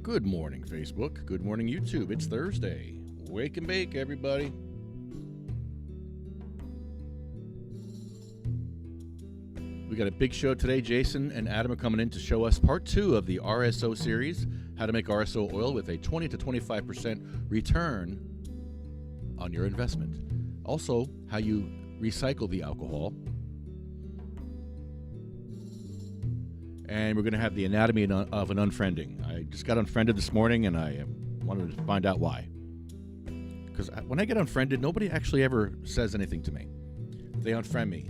Good morning, Facebook. Good morning, YouTube. It's Thursday. Wake and bake, everybody. We got a big show today. Jason and Adam are coming in to show us part 2 of the RSO series, how to make RSO oil with a 20 to 25% return on your investment. Also, how you recycle the alcohol. And we're going to have the anatomy of an unfriending. I just got unfriended this morning, and I wanted to find out why. Because when I get unfriended, nobody actually ever says anything to me. They unfriend me.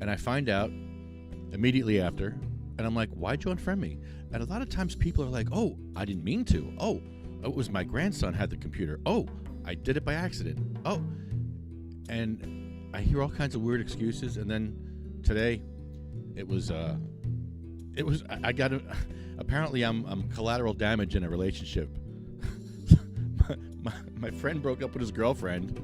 And I find out immediately after, and I'm like, why'd you unfriend me? And a lot of times people are like, oh, I didn't mean to. Oh, it was my grandson had the computer. Oh, I did it by accident. Oh. And I hear all kinds of weird excuses. And then today, apparently I'm collateral damage in a relationship. my friend broke up with his girlfriend,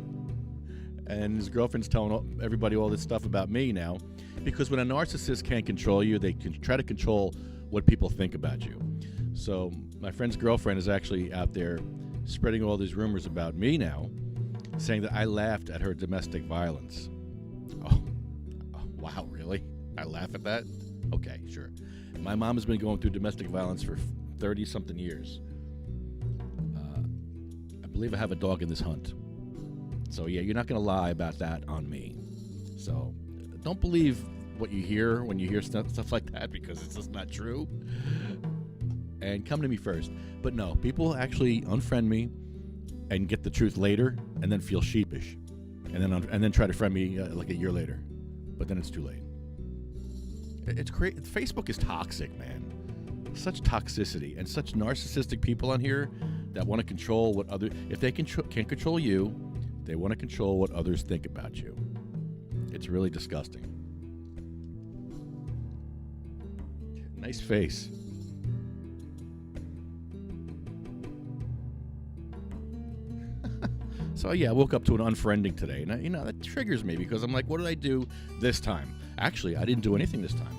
and his girlfriend's telling everybody all this stuff about me now, because when a narcissist can't control you, they can try to control what people think about you. So my friend's girlfriend is actually out there spreading all these rumors about me now, saying that I laughed at her domestic violence. Oh wow, really? I laugh at that? Okay, sure. My mom has been going through domestic violence for 30-something years. I believe I have a dog in this hunt. So, yeah, you're not going to lie about that on me. So, don't believe what you hear when you hear stuff like that, because it's just not true. And come to me first. But no, people actually unfriend me and get the truth later and then feel sheepish. And then try to friend me like a year later. But then it's too late. It's crazy. Facebook is toxic, man. Such toxicity and such narcissistic people on here that want to control what others. If they can't control you, they want to control what others think about you. It's really disgusting. Nice face. So yeah, I woke up to an unfriending today, and that triggers me because I'm like, what did I do this time? Actually, I didn't do anything this time.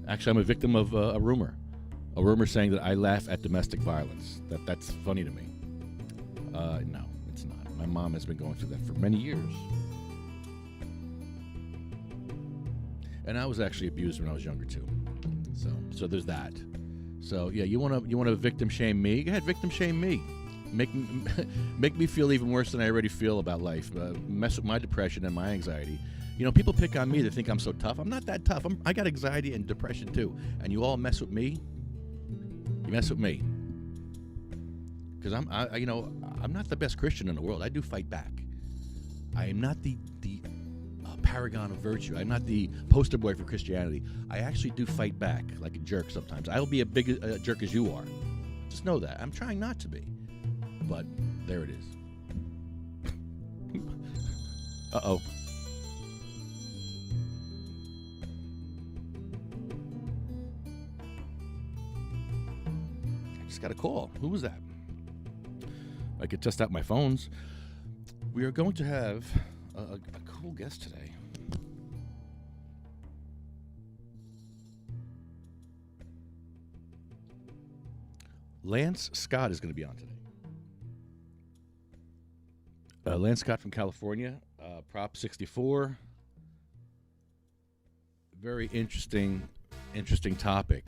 Actually, I'm a victim of a rumor saying that I laugh at domestic violence. That's funny to me. No, it's not. My mom has been going through that for many years, and I was actually abused when I was younger too. So there's that. So yeah, you want to victim shame me? Go ahead, victim shame me. Make me feel even worse than I already feel about life. Mess with my depression and my anxiety. People pick on me. They think I'm so tough. I'm not that tough. I got anxiety and depression too. And you all mess with me. You mess with me because I'm not the best Christian in the world. I do fight back. I am not the paragon of virtue. I'm not the poster boy for Christianity. I actually do fight back like a jerk sometimes. I'll be a big jerk as you are. Just know that. I'm trying not to be. But there it is. Uh-oh. I just got a call. Who was that? I could test out my phones. We are going to have a cool guest today. Lance Scott is going to be on today. Lance Scott from California, Prop 64. Very interesting topic.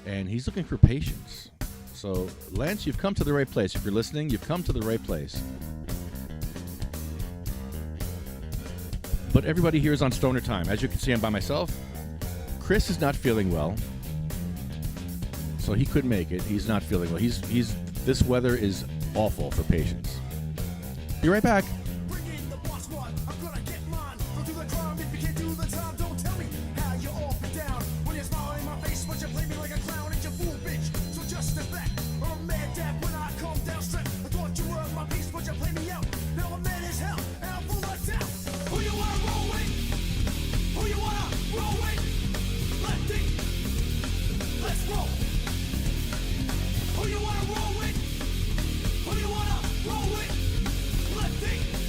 And he's looking for patience. So, Lance, you've come to the right place. If you're listening, you've come to the right place. But everybody here is on stoner time. As you can see, I'm by myself. Chris is not feeling well. So he couldn't make it. He's not feeling well. This weather is awful for patience. Be right back. Who you wanna roll with?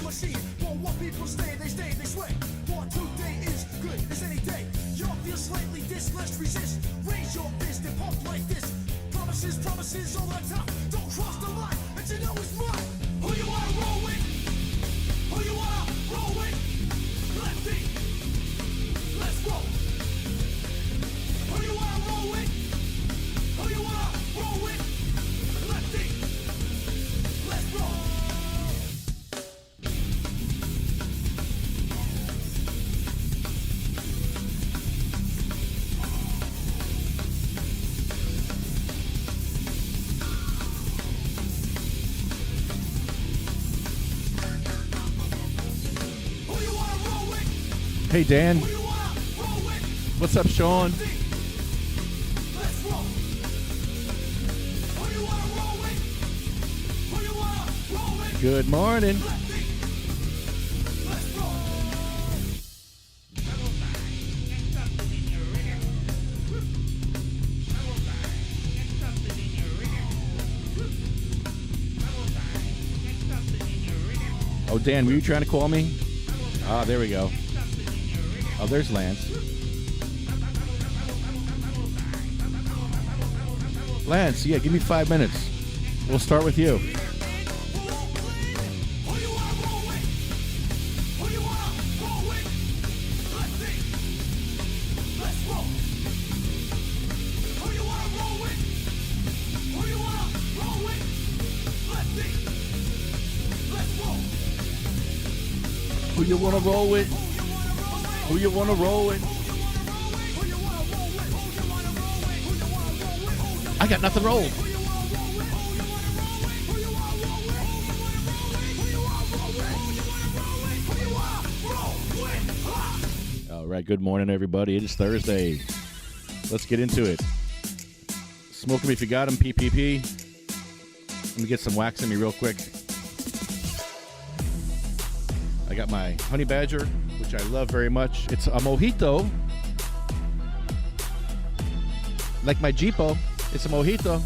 machine. For what people stay, they sway. For today is good as any day. You feel slightly let's resist. Raise your fist and pump like this. Promises all the time. Don't cross the line, and you know it's mine. Who you wanna roll with? Who you wanna roll with? Lefty, let's roll. Who you wanna roll with? Who you wanna roll with? Lefty, let's roll. Hey, Dan. What's up, Sean? Good morning. Oh, Dan, were you trying to call me? Ah, there we go. Oh, there's Lance. Lance, yeah, give me 5 minutes. We'll start with you. Who you wanna roll with? Who you wanna roll with? I got nothing rolled. All right, good morning, everybody. It is Thursday. Let's get into it. Smoke them if you got them, PPP. Let me get some wax in me real quick. I got my honey badger, which I love very much. It's a mojito. Like my Jeepo, it's a mojito.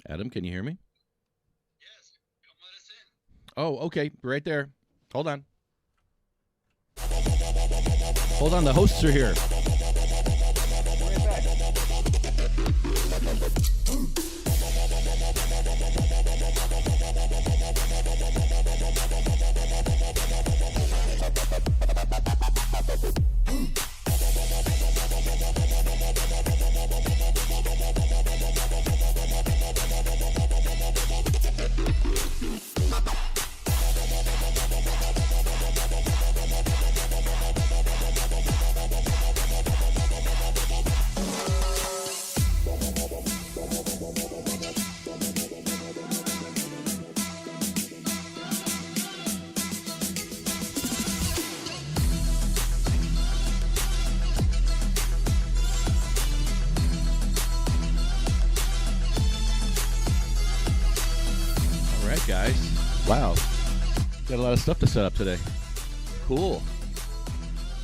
Adam, can you hear me? Yes, come let us in. Oh, okay, right there. Hold on. Hold on, the hosts are here. Guys, wow, got a lot of stuff to set up today. Cool.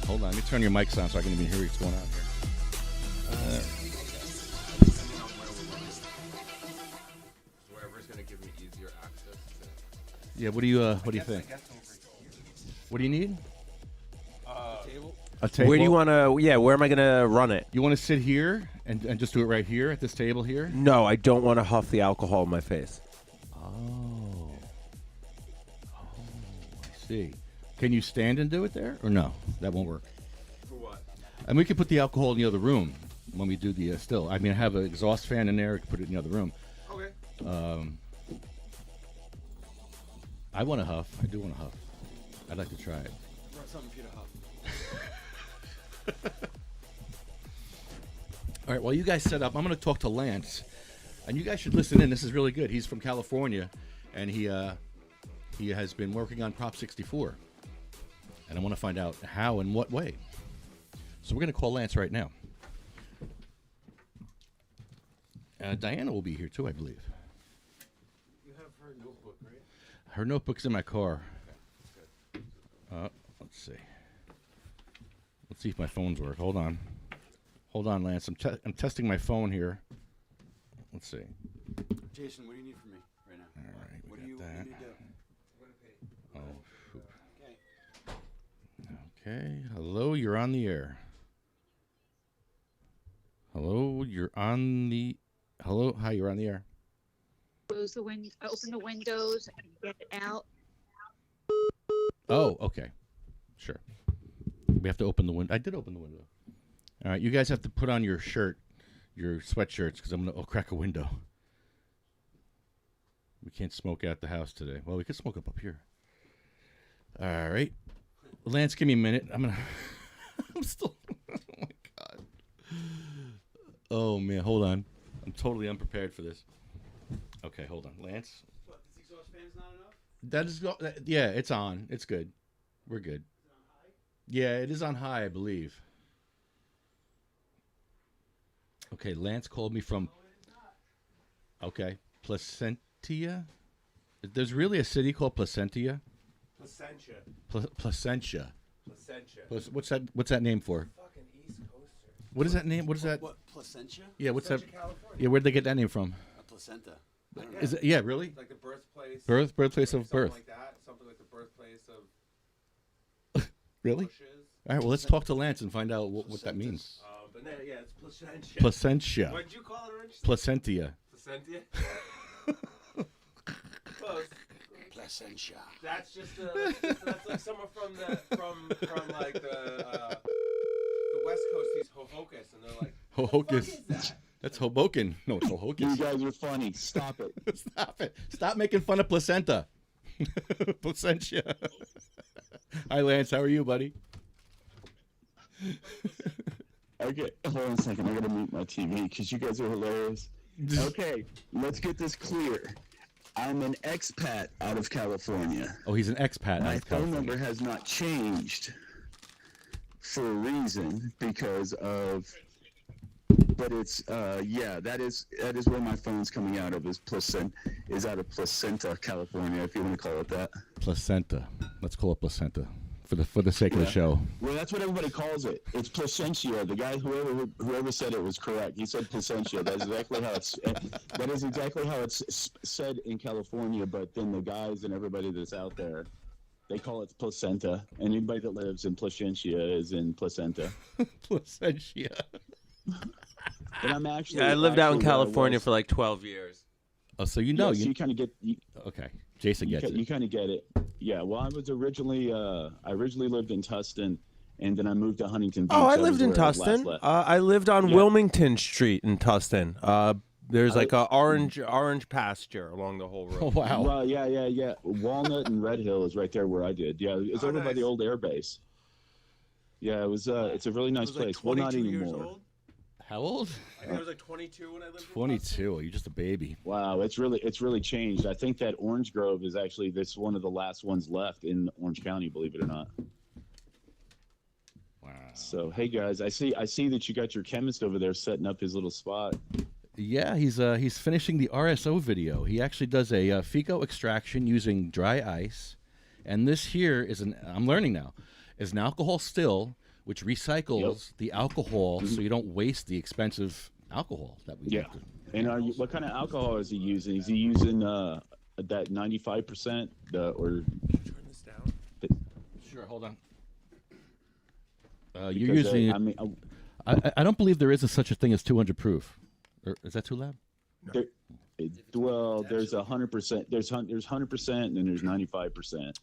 Hold on, let me turn your mics on so I can even hear what's going on here. Wherever's going to give me easier access to. Yeah, what do you think? What do you need? Table. A table. Where do you want to? Yeah, where am I going to run it? You want to sit here and just do it right here at this table here? No, I don't want to huff the alcohol in my face. Oh, I see. Can you stand and do it there, or no? That won't work. For what? And we could put the alcohol in the other room when we do the still. I mean, I have an exhaust fan in there. We could put it in the other room. Okay. I want to huff. I do want to huff. I'd like to try it. I brought something for you to huff. All right, while you guys set up, I'm going to talk to Lance. And you guys should listen in. This is really good. He's from California, and he has been working on Prop 64. And I want to find out how and what way. So we're going to call Lance right now. Diana will be here, too, I believe. You have her notebook, right? Her notebook's in my car. Okay, Let's see. Let's see if my phones work. Hold on, Lance. I'm testing my phone here. Let's see. Jason, what do you need from me right now? All right, What we do you got need that. to do? I'm gonna pay. Oh, shoot. Okay. Okay. Hello, you're on the air. Hello, you're on the. Hello, hi, you're on the air. Close the open the windows and get it out. Oh, okay. Sure. We have to open the window. I did open the window. All right, you guys have to put on your shirt, your sweatshirts, because I'm going to crack a window. We can't smoke out the house today. Well, we could smoke up here. All right. Lance, give me a minute. I'm going to... I'm still... Oh, my God. Oh, man, hold on. I'm totally unprepared for this. Okay, hold on. Lance? What, this exhaust fan's not enough? Yeah, it's on. It's good. We're good. Is it on high? Yeah, it is on high, I believe. Okay, Lance called me from... No, it is not. Okay, Placentia? There's really a city called Placentia? Placentia. Placentia. Placentia. What's that name for? Fucking East Coasters. What is that name? What is that? What, Placentia? Yeah, what's that? Placentia, California. Yeah, where'd they get that name from? A placenta. I don't know. Is it? Yeah, really? Like the birthplace. Birthplace of something birth. like that. Something like the birthplace of Really? bushes. All right, well, let's talk to Lance and find out what that means. But no, yeah, it's Placentia. Placentia. What'd you call it originally? Placentia. Placentia? Close. Placentia. That's just that's like someone from like the West Coast. He's Hohokus, and they're like, Hohokus. "What the fuck is that?" That's Hoboken. No, it's Hohokus. You guys are funny. Stop it. Stop it. Stop making fun of placenta. Placentia. Hi, Lance. How are you, buddy? Okay, hold on a second. I gotta mute my TV because you guys are hilarious. Okay, let's get this clear. I'm an expat out of California. Oh, he's an expat. My out of phone California. number has not changed for a reason because of. But it's yeah, that is where my phone's coming out of is out of Placenta, California, if you want to call it that. Placenta. Let's call it placenta for the sake of the show. Well, that's what everybody calls it. It's placentia. The guy, whoever said it was correct. He said placentia. That is exactly how it's said in California. But then the guys and everybody that's out there, they call it placenta. And anybody that lives in Placentia is in placenta. Placentia. But I'm actually. Yeah, I lived out in where I California was. for like 12 years. Oh, so you know Yeah, so you kind of get. Okay, Jason gets You it. kind of get it. Yeah. Well, I originally lived in Tustin, and then I moved to Huntington Beach. Oh, I That was lived in where last Tustin. left. I lived on Yeah. Wilmington Street in Tustin. There's like a orange pasture along the whole road. Oh, wow. Well, yeah. Walnut and Red Hill is right there where I did. Yeah, it's over by nice. the old air base. Yeah, it was. It's a really nice I was like place. Well, not 22 years anymore. old. How old? I think I was like 22 when I lived in 22. You're just a baby. Wow, it's really changed. I think that Orange Grove is actually this one of the last ones left in Orange County, believe it or not. Wow. So, hey guys, I see that you got your chemist over there setting up his little spot. Yeah, he's finishing the RSO video. He actually does a FECO extraction using dry ice, and this here is I'm learning now, is an alcohol still which recycles the alcohol, so you don't waste the expensive alcohol that we Yeah. make. And what kind of alcohol is he using? Is he using that 95% or? Turn this down. Sure, hold on. You're because, using. I mean, I don't believe there is such a thing as 200 proof. Or, is that too loud? well, there's 100%. There's 100%, and then there's 95%.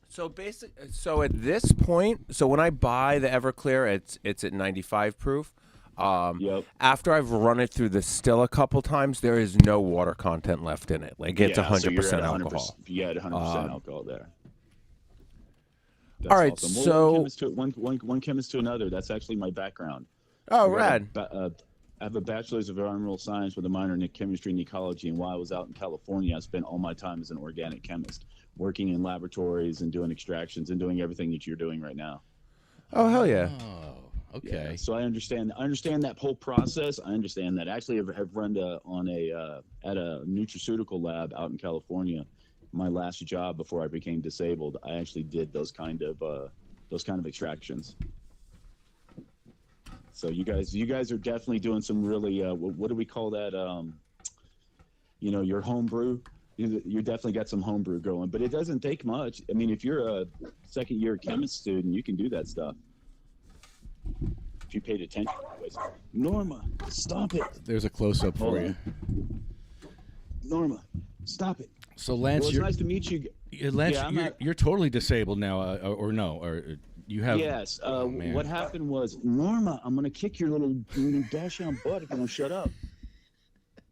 So at this point, so when I buy the Everclear, it's at 95 proof. Yep. After I've run it through the still a couple times, there is no water content left in it. Like it's Yeah, so 100% you're at 100%. alcohol. Yeah, at 100% alcohol there. All right, awesome. so- one chemist to another. That's actually my background. Oh, I rad. have a bachelor's of environmental science with a minor in chemistry and ecology. And while I was out in California, I spent all my time as an organic chemist, working in laboratories and doing extractions and doing everything that you're doing right now. Oh, hell yeah. Oh, okay. Yeah, so I understand that whole process. I understand that. Actually, I've run at a nutraceutical lab out in California. My last job before I became disabled, I actually did those kind of those kind of extractions. So you guys are definitely doing some really what do we call that? Your home brew. You definitely got some home brew going, but it doesn't take much. I mean, if you're a second year chemist student, you can do that stuff. If you paid attention. Norma, stop it. There's a close-up for you. Norma, stop it. So Lance, Well, it's nice to meet you. Lance, Yeah, you're totally disabled now, or no? Or you have? Yes. Man. What happened was, Norma, I'm gonna kick your little dash on butt if you don't shut up.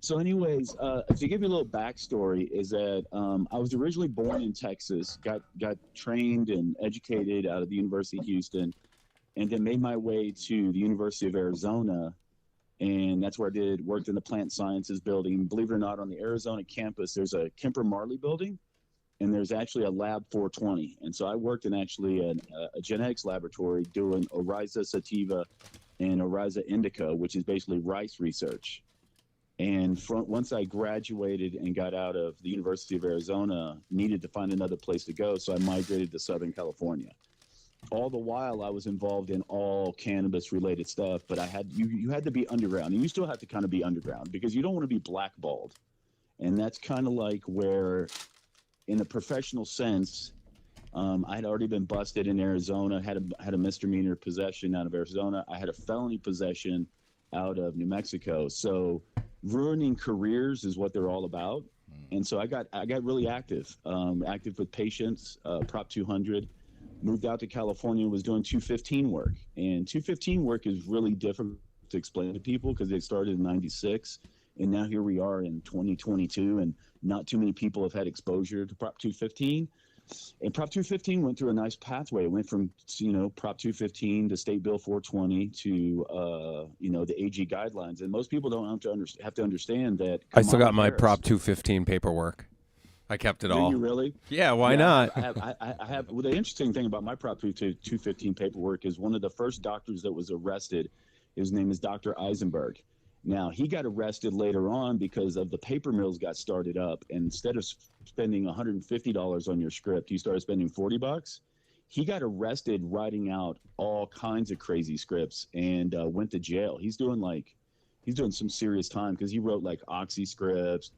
So, anyways, to give you a little backstory, is that I was originally born in Texas, got trained and educated out of the University of Houston, and then made my way to the University of Arizona, and that's where I worked in the plant sciences building. Believe it or not, on the Arizona campus, there's a Kemper Marley building, and there's actually a Lab 420. And so I worked in actually a genetics laboratory doing Oryza sativa and Oryza indica, which is basically rice research. And once I graduated and got out of the University of Arizona, needed to find another place to go, so I migrated to Southern California. All the while, I was involved in all cannabis-related stuff, but you had to be underground, and you still have to kind of be underground because you don't want to be blackballed. And that's kind of like where, in a professional sense, I had already been busted in Arizona, had a misdemeanor possession out of Arizona. I had a felony possession out of New Mexico. So ruining careers is what they're all about. And so I got really active with patients, Prop 200. Moved out to California, was doing 215 work. And 215 work is really difficult to explain to people because they started in 96. And now here we are in 2022, and not too many people have had exposure to Prop 215. And Prop 215 went through a nice pathway. It went from, Prop 215 to State Bill 420 to, the AG guidelines. And most people don't have to understand that. I still got my Prop 215 paperwork. I kept it all. Do you really? Yeah, why not? I have. Well, the interesting thing about my Prop 215 paperwork is one of the first doctors that was arrested, his name is Dr. Eisenberg. Now, he got arrested later on because of the paper mills got started up. And instead of spending $150 on your script, he started spending $40. He got arrested writing out all kinds of crazy scripts and went to jail. He's doing some serious time because he wrote like oxy scripts,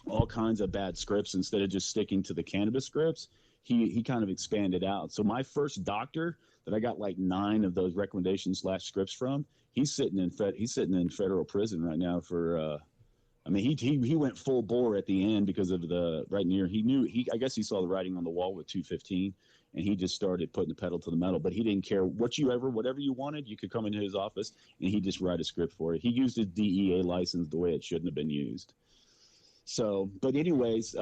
all kinds of bad scripts. Instead of just sticking to the cannabis scripts, he kind of expanded out. So my first doctor that I got like 9 of those recommendations / scripts from, he's sitting in federal prison right now for he went full bore at the end because of I guess he saw the writing on the wall with 215, and he just started putting the pedal to the metal. But he didn't care whatever you wanted, you could come into his office and he'd just write a script for it. He used his DEA license the way it shouldn't have been used. So, but anyways,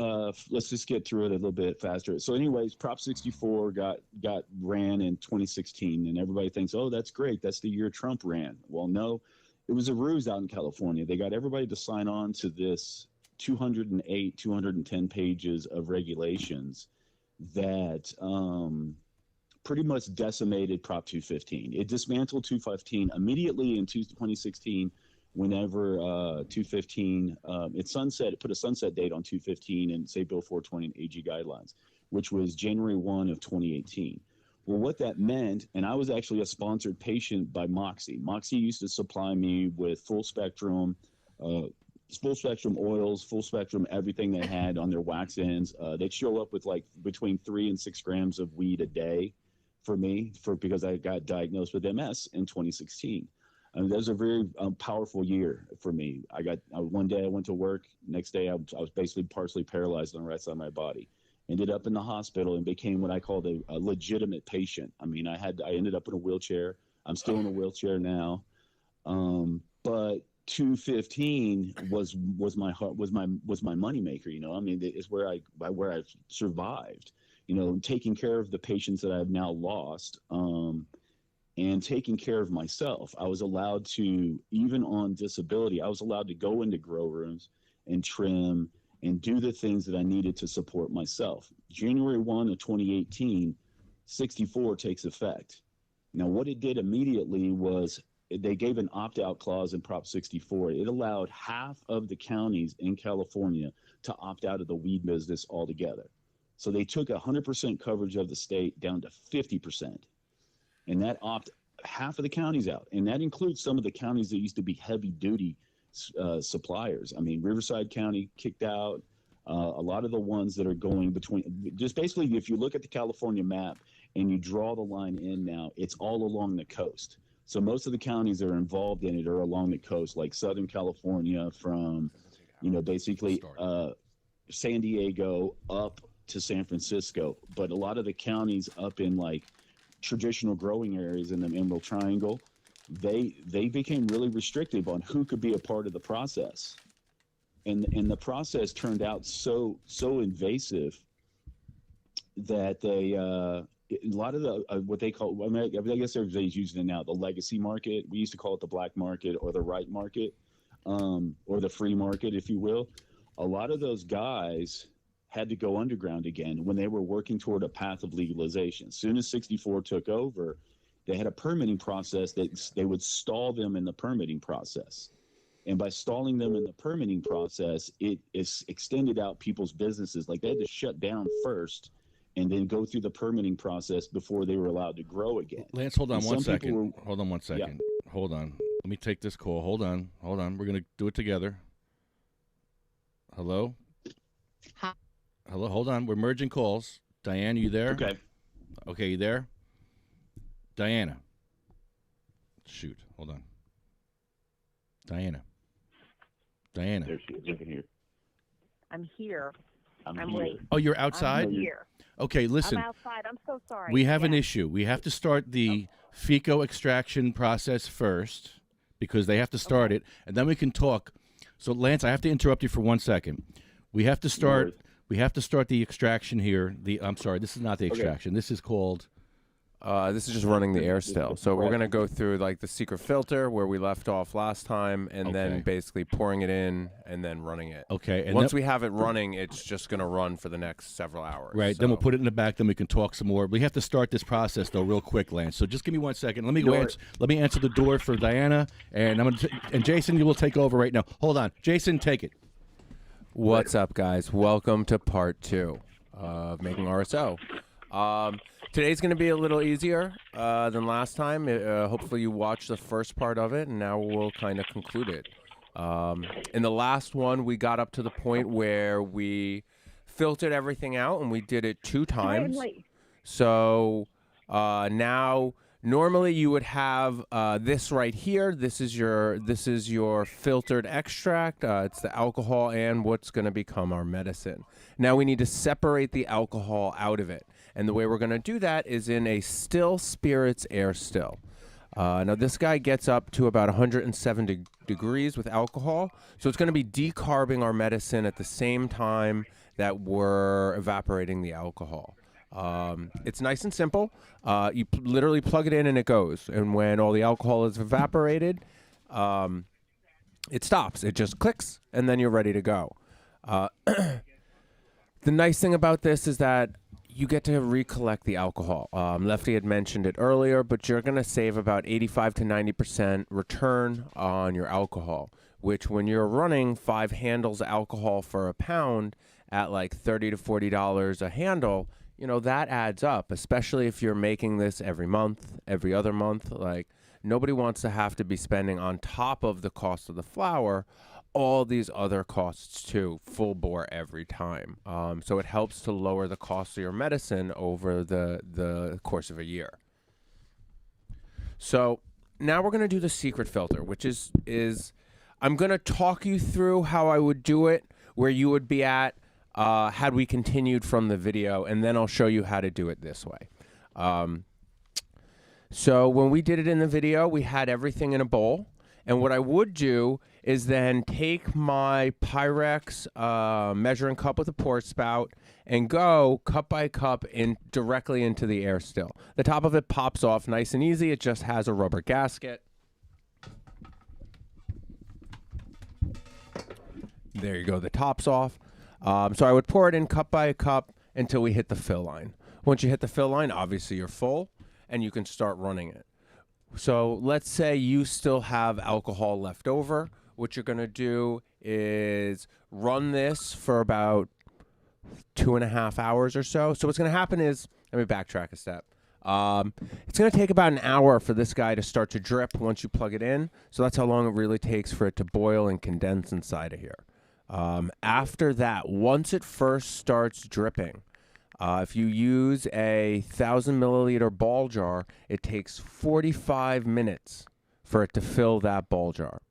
let's just get through it a little bit faster. So anyways, Prop 64 got ran in 2016, and everybody thinks, oh, that's great. That's the year Trump ran. Well, no, it was a ruse out in California. They got everybody to sign on to this 210 pages of regulations that pretty much decimated Prop 215. It dismantled 215 immediately in 2016. Whenever 215, it put a sunset date on 215 and say Bill 420 and AG guidelines, which was January 1 of 2018. Well, what that meant, and I was actually a sponsored patient by Moxie. Moxie used to supply me with full spectrum oils, full spectrum everything they had on their wax ends. They'd show up with like between 3 and 6 grams of weed a day for me because I got diagnosed with MS in 2016. That was a very powerful year for me. One day I went to work. Next day I was basically partially paralyzed on the right side of my body. Ended up in the hospital and became what I called a legitimate patient. I mean, I ended up in a wheelchair. I'm still in a wheelchair now. But 215 was my moneymaker. I mean, it's where I survived. Taking care of the patients that I've now lost. And taking care of myself. I was allowed to, even on disability, I was allowed to go into grow rooms and trim and do the things that I needed to support myself. January 1 of 2018, 64 takes effect. Now, what it did immediately was they gave an opt-out clause in Prop 64. It allowed half of the counties in California to opt out of the weed business altogether. So they took 100% coverage of the state down to 50%. and that opt half of the counties out, and that includes some of the counties that used to be heavy duty suppliers. I mean, Riverside County kicked out. A lot of the ones that are going between, just basically, if you look at the California map and you draw the line in now, it's all along the coast. So most of the counties that are involved in it are along the coast, like Southern California, from, basically San Diego up to San Francisco. But a lot of the counties up in like traditional growing areas in the Emerald Triangle, they became really restrictive on who could be a part of the process. And the process turned out so invasive that a lot of the what they call, I guess everybody's using it now, the legacy market. We used to call it the black market or the right market, or the free market, if you will. A lot of those guys had to go underground again when they were working toward a path of legalization. As soon as 64 took over, they had a permitting process that they would stall them in the permitting process. And by stalling them in the permitting process, it is extended out people's businesses. Like, they had to shut down first and then go through the permitting process before they were allowed to grow again. Lance, hold on And one some people second. Hold on one second. Yeah. Hold on. Let me take this call. Hold on. We're going to do it together. Hello? Hi. Hello? Hold on. We're merging calls. Diane, you there? Okay, you there? Diana. Shoot. Hold on. Diana. There she is. I can hear. I'm here. I'm late. Oh, you're outside? I'm here. Okay, listen. I'm outside. I'm so sorry. We have an issue. We have to start the fecal extraction process first because they have to start it, and then we can talk. So, Lance, I have to interrupt you for 1 second. We have to start. We have to start the extraction here. I'm sorry. This is not the extraction. This is called. This is just running the air still. So we're going to go through like the secret filter where we left off last time, and then basically pouring it in and then running it. Okay. And once we have it running, it's just going to run for the next several hours. Right. So. Then we'll put it in the back. Then we can talk some more. We have to start this process though real quick, Lance. So just give me 1 second. Let me go. Let me answer the door for Diana, and and Jason, you will take over right now. Hold on, Jason, take it. What's up, guys? Welcome to part 2 of making RSO. Today's going to be a little easier than last time. Hopefully you watched the first part of it, and now we'll kind of conclude it. In the last one, we got up to the point where we filtered everything out, and we did it 2 times. So now, normally you would have this right here. This is your filtered extract. It's the alcohol and what's going to become our medicine. Now we need to separate the alcohol out of it. And the way we're going to do that is in a still spirits air still. Now, this guy gets up to about 107 degrees with alcohol. So it's going to be decarbing our medicine at the same time that we're evaporating the alcohol. It's nice and simple. You literally plug it in and it goes. And when all the alcohol is evaporated, it stops. It just clicks, and then you're ready to go. The nice thing about this is that you get to recollect the alcohol. Lefty had mentioned it earlier, but you're going to save about 85 to 90% return on your alcohol, which when you're running 5 handles of alcohol for a pound at like $30 to $40 a handle, that adds up, especially if you're making this every month, every other month. Like, nobody wants to have to be spending on top of the cost of the flour all these other costs too, full bore every time. So it helps to lower the cost of your medicine over the course of a year. So now we're going to do the secret filter, which is I'm going to talk you through how I would do it, where you would be at had we continued from the video, and then I'll show you how to do it this way. So when we did it in the video, we had everything in a bowl. And what I would do is then take my Pyrex measuring cup with a pour spout and go cup by cup directly into the air still. The top of it pops off nice and easy. It just has a rubber gasket. There you go. The top's off. So I would pour it in cup by cup until we hit the fill line. Once you hit the fill line, obviously you're full, and you can start running it. So let's say you still have alcohol left over. What you're going to do is run this for about 2.5 hours or so. So what's going to happen is, let me backtrack a step. It's going to take about an hour for this guy to start to drip once you plug it in. So that's how long it really takes for it to boil and condense inside of here. After that, once it first starts dripping, if you use a 1,000 milliliter ball jar, it takes 45 minutes for it to fill that ball jar.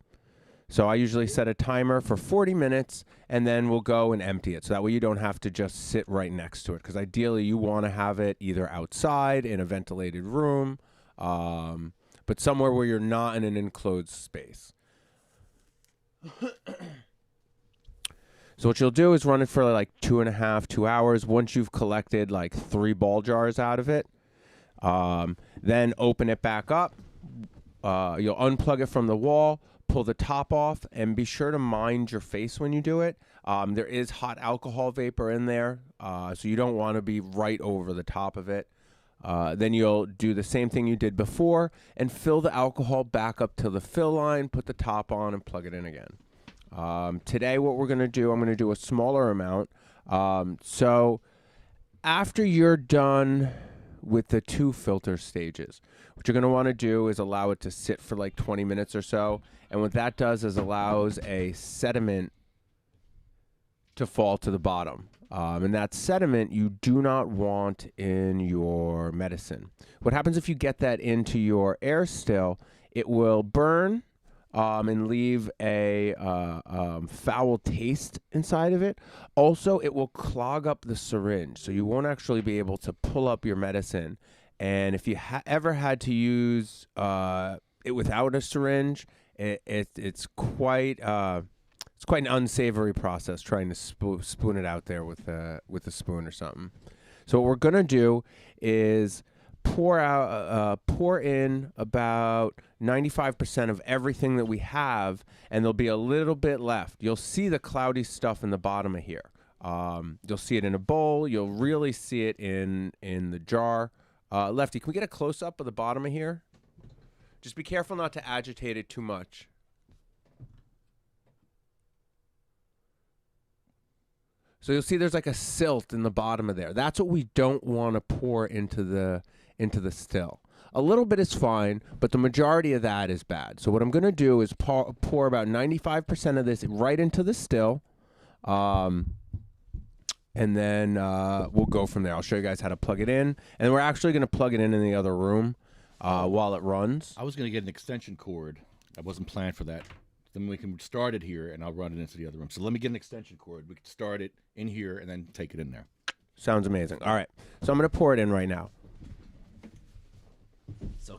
So I usually set a timer for 40 minutes, and then we'll go and empty it. So that way you don't have to just sit right next to it. Because ideally you want to have it either outside in a ventilated room, but somewhere where you're not in an enclosed space. So what you'll do is run it for like 2 hours. Once you've collected like 3 ball jars out of it, then open it back up. You'll unplug it from the wall, pull the top off, and be sure to mind your face when you do it. There is hot alcohol vapor in there, so you don't want to be right over the top of it. Then you'll do the same thing you did before and fill the alcohol back up to the fill line, put the top on, and plug it in again. Today what we're going to do, I'm going to do a smaller amount. So after you're done with the 2 filter stages, what you're going to want to do is allow it to sit for like 20 minutes or so. And what that does is allows a sediment to fall to the bottom. And that sediment you do not want in your medicine. What happens if you get that into your air still, it will burn and leave a foul taste inside of it. Also, it will clog up the syringe, so you won't actually be able to pull up your medicine. And if you ever had to use it without a syringe, it's quite an unsavory process trying to spoon it out there with a spoon or something. So what we're gonna do is pour in about 95% of everything that we have, and there'll be a little bit left. You'll see the cloudy stuff in the bottom of here. You'll see it in a bowl. You'll really see it in the jar. Lefty, can we get a close-up of the bottom of here? Just be careful not to agitate it too much. So you'll see there's like a silt in the bottom of there. That's what we don't want to pour into the still. A little bit is fine, but the majority of that is bad. So what I'm going to do is pour about 95% of this right into the still, and then we'll go from there. I'll show you guys how to plug it in, and we're actually going to plug it in the other room while it runs. I was going to get an extension cord. I wasn't planned for that. Then we can start it here, and I'll run it into the other room. So let me get an extension cord. We can start it in here and then take it in there. Sounds amazing. All right. So I'm going to pour it in right now. So,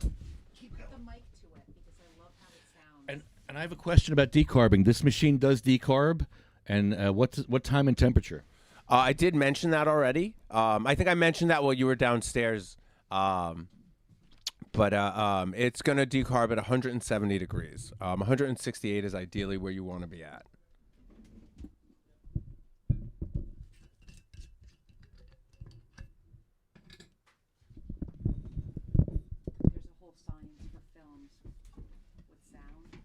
Keep the mic to it because I love how it sounds. and I have a question about decarbing. This machine does decarb, and what time and temperature? I did mention that already. I think I mentioned that while you were downstairs. But it's going to decarb at 170 degrees. 168 is ideally where you want to be at. There's a whole science for films with sound.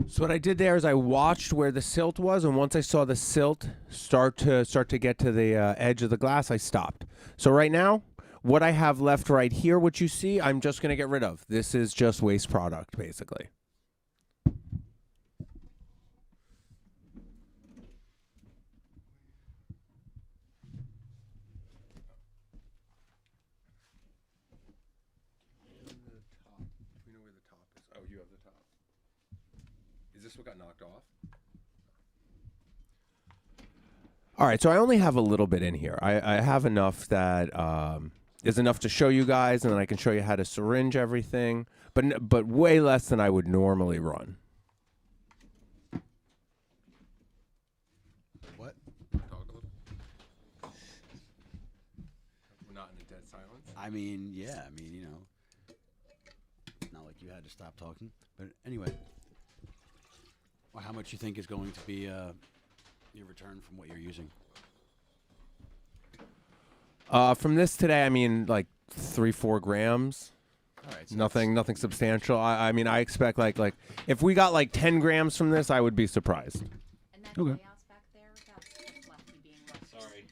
So what I did there is I watched where the silt was, and once I saw the silt start to get to the edge of the glass, I stopped. So right now, what I have left right here, what you see, I'm just going to get rid of. This is just waste product, basically. What got knocked off? All right, so I only have a little bit in here. I have enough that is enough to show you guys, and then I can show you how to syringe everything, but way less than I would normally run. What? Talk a little. We're not in a dead silence. I mean, yeah. I mean, you know, not like you had to stop talking. But anyway, well, how much you think is going to be your return from what you're using? From this today, I mean, like 3-4 grams. All right. So Nothing substantial. I mean, I expect like if we got like 10 grams from this, I would be surprised. And that Okay. chaos back there, that's Lefty being Lefty. Sorry.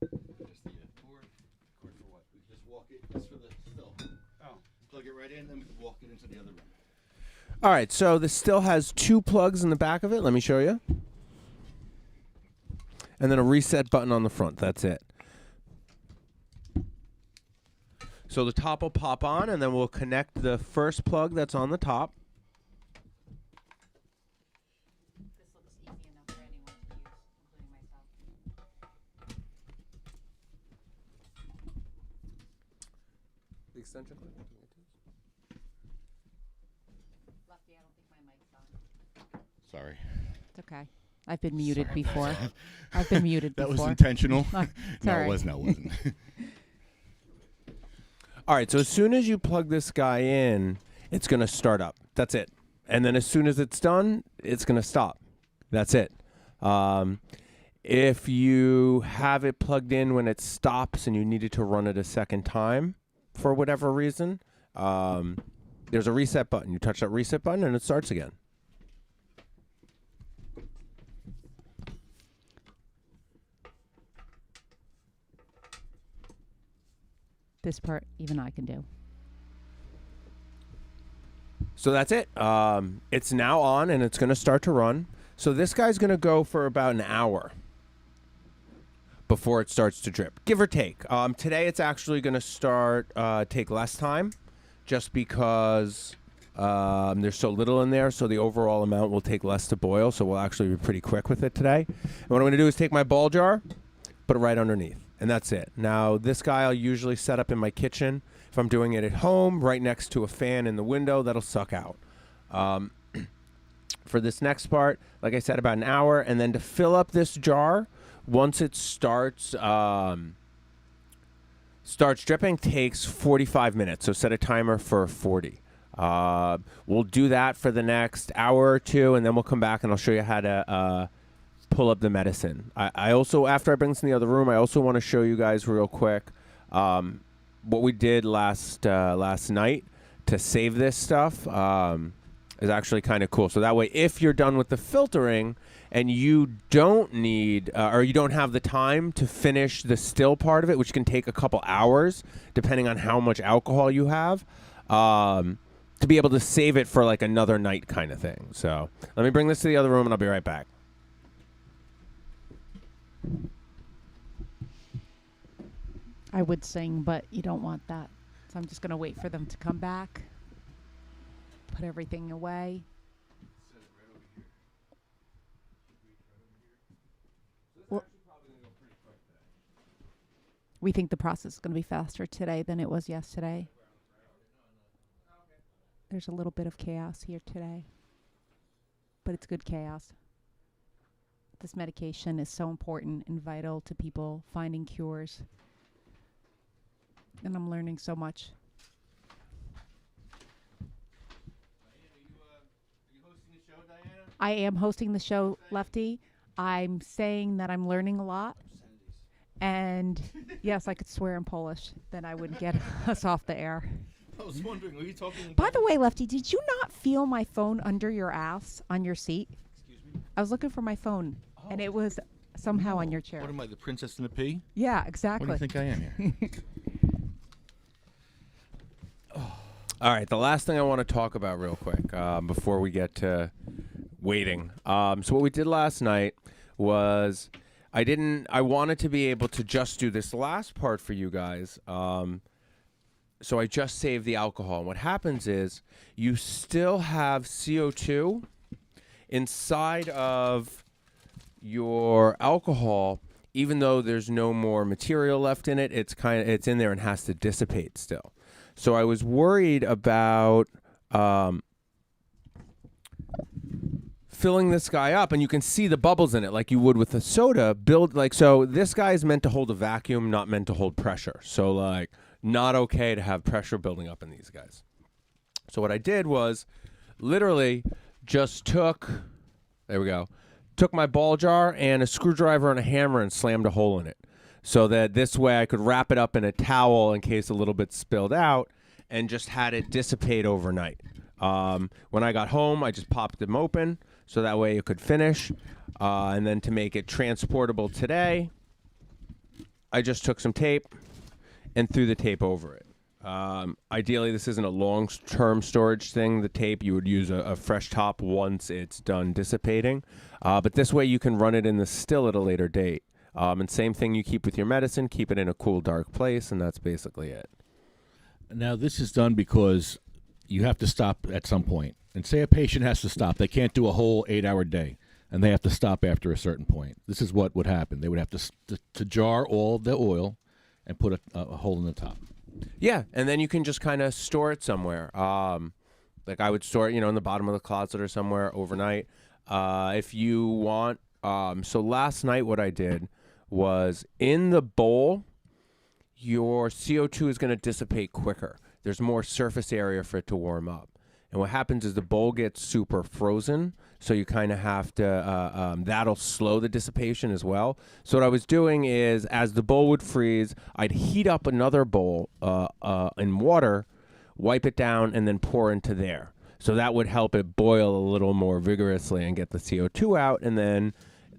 Just the cord. Cord for what? We just walk it. Just for the still. Oh. Plug it right in, then we can walk it into the other room. All right, so this still has 2 plugs in the back of it. Let me show you. And then a reset button on the front. That's it. So the top will pop on, and then we'll connect the first plug that's on the top. This looks easy enough for anyone to use, including myself. The extension cord? Lefty, I don't think my mic's on. Sorry. It's okay. I've been muted before. I've been muted That before. was intentional. It's No, all it right. wasn't. No, it wasn't. All right, so as soon as you plug this guy in, it's going to start up. That's it. And then as soon as it's done, it's going to stop. That's it. If you have it plugged in when it stops and you needed to run it a second time for whatever reason, there's a reset button. You touch that reset button and it starts again. This part, even I can do. So that's it. It's now on and it's going to start to run. So this guy's going to go for about an hour before it starts to drip, give or take. Today it's actually going to take less time just because there's so little in there. So the overall amount will take less to boil. So we'll actually be pretty quick with it today. And what I'm going to do is take my ball jar, put it right underneath. And that's it. Now, this guy I'll usually set up in my kitchen. If I'm doing it at home, right next to a fan in the window, that'll suck out. For this next part, like I said, about an hour. And then to fill up this jar, once it starts dripping, takes 45 minutes. So set a timer for 40. We'll do that for the next hour or two, and then we'll come back and I'll show you how to pull up the medicine. I also, after I bring this in the other room, I also want to show you guys real quick what we did last night to save this stuff is actually kind of cool. So that way, if you're done with the filtering and you don't need or you don't have the time to finish the still part of it, which can take a couple hours depending on how much alcohol you have, to be able to save it for like another night kind of thing. So let me bring this to the other room and I'll be right back. I would sing, but you don't want that. So I'm just going to wait for them to come back. Put everything away. Well, we think the process is going to be faster today than it was yesterday. There's a little bit of chaos here today, but it's good chaos. This medication is so important and vital to people finding cures. And I'm learning so much. I am hosting the show, Lefty. I'm saying that I'm learning a lot. And yes, I could swear in Polish. Then I wouldn't get us off the air. I was wondering, were you talking? By the way, Lefty, did you not feel my phone under your ass on your seat? Excuse me? I was looking for my phone, and it was somehow on your chair. What am I, the princess and the pea? Yeah, exactly. What do you think I am here? All right, the last thing I want to talk about real quick before we get to waiting. So what we did last night was I wanted to be able to just do this last part for you guys. So I just saved the alcohol. And what happens is you still have CO2 inside of your alcohol, even though there's no more material left in it. It's in there and has to dissipate still. So I was worried about filling this guy up, and you can see the bubbles in it like you would with a soda. So this guy is meant to hold a vacuum, not meant to hold pressure. So like not okay to have pressure building up in these guys. So what I did was literally just took my ball jar and a screwdriver and a hammer and slammed a hole in it. so that this way I could wrap it up in a towel in case a little bit spilled out and just had it dissipate overnight. When I got home, I just popped them open so that way it could finish. And then to make it transportable today, I just took some tape and threw the tape over it. Ideally, this isn't a long-term storage thing. The tape, you would use a fresh top once it's done dissipating. But this way you can run it in the still at a later date. And same thing you keep with your medicine, keep it in a cool, dark place, and that's basically it. Now, this is done because you have to stop at some point. And say a patient has to stop. They can't do a whole 8-hour day, and they have to stop after a certain point. This is what would happen. They would have to jar all the oil and put a hole in the top. Yeah, and then you can just kind of store it somewhere. Like I would store it, in the bottom of the closet or somewhere overnight. If you want. So last night what I did was in the bowl, your CO2 is going to dissipate quicker. There's more surface area for it to warm up. And what happens is the bowl gets super frozen, so you kind of have to, that'll slow the dissipation as well. So what I was doing is, as the bowl would freeze, I'd heat up another bowl in water, wipe it down, and then pour into there. So that would help it boil a little more vigorously and get the CO2 out, and then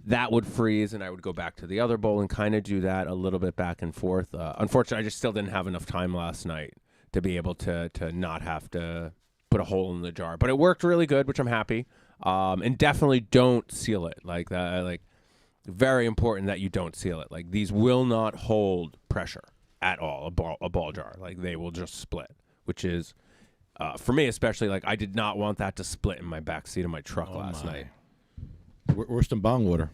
that would freeze, and I would go back to the other bowl and kind of do that a little bit back and forth. Unfortunately, I just still didn't have enough time last night to be able to not have to put a hole in the jar, but it worked really good, which I'm happy. And definitely don't seal it like that. Like, very important that you don't seal it. Like, these will not hold pressure at all. A ball jar, like they will just split, which is for me especially. Like, I did not want that to split in my back seat of my truck last night. Worse than bong water.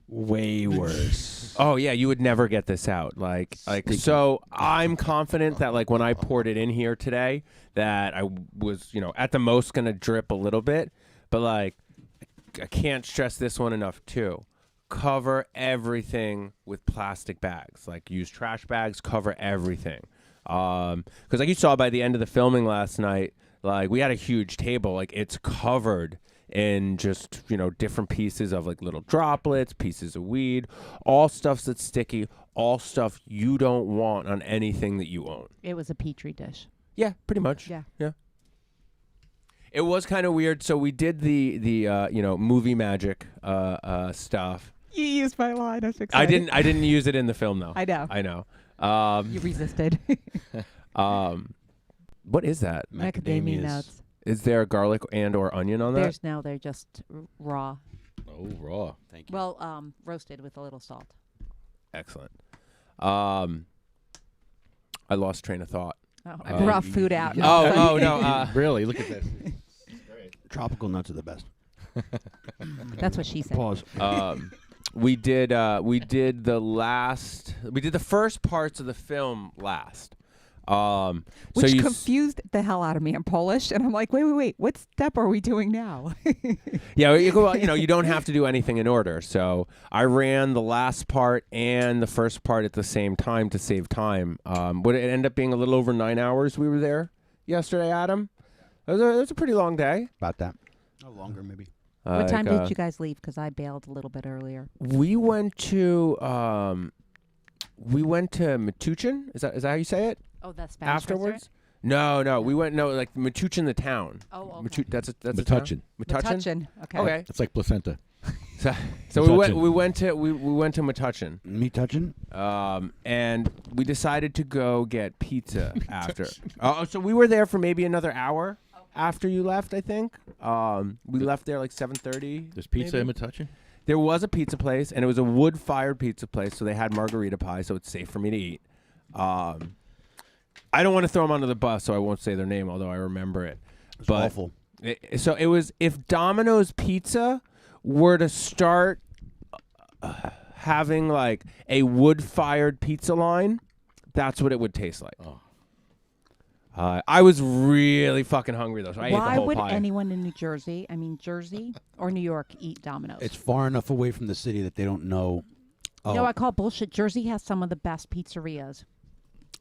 Way worse. Oh yeah, you would never get this out. Like so I'm confident that like when I poured it in here today that I was, at the most going to drip a little bit, but like I can't stress this one enough too. Cover everything with plastic bags. Like use trash bags, cover everything. Cuz like you saw by the end of the filming last night, like we had a huge table, like it's covered in just, different pieces of like little droplets, pieces of weed, all stuff that's sticky, all stuff you don't want on anything that you own. It was a petri dish. Yeah, pretty much. Yeah. It was kind of weird. So we did the movie magic stuff. You used my line. I was excited. I didn't use it in the film though. I know. You resisted. What is that? Macadamia nuts. Is there garlic and or onion on that? They're just raw. Oh, raw. Thank you. Well, roasted with a little salt. Excellent. I lost train of thought. Oh, I brought food out. No. Really? Look at this. Tropical nuts are the best. That's what she said. Pause. We did the first parts of the film last. Which confused the hell out of me. I'm Polish, and I'm like, wait. What step are we doing now? Yeah, you don't have to do anything in order. So I ran the last part and the first part at the same time to save time. Would it end up being a little over 9 hours we were there yesterday, Adam? It was a pretty long day. About that. No longer, maybe. What time did you guys leave? Because I bailed a little bit earlier. We went to Metuchen. Is that how you say it? Oh, that's Spanish afterwards. No. We went like Metuchen, the town. Oh, okay. That's a Metuchen. Metuchen. Okay. Okay. It's like placenta. So we went to Metuchen. Metuchen. And we decided to go get pizza after. So we were there for maybe another hour after you left, I think. We left there like 7:30. There's pizza maybe. in Metuchen? There was a pizza place, and it was a wood-fired pizza place, so they had margarita pie, so it's safe for me to eat. I don't want to throw them under the bus, so I won't say their name, although I remember it. It's but awful. So it was, if Domino's Pizza were to start having like a wood-fired pizza line, that's what it would taste like. Oh. I was really fucking hungry, though, so I ate the Why whole would pie. anyone in New Jersey or New York eat Domino's? It's far enough away from the city that they don't know. Oh. No, I call bullshit. Jersey has some of the best pizzerias.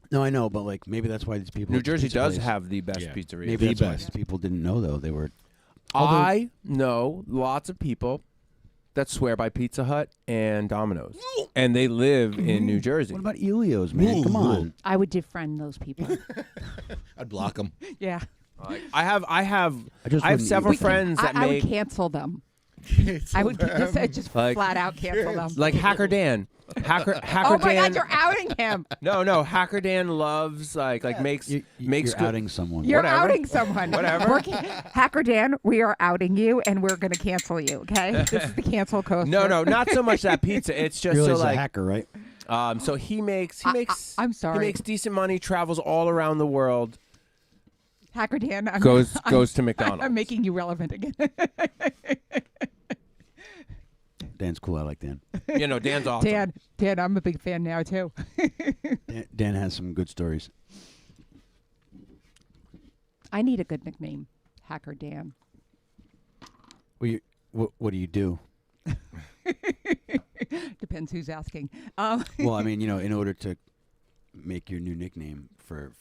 No, I know, but like maybe that's why these people. New Jersey does have the best pizzeria. Maybe The that's why best. these people didn't know though. They were. I know lots of people that swear by Pizza Hut and Domino's, and they live in New Jersey. What about Elio's, man? Come on. I would defriend those people. I'd block them. Yeah. I have wouldn't several eat them. friends that I would make cancel them. I would just Like- flat out cancel them. like Hacker Dan. Hacker Oh my Dan. God, you're outing him. No, Hacker Dan loves makes You're good- outing someone. You're Whatever. outing someone. Whatever. Hacker Dan, we are outing you, and we're going to cancel you. Okay, this is the cancel coaster. No, not so much that pizza. It's just You're so a like hacker, right? so he makes I'm sorry. he makes decent money, travels all around the world, Hacker Dan, goes to McDonald's. I'm making you relevant again. Dan's cool. I like Dan. Dan's awesome. Dan, I'm a big fan now too. Dan has some good stories. I need a good nickname, Hacker Dan. What do you do? Depends who's asking. Well, I mean, in order to make your new nickname for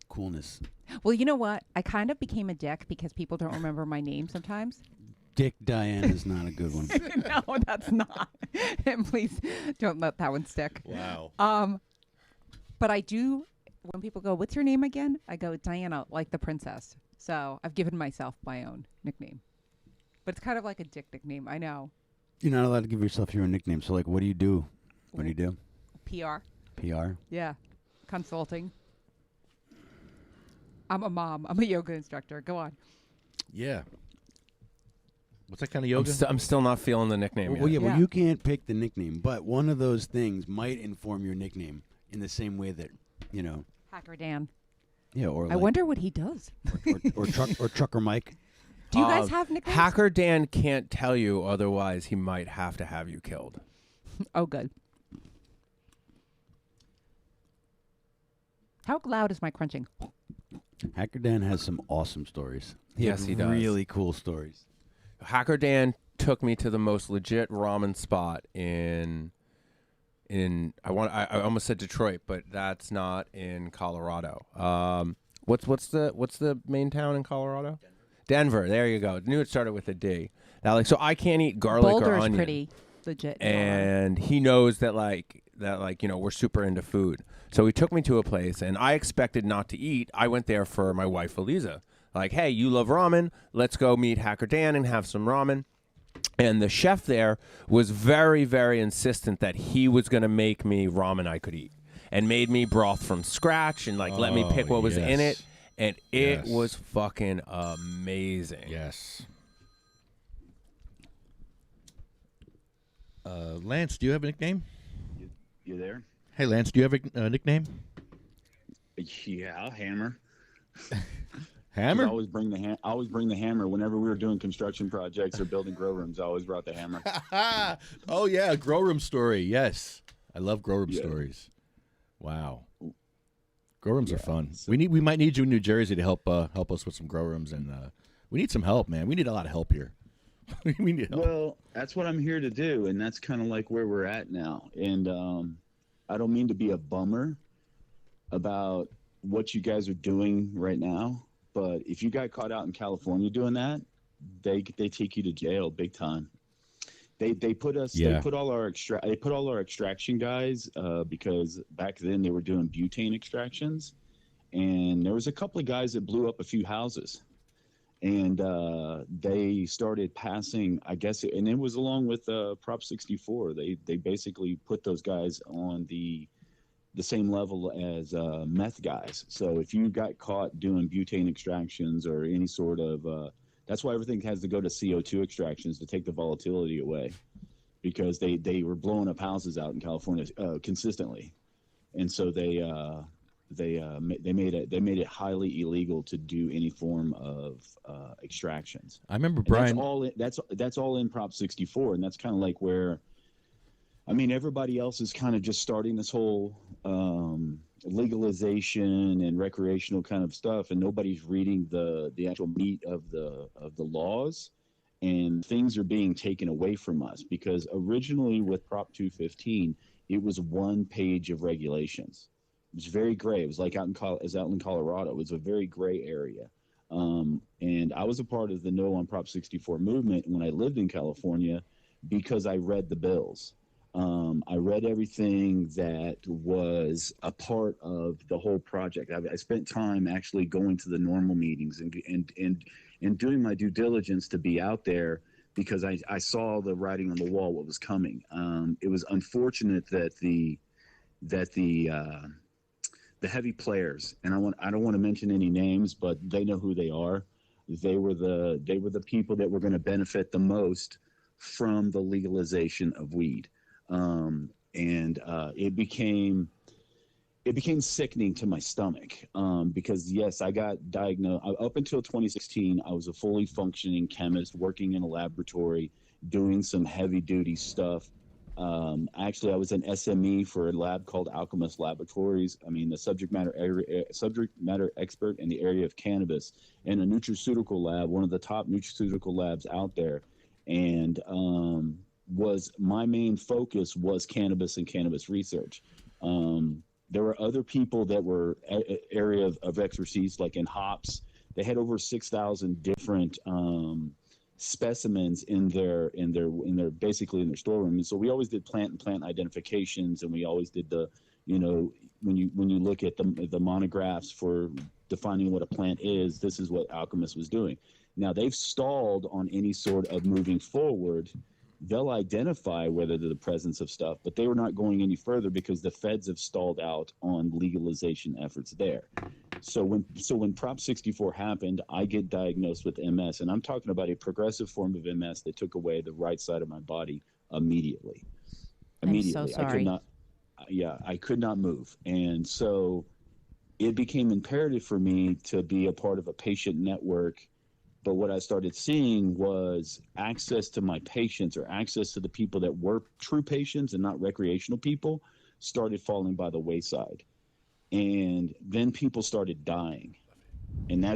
coolness. Well, you know what? I kind of became a dick because people don't remember my name sometimes. Dick Diane is not a good one. No, that's not. And please don't let that one stick. Wow. But I do, when people go, what's your name again? I go, Diana, like the princess. So I've given myself my own nickname. But it's kind of like a dick nickname, I know. You're not allowed to give yourself your own nickname. So, what do you do? What do you do? PR. PR? Yeah. Consulting. I'm a mom. I'm a yoga instructor. Go on. Yeah. What's that kind of yoga? I'm still not feeling the nickname Well, yet. yeah, Yeah. well, you can't pick the nickname, but one of those things might inform your nickname in the same way that, Hacker Dan. yeah, or I wonder what he does. or Trucker Mike. Do you guys have nicknames? Hacker Dan can't tell you, otherwise he might have to have you killed. Oh, good. How loud is my crunching? Hacker Dan has some awesome stories. Yes, he does. Really cool stories. Hacker Dan took me to the most legit ramen spot in I almost said Detroit, but that's not in Colorado. What's the main town in Colorado? Denver. There you go. Knew it started with a D. Now, so I can't eat garlic or Boulder's onion. pretty legit. And he knows that we're super into food. So he took me to a place, and I expected not to eat. I went there for my wife Eliza. Like, hey, you love ramen. Let's go meet Hacker Dan and have some ramen. And the chef there was very, very insistent that he was going to make me ramen I could eat, and made me broth from scratch and let me pick what was in it. And it was fucking amazing. Yes. Lance, do you have a nickname? You there? Hey, Lance, do you have a nickname? Yeah, Hammer. Hammer? I always bring the hammer whenever we were doing construction projects or building grow rooms. I always brought the hammer. Oh yeah, grow room story. Yes, I love grow room Yeah. stories. Wow, grow rooms are fun. We might need you in New Jersey to help us with some grow rooms, and we need some help, man. We need a lot of help here. We need help. Well, that's what I'm here to do, and that's kind of like where we're at now. And I don't mean to be a bummer about what you guys are doing right now, but if you got caught out in California doing that, they take you to jail big time. They put all our extraction guys because back then they were doing butane extractions, and there was a couple of guys that blew up a few houses. And they started passing, I guess, and it was along with Prop 64. They basically put those guys on the same level as meth guys. So if you got caught doing butane extractions or any sort of, that's why everything has to go to CO2 extractions to take the volatility away, because they were blowing up houses out in California consistently, and so they made it highly illegal to do any form of extractions. I remember And Brian. that's all in Prop 64, and that's kind of like where, I mean, everybody else is kind of just starting this whole legalization and recreational kind of stuff, and nobody's reading the actual meat of the laws, and things are being taken away from us, because originally with Prop 215, it was one page of regulations. It was very gray. It was like out in Colorado. It was a very gray area. And I was a part of the No on Prop 64 movement when I lived in California because I read the bills. I read everything that was a part of the whole project. I spent time actually going to the normal meetings and doing my due diligence to be out there, because I saw the writing on the wall, what was coming. It was unfortunate that the heavy players, and I don't want to mention any names, but they know who they are. They were the people that were going to benefit the most from the legalization of weed. It became sickening to my stomach, because yes, I got diagnosed. Up until 2016, I was a fully functioning chemist working in a laboratory, doing some heavy duty stuff. Actually, I was an SME for a lab called Alchemist Laboratories. I mean, the subject matter expert in the area of cannabis, in a nutraceutical lab, one of the top nutraceutical labs out there. And was my main focus was cannabis and cannabis research. There were other people that were area of expertise, like in hops. They had over 6,000 different specimens in their basically in their storeroom. And so we always did plant identifications, and we always did the, when you look at the monographs for defining what a plant is, this is what Alchemist was doing. Now they've stalled on any sort of moving forward. They'll identify whether they're the presence of stuff, but they were not going any further because the feds have stalled out on legalization efforts there. So when Prop 64 happened, I get diagnosed with MS, and I'm talking about a progressive form of MS that took away the right side of my body immediately. Immediately. So sorry. I could not move. And so it became imperative for me to be a part of a patient network. But what I started seeing was access to my patients, or access to the people that were true patients and not recreational people, started falling by the wayside. And then people started dying. And I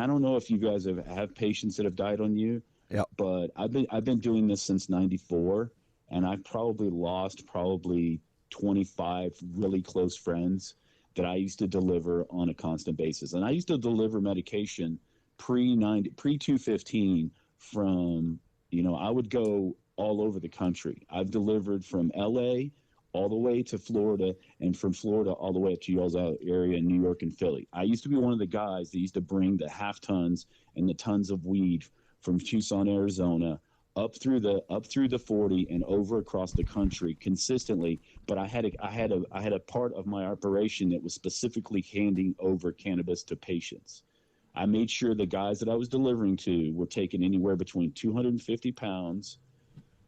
don't know if you guys have patients that have died on you. Yeah. But I've been doing this since '94, and I've probably lost 25 really close friends that I used to deliver on a constant basis. And I used to deliver medication pre-215 from, I would go all over the country. I've delivered from LA all the way to Florida, and from Florida all the way up to y'all's area in New York and Philly. I used to be one of the guys that used to bring the half tons and the tons of weed from Tucson, Arizona, up through the 40 and over across the country consistently. But I had a part of my operation that was specifically handing over cannabis to patients. I made sure the guys that I was delivering to were taking anywhere between 250 pounds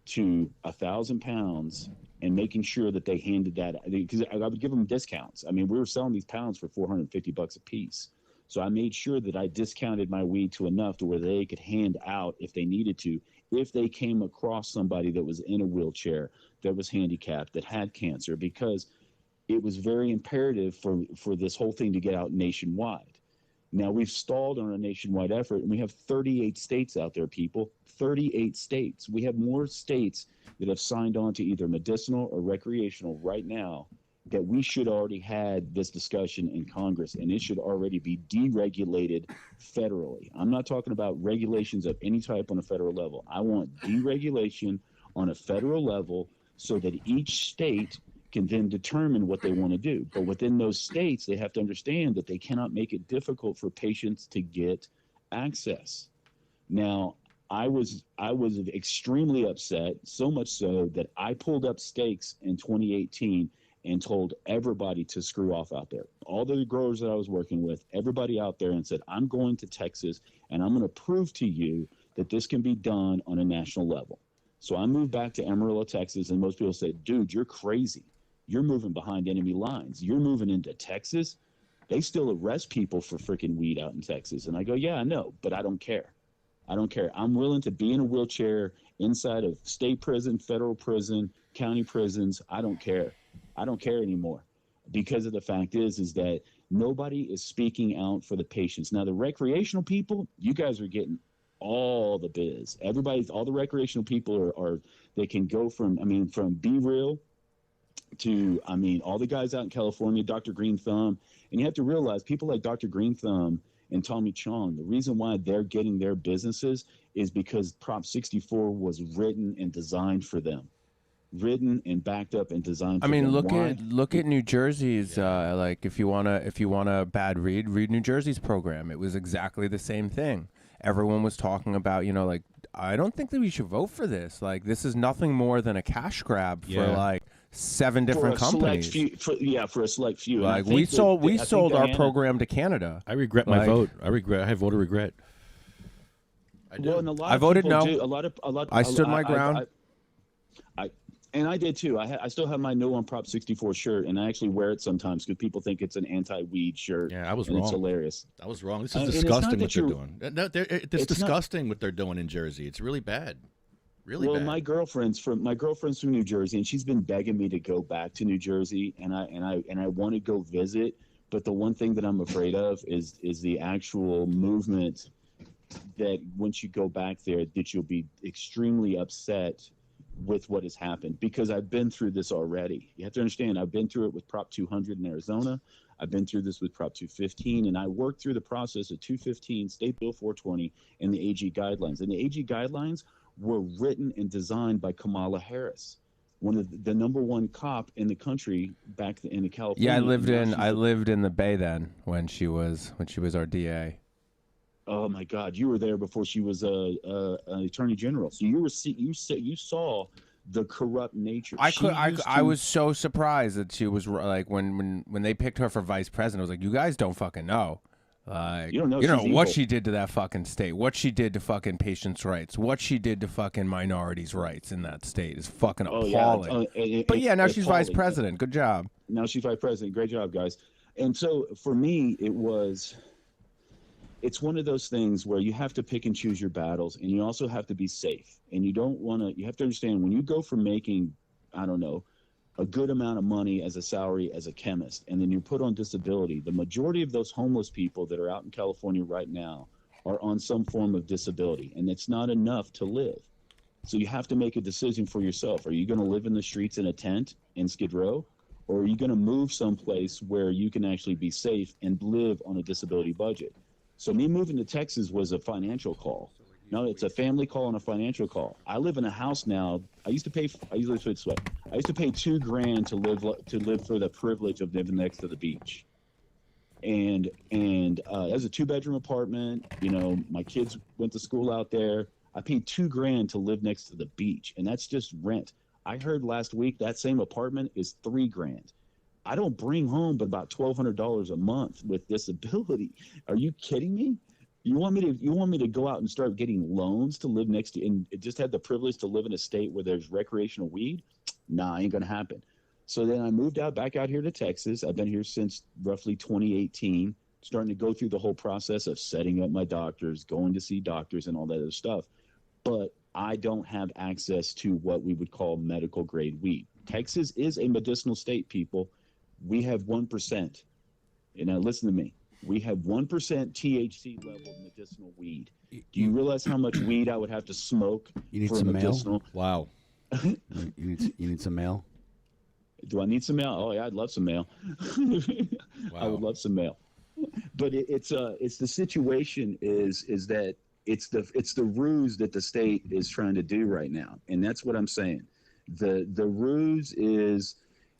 to 1,000 pounds, and making sure that they handed that, because I would give them discounts. I mean, we were selling these pounds for $450 a piece. So I made sure that I discounted my weed to enough to where they could hand out if they needed to, if they came across somebody that was in a wheelchair, that was handicapped, that had cancer, because it was very imperative for this whole thing to get out nationwide. Now, we've stalled on a nationwide effort, and we have 38 states out there, people. 38 states. We have more states that have signed on to either medicinal or recreational right now, that we should already had this discussion in Congress, and it should already be deregulated federally. I'm not talking about regulations of any type on a federal level. I want deregulation on a federal level so that each state can then determine what they want to do. But within those states, they have to understand that they cannot make it difficult for patients to get access. Now, I was extremely upset, so much so that I pulled up stakes in 2018 and told everybody to screw off out there. All the growers that I was working with, everybody out there, and said, I'm going to Texas, and I'm going to prove to you that this can be done on a national level. So I moved back to Amarillo, Texas, and most people said, dude, you're crazy. You're moving behind enemy lines. You're moving into Texas. They still arrest people for freaking weed out in Texas. And I go, yeah, I know, but I don't care. I don't care. I'm willing to be in a wheelchair inside of state prison, federal prison, county prisons. I don't care. I don't care anymore, because of the fact is that nobody is speaking out for the patients. Now, the recreational people, you guys are getting all the biz. All the recreational people are they can go from Be Real to, all the guys out in California, Dr. Green Thumb. And you have to realize people like Dr. Green Thumb and Tommy Chong. The reason why they're getting their businesses is because Prop 64 was written and designed for them. Written and backed up and designed for them. Look at New Jersey's like if you want a bad read New Jersey's program. It was exactly the same thing. Everyone was talking about, like, I don't think that we should vote for this. Like, this is nothing more than a cash grab for like 7 different companies. For a select few. Like, we sold our program to Canada. I regret my vote. I have voter regret. I do. Well, and a lot I of voted people no. do. I stood my ground. And I did too. I still have my No on Prop 64 shirt, and I actually wear it sometimes because people think it's an anti-weed shirt. Yeah, I was and wrong. It's hilarious. I was wrong. This is disgusting what they're doing. It's disgusting what they're doing in Jersey. It's really bad. Really bad. My girlfriend's from New Jersey, and she's been begging me to go back to New Jersey, and I want to go visit. But the one thing that I'm afraid of is the actual movement. That once you go back there, that you'll be extremely upset with what has happened, because I've been through this already. You have to understand, I've been through it with Prop 200 in Arizona. I've been through this with Prop 215, and I worked through the process of 215, State Bill 420, and the AG guidelines. And the AG guidelines were written and designed by Kamala Harris, one of the number one cop in the country back in California. Yeah, I lived in the Bay then when she was our DA. Oh my God! You were there before she was an attorney general, so you saw the corrupt nature. I was so surprised that she was like when they picked her for vice president. I was like, you guys don't fucking know. Like, you don't know what she did to that fucking state, what she did to fucking patients' rights, what she did to fucking minorities' rights in that state is fucking appalling. But yeah, now she's vice president. Good job. Now she's vice president. Great job, guys. And so for me, it's one of those things where you have to pick and choose your battles, and you also have to be safe. And you have to understand, when you go from making, I don't know, a good amount of money as a salary as a chemist, and then you're put on disability, the majority of those homeless people that are out in California right now are on some form of disability, and it's not enough to live. So you have to make a decision for yourself. Are you going to live in the streets in a tent in Skid Row, or are you going to move someplace where you can actually be safe and live on a disability budget? So me moving to Texas was a financial call. No, it's a family call and a financial call. I live in a house now. I used to pay $2,000 to live for the privilege of living next to the beach. And as a 2-bedroom apartment, my kids went to school out there. I paid $2,000 to live next to the beach, and that's just rent. I heard last week that same apartment is $3,000. I don't bring home but about $1,200 a month with disability. Are you kidding me? You want me to go out and start getting loans to live next to, and just have the privilege to live in a state where there's recreational weed? Nah, ain't gonna happen. So then I moved back out here to Texas. I've been here since roughly 2018, starting to go through the whole process of setting up my doctors, going to see doctors and all that other stuff. But I don't have access to what we would call medical grade weed. Texas is a medicinal state, people. We have 1%. Now listen to me. We have 1% THC level medicinal weed. Do you realize how much weed I would have to smoke for some medicinal? Mail? Wow. you need some mail? Do I need some mail? Oh yeah, I'd love some mail. Wow. I would love some mail. But it's the situation is that it's the ruse that the state is trying to do right now, and that's what I'm saying. The ruse is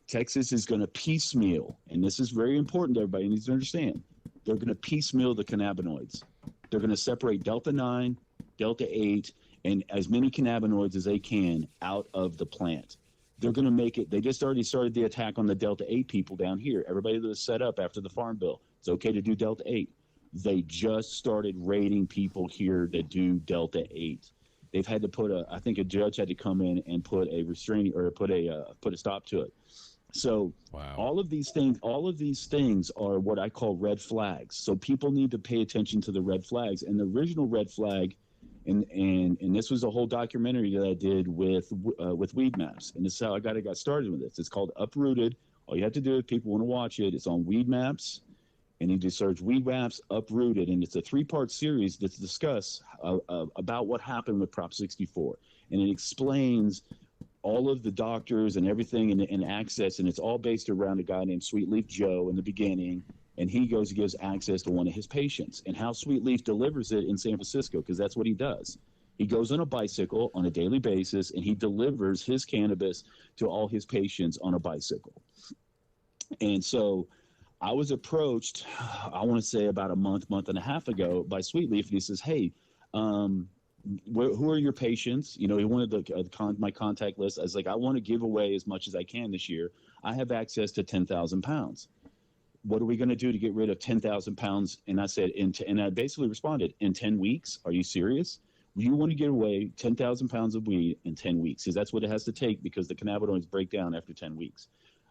Texas is going to piecemeal, and this is very important. Everybody needs to understand. They're going to piecemeal the cannabinoids. They're going to separate Delta 9, Delta 8, and as many cannabinoids as they can out of the plant. They're going to make it. They just already started the attack on the Delta 8 people down here. Everybody that was set up after the Farm Bill. It's okay to do Delta 8. They just started raiding people here that do Delta 8. They've had to I think a judge had to come in and put a restraining or put a stop to it. So all of these things are what I call red flags. So people need to pay attention to the red flags. And the original red flag, and this was a whole documentary that I did with Weed Maps. And this is how I got started with this. It's called Uprooted. All you have to do if people want to watch it, it's on Weed Maps. And you just search Weed Maps Uprooted. And it's a 3-part series that discuss about what happened with Prop 64. And it explains all of the doctors and everything and access, and it's all based around a guy named Sweetleaf Joe in the beginning, and he gives access to one of his patients. And how Sweet Leaf delivers it in San Francisco, because that's what he does. He goes on a bicycle on a daily basis, and he delivers his cannabis to all his patients on a bicycle. And so I was approached, I want to say about a month and a half ago by Sweet Leaf, and he says, hey, who are your patients? You know, he wanted my contact list. I was like, I want to give away as much as I can this year. I have access to 10,000 pounds. What are we going to do to get rid of 10,000 pounds? And I said, and I basically responded, in 10 weeks? Are you serious? You want to get away 10,000 pounds of weed in 10 weeks? Because that's what it has to take, because the cannabinoids break down after 10 weeks.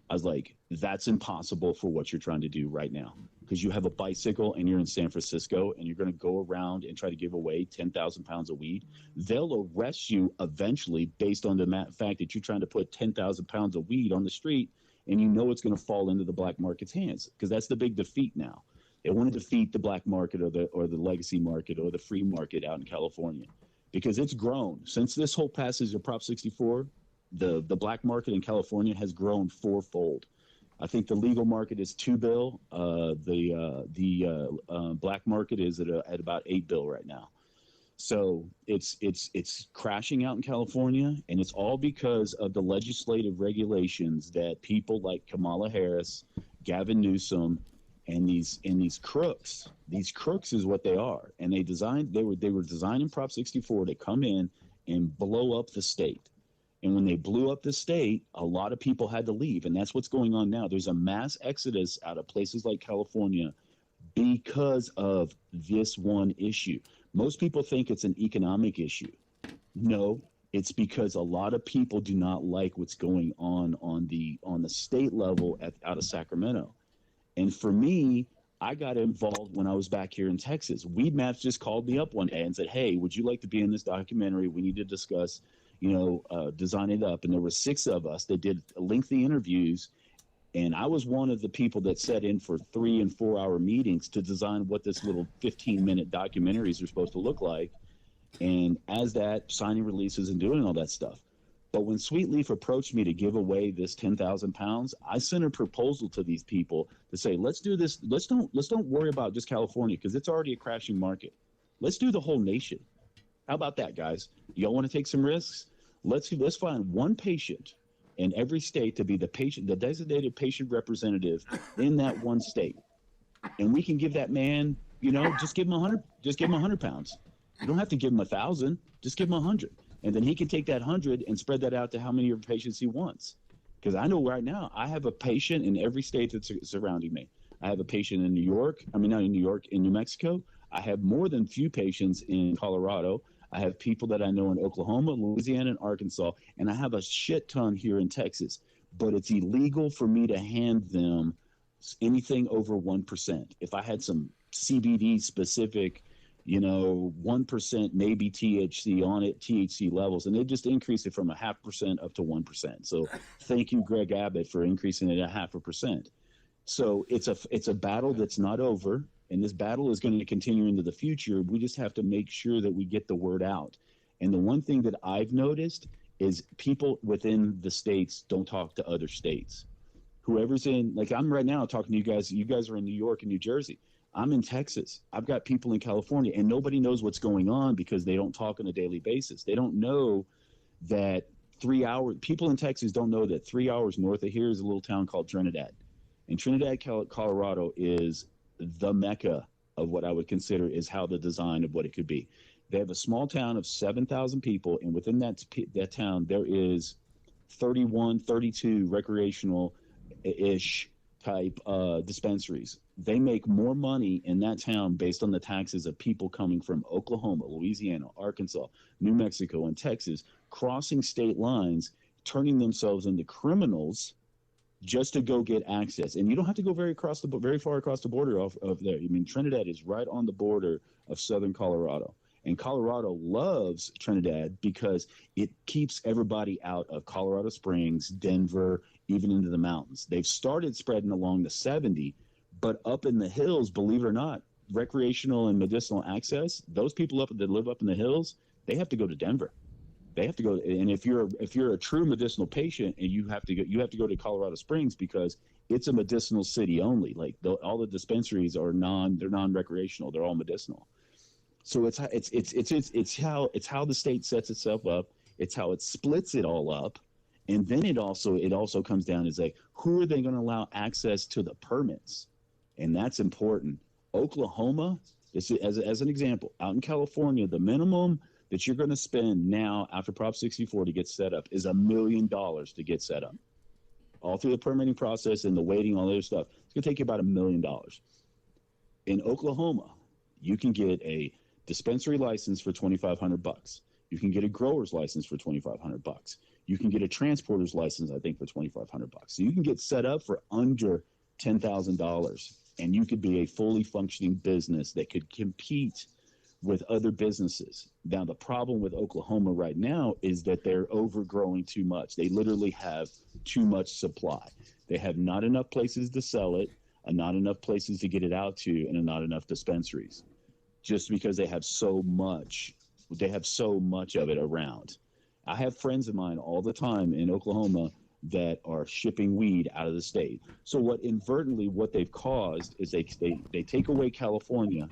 I was like, that's impossible for what you're trying to do right now, because you have a bicycle and you're in San Francisco and you're going to go around and try to give away 10,000 pounds of weed. They'll arrest you eventually based on the fact that you're trying to put 10,000 pounds of weed on the street, and you know it's going to fall into the black market's hands, because that's the big defeat now. They want to defeat the black market or the legacy market or the free market out in California, because it's grown since this whole passage of Prop 64. The black market in California has grown fourfold. I think the legal market is $2 billion. The black market is at about $8 billion right now. So it's crashing out in California, and it's all because of the legislative regulations that people like Kamala Harris, Gavin Newsom, and these crooks. These crooks is what they are, and they were designing Prop 64 to come in and blow up the state. And when they blew up the state, a lot of people had to leave. And that's what's going on now. There's a mass exodus out of places like California because of this one issue. Most people think it's an economic issue. No, it's because a lot of people do not like what's going on the state level out of Sacramento. And for me, I got involved when I was back here in Texas. Weed Maps just called me up one day and said, hey, would you like to be in this documentary? We need to discuss design it up. And there were 6 of us that did lengthy interviews. And I was one of the people that set in for 3 and 4 hour meetings to design what this little 15-minute documentaries are supposed to look like. And as that, signing releases and doing all that stuff. But when Sweet Leaf approached me to give away this 10,000 pounds, I sent a proposal to these people to say, let's do this. Let's don't worry about just California, because it's already a crashing market. Let's do the whole nation. How about that, guys? Y'all want to take some risks? Let's find one patient in every state to be the designated patient representative in that one state, and we can give that man, just give him 100. Just give him 100 pounds. You don't have to give him 1,000. Just give him 100, and then he can take that 100 and spread that out to how many of the patients he wants. Because I know right now I have a patient in every state that's surrounding me. I have a patient in New York. I mean, not in New York, in New Mexico. I have more than few patients in Colorado. I have people that I know in Oklahoma, Louisiana, and Arkansas, and I have a shit ton here in Texas. But it's illegal for me to hand them anything over 1%. If I had some CBD specific, 1% maybe THC on it, THC levels, and they just increase it from 0.5% up to 1%. So thank you, Greg Abbott, for increasing it 0.5%. So it's a battle that's not over. And this battle is going to continue into the future. We just have to make sure that we get the word out. And the one thing that I've noticed is people within the states don't talk to other states. Whoever's in, like I'm right now talking to you guys. You guys are in New York and New Jersey. I'm in Texas. I've got people in California, and nobody knows what's going on because they don't talk on a daily basis. They don't know that 3 hours, people in Texas don't know that 3 hours north of here is a little town called Trinidad. And Trinidad, Colorado is the mecca of what I would consider is how the design of what it could be. They have a small town of 7,000 people, and within that town there is 32 recreational-ish type dispensaries. They make more money in that town based on the taxes of people coming from Oklahoma, Louisiana, Arkansas, New Mexico, and Texas, crossing state lines, turning themselves into criminals just to go get access. And you don't have to go very far across the border of there. I mean, Trinidad is right on the border of southern Colorado. And Colorado loves Trinidad because it keeps everybody out of Colorado Springs, Denver, even into the mountains. They've started spreading along the 70, but up in the hills, believe it or not, recreational and medicinal access, those people that live up in the hills, they have to go to Denver. They have to go, and if you're a true medicinal patient, and you have to go to Colorado Springs because it's a medicinal city only. Like all the dispensaries are non-recreational. They're all medicinal. So it's how the state sets itself up. It's how it splits it all up, and then it also comes down as like, who are they going to allow access to the permits, and that's important. Oklahoma, this is, as an example, out in California, the minimum that you're going to spend now after Prop 64 to get set up is $1 million to get set up. All through the permitting process and the waiting, all the other stuff. It's going to take you about $1 million. In Oklahoma, you can get a dispensary license for $2,500. You can get a grower's license for $2,500. You can get a transporter's license, I think, for $2,500. So you can get set up for under $10,000, and you could be a fully functioning business that could compete with other businesses. Now, the problem with Oklahoma right now is that they're overgrowing too much. They literally have too much supply. They have not enough places to sell it, and not enough places to get it out to, and not enough dispensaries. Just because they have so much of it around. I have friends of mine all the time in Oklahoma that are shipping weed out of the state. So what they've caused is they take away California.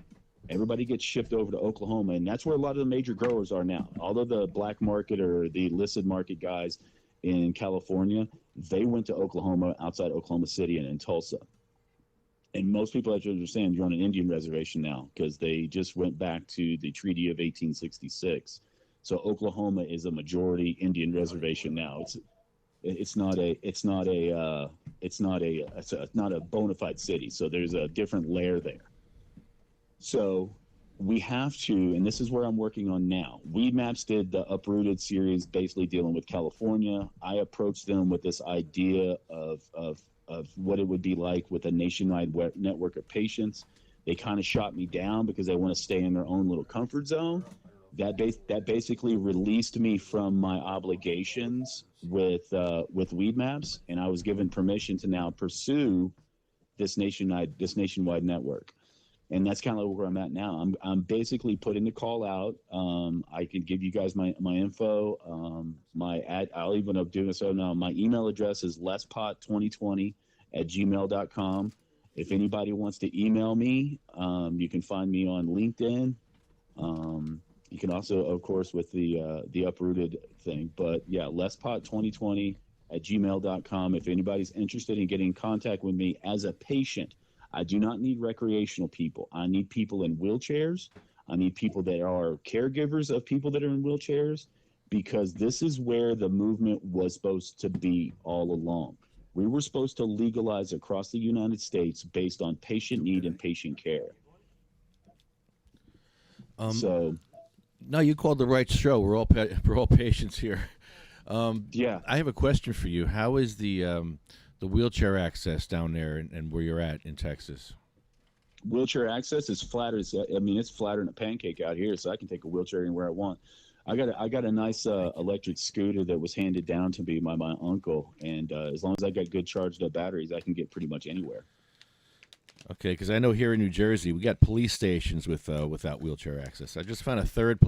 Everybody gets shipped over to Oklahoma, and that's where a lot of the major growers are now. All of the black market or the illicit market guys in California, they went to Oklahoma, outside Oklahoma City and in Tulsa. And most people have to understand you're on an Indian reservation now because they just went back to the Treaty of 1866. So Oklahoma is a majority Indian reservation now. It's not a bona fide city. So there's a different layer there. So we have to, and this is where I'm working on now. Weed Maps did the Uprooted series, basically dealing with California. I approached them with this idea of what it would be like with a nationwide network of patients. They kind of shot me down because they want to stay in their own little comfort zone. That basically released me from my obligations with Weed Maps, and I was given permission to now pursue this nationwide network. And that's kind of where I'm at now. I'm basically putting the call out. I can give you guys my info. I'll even up doing so now. My email address is lespot2020@gmail.com. If anybody wants to email me, you can find me on LinkedIn. You can also, of course, with the Uprooted thing. But yeah, lespot2020@gmail.com. If anybody's interested in getting in contact with me as a patient, I do not need recreational people. I need people in wheelchairs. I need people that are caregivers of people that are in wheelchairs, because this is where the movement was supposed to be all along. We were supposed to legalize across the United States based on patient need and patient care. No, you called the right show. We're all patients here. Yeah. I have a question for you. How is the wheelchair access down there and where you're at in Texas? Wheelchair access is flatter. It's flatter than a pancake out here, so I can take a wheelchair anywhere I want. I got a nice electric scooter that was handed down to me by my uncle, and as long as I got good charged up batteries, I can get pretty much anywhere. Okay, because I know here in New Jersey we got police stations without wheelchair access. I just found a fourth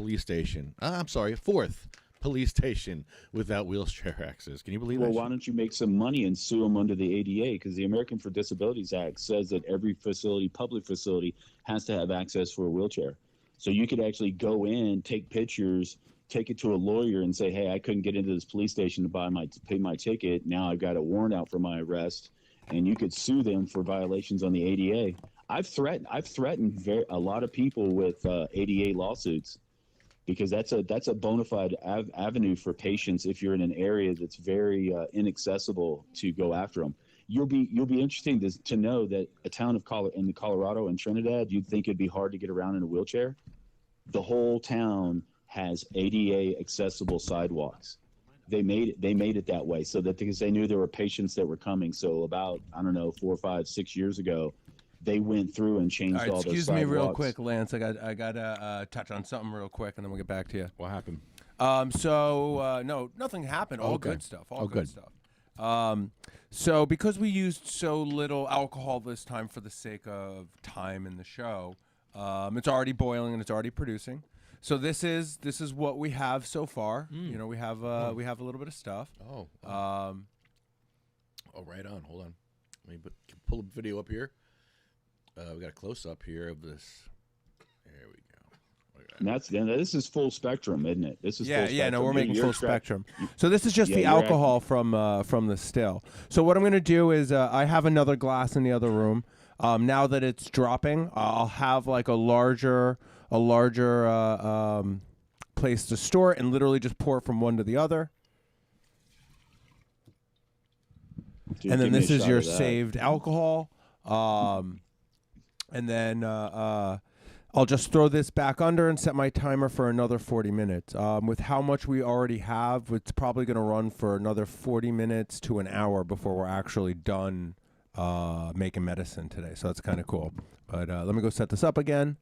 police station without wheelchair access. Can you believe that? Well, why don't you make some money and sue them under the ADA? Because the American for Disabilities Act says that every public facility, has to have access for a wheelchair. So you could actually go in, take pictures, take it to a lawyer and say, hey, I couldn't get into this police station to pay my ticket. Now I've got a warrant out for my arrest. And you could sue them for violations on the ADA. I've threatened a lot of people with ADA lawsuits, because that's a bona fide avenue for patients if you're in an area that's very inaccessible to go after them. You'll be interesting to know that a town in the Colorado and Trinidad, you'd think it'd be hard to get around in a wheelchair. The whole town has ADA accessible sidewalks. They made it that way because they knew there were patients that were coming. So about 4 or 5, 6 years ago, they went through and changed all those sidewalks. Excuse me real quick, Lance. I got to touch on something real quick, and then we'll get back to you. What happened? No, nothing happened. All good stuff. All good stuff. So because we used so little alcohol this time for the sake of time in the show, it's already boiling and it's already producing. So this is what we have so far. You know, we have a little bit of stuff. Oh, right on. Hold on. Let me pull a video up here. We got a close up here of this. There we go. And this is full spectrum, isn't it? This is full spectrum. No, we're making You're full spectrum. So this is just the alcohol from the still. So what I'm going to do is I have another glass in the other room. Now that it's dropping, I'll have like a larger place to store it and literally just pour from one to the other. Dude, and then give me this a is shot your of that. saved alcohol. And then I'll just throw this back under and set my timer for another 40 minutes. With how much we already have, it's probably going to run for another 40 minutes to an hour before we're actually done making medicine today. So that's kind of cool. But let me go set this up again.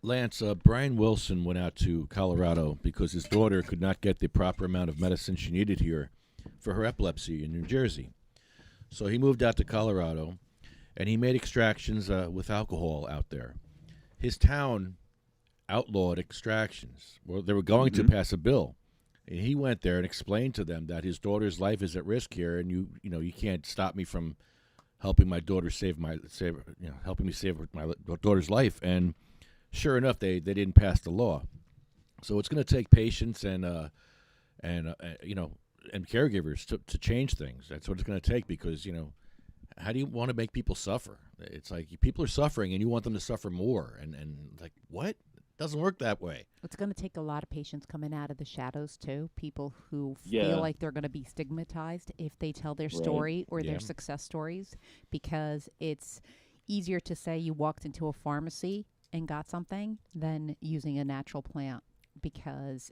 Lance, Brian Wilson went out to Colorado because his daughter could not get the proper amount of medicine she needed here for her epilepsy in New Jersey. So he moved out to Colorado, and he made extractions with alcohol out there. His town outlawed extractions. Well, they were going to pass a bill. And he went there and explained to them that his daughter's life is at risk here, and you can't stop me from helping my daughter helping me save my daughter's life. And sure enough, they didn't pass the law. So it's going to take patience and caregivers to change things. That's what it's going to take because how do you want to make people suffer? It's like people are suffering and you want them to suffer more. And like, what? It doesn't work that way. It's going to take a lot of patients coming out of the shadows, too. People who feel like they're going to be stigmatized if they tell their story or their success stories, because it's easier to say you walked into a pharmacy and got something than using a natural plant. Because,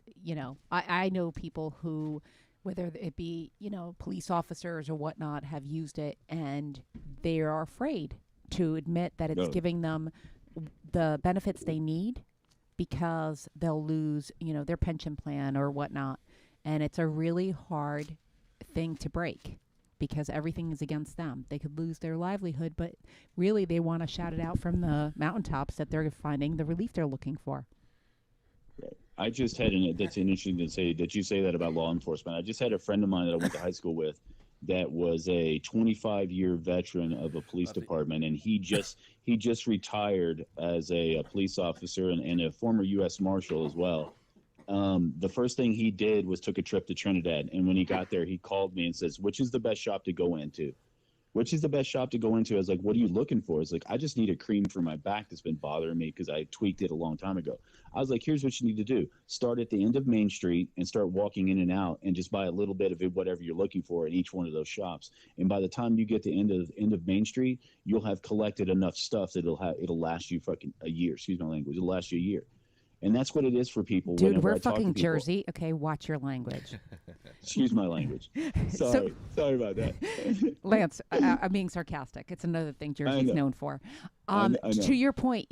I know people who, whether it be, police officers or whatnot, have used it and they are afraid to admit that it's giving them the benefits they need because they'll lose, their pension plan or whatnot. And it's a really hard thing to break because everything is against them. They could lose their livelihood, but really they want to shout it out from the mountaintops that they're finding the relief they're looking for. I just had that's interesting to say that you say that about law enforcement. I just had a friend of mine that I went to high school with that was a 25-year veteran of a police department, and he just retired as a police officer and a former U.S. Marshal as well. The first thing he did was took a trip to Trinidad, and when he got there, he called me and says, "Which is the best shop to go into?" Which is the best shop to go into? I was like, "What are you looking for?" It's like, "I just need a cream for my back that's been bothering me because I tweaked it a long time ago." I was like, "Here's what you need to do. Start at the end of Main Street and start walking in and out and just buy a little bit of it, whatever you're looking for in each one of those shops. And by the time you get to end of Main Street, you'll have collected enough stuff that it'll last you fucking a year. Excuse my language. It'll last you a year." And that's what it is for people. Dude, whenever we're I talk to fucking people. Jersey. Okay, watch your language. Excuse my language. Sorry about that. Lance, I'm being sarcastic. It's another thing Jersey's known for. I know. To your point,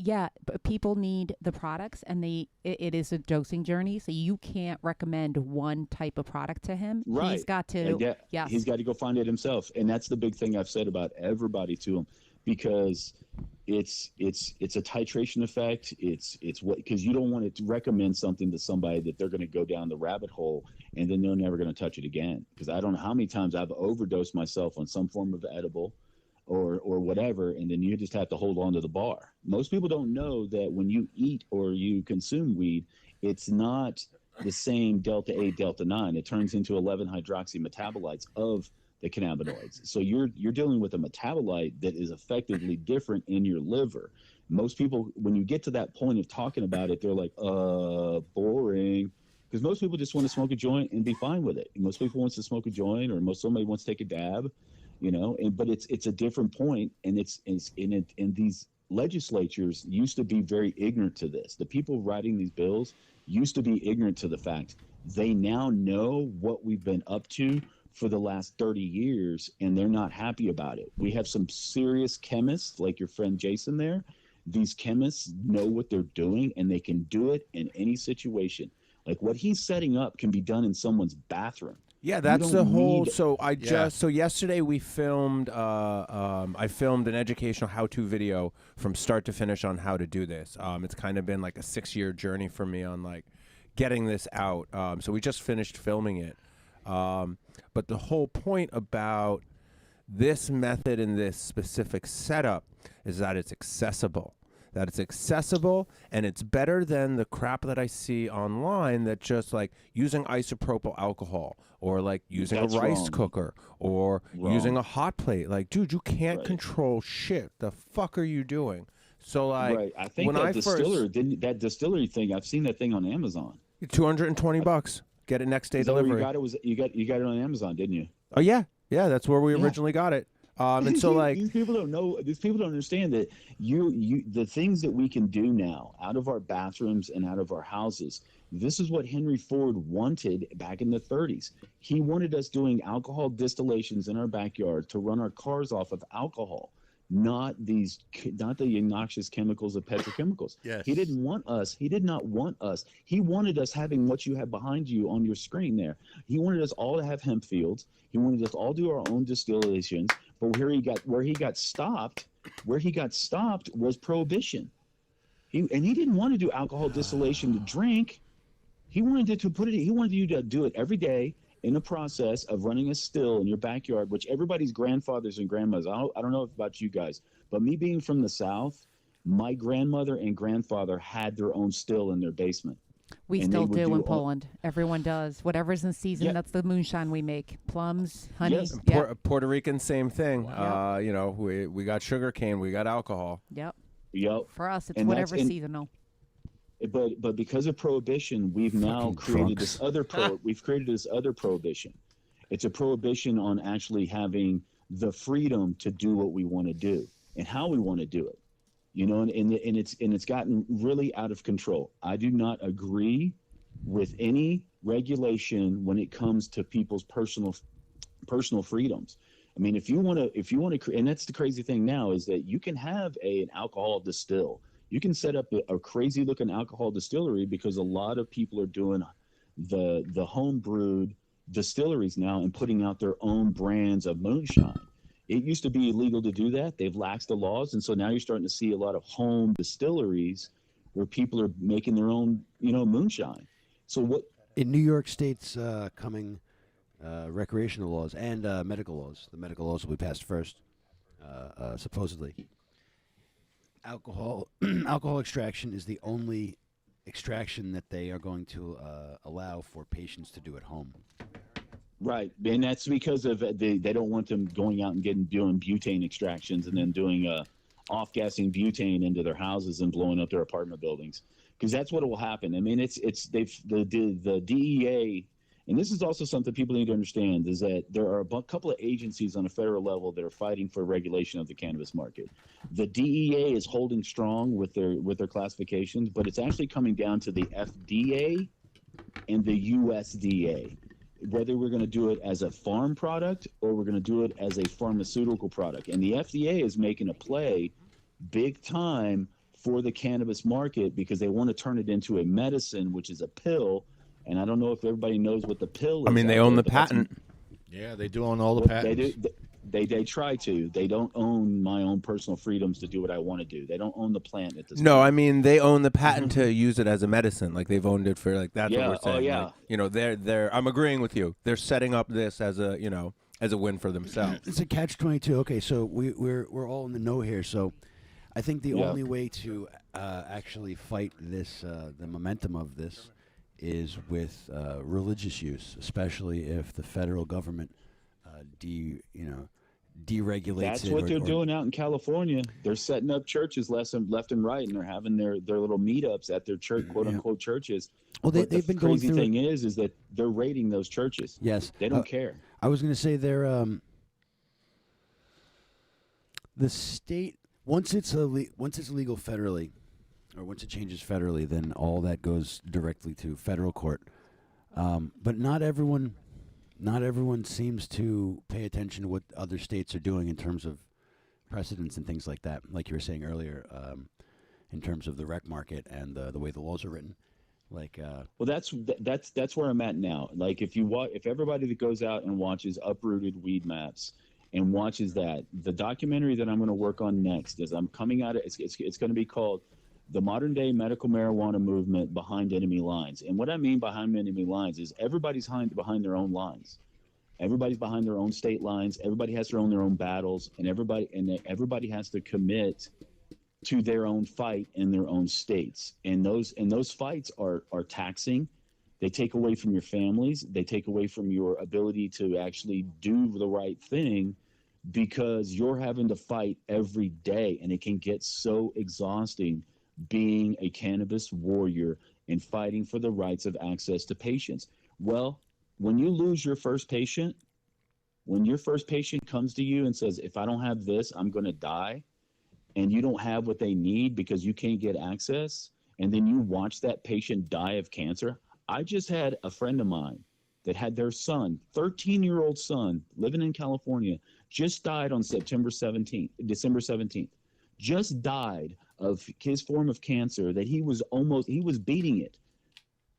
but people need the products, and it is a dosing journey, so you can't recommend one type of product to him. Right. He's got to, he's got to go find it himself. And that's the big thing I've said about everybody to him, because it's a titration effect. It's what, because you don't want to recommend something to somebody that they're going to go down the rabbit hole and then they're never going to touch it again. Because I don't know how many times I've overdosed myself on some form of edible or whatever, and then you just have to hold on to the bar. Most people don't know that when you eat or you consume weed, it's not the same delta 8, delta 9. It turns into 11 hydroxy metabolites of the cannabinoids. So you're dealing with a metabolite that is effectively different in your liver. Most people, when you get to that point of talking about it, they're like, boring. Because most people just want to smoke a joint and be fine with it. Most people wants to smoke a joint, or somebody wants to take a dab, but it's a different point, and and these legislatures used to be very ignorant to this. The people writing these bills used to be ignorant to the fact. They now know what we've been up to for the last 30 years, and they're not happy about it. We have some serious chemists, like your friend Jason there. These chemists know what they're doing, and they can do it in any situation. Like what he's setting up can be done in someone's bathroom. Yeah, that's the whole. Need, So so yesterday we filmed. I filmed an educational how-to video from start to finish on how to do this. It's kind of been like a 6-year journey for me on like getting this out. So we just finished filming it. But the whole point about this method and this specific setup is that it's accessible. That it's accessible, and it's better than the crap that I see online that just like using isopropyl alcohol or like using a rice cooker or using a hot plate. Like, dude, you can't control shit. The fuck are you doing? So like, I think that that distillery thing. I've seen that thing on Amazon. $220. Get it next day delivery. You got it on Amazon, didn't you? Oh yeah, that's where we originally got it. And so like these people don't know. These people don't understand that the things that we can do now out of our bathrooms and out of our houses. This is what Henry Ford wanted back in the 30s. He wanted us doing alcohol distillations in our backyard to run our cars off of alcohol, not the noxious chemicals of petrochemicals. Yes. He didn't want us. He did not want us. He wanted us having what you have behind you on your screen there. He wanted us all to have hemp fields. He wanted us all to do our own distillations. But where he got stopped was prohibition. He didn't want to do alcohol distillation to drink. He wanted you to do it every day in the process of running a still in your backyard, which everybody's grandfathers and grandmothers. I don't know about you guys, but me being from the South, my grandmother and grandfather had their own still in their basement. We still do in Poland. Everyone does. Whatever's in season, that's the moonshine we make. Plums, honey. Yes. Puerto Rican, same thing. Wow. We got sugar cane, we got alcohol. Yep. For us, it's whatever seasonal. But because of prohibition, we've now created this other prohibition. It's a prohibition on actually having the freedom to do what we want to do and how we want to do it. And it's gotten really out of control. I do not agree with any regulation when it comes to people's personal freedoms. I mean, if you want to, and that's the crazy thing now is that you can have an alcohol distill. You can set up a crazy looking alcohol distillery because a lot of people are doing the home brewed distilleries now and putting out their own brands of moonshine. It used to be illegal to do that. They've laxed the laws. And so now you're starting to see a lot of home distilleries where people are making their own, moonshine. So what in New York State's coming recreational laws and medical laws, the medical laws will be passed first, supposedly. Alcohol extraction is the only extraction that they are going to allow for patients to do at home. Right, and that's because of they don't want them going out and doing butane extractions and then doing off-gassing butane into their houses and blowing up their apartment buildings, because that's what will happen. I mean, the DEA, and this is also something people need to understand, is that there are a couple of agencies on a federal level that are fighting for regulation of the cannabis market. The DEA is holding strong with their classifications, but it's actually coming down to the FDA and the USDA. Whether we're going to do it as a farm product or we're going to do it as a pharmaceutical product. And the FDA is making a play big time for the cannabis market because they want to turn it into a medicine, which is a pill. And I don't know if everybody knows what the pill is. I mean, they own the patent. Yeah, they do own all the patents. They try to. They don't own my own personal freedoms to do what I want to do. They don't own the plant at this point. No, I mean they own the patent to use it as a medicine. Like they've owned it for like that's what we're saying. Oh yeah. Like, they're. I'm agreeing with you. They're setting up this as a as a win for themselves. It's a catch-22. Okay, so we're all in the know here. So I think the only way to actually fight this, the momentum of this, is with religious use, especially if the federal government deregulates That's it. what they're doing out in California. They're setting up churches left and right, and they're having their little meetups at their church, quote unquote churches. Well, they've been going through. The crazy thing is that they're raiding those churches. Yes, they don't care. I was going to say they're the state once it's legal federally, or once it changes federally, then all that goes directly to federal court. But not everyone seems to pay attention to what other states are doing in terms of precedents and things like that. Like you were saying earlier, in terms of the rec market and the way the laws are written, Like, Well, that's where I'm at now. Like, if everybody that goes out and watches Uprooted Weed Maps and watches that, the documentary that I'm going to work on next is I'm coming out of it's going to be called The Modern Day Medical Marijuana Movement Behind Enemy Lines. And what I mean behind enemy lines is everybody's behind their own lines. Everybody's behind their own state lines. Everybody has their own battles, and everybody has to commit to their own fight in their own states. And those fights are taxing. They take away from your families. They take away from your ability to actually do the right thing, because you're having to fight every day, and it can get so exhausting being a cannabis warrior and fighting for the rights of access to patients. Well, when you lose your first patient, when your first patient comes to you and says, if I don't have this, I'm going to die, and you don't have what they need because you can't get access, and then you watch that patient die of cancer. I just had a friend of mine that had their son, 13-year-old son, living in California, just died on December 17th, just died of his form of cancer that he was beating it,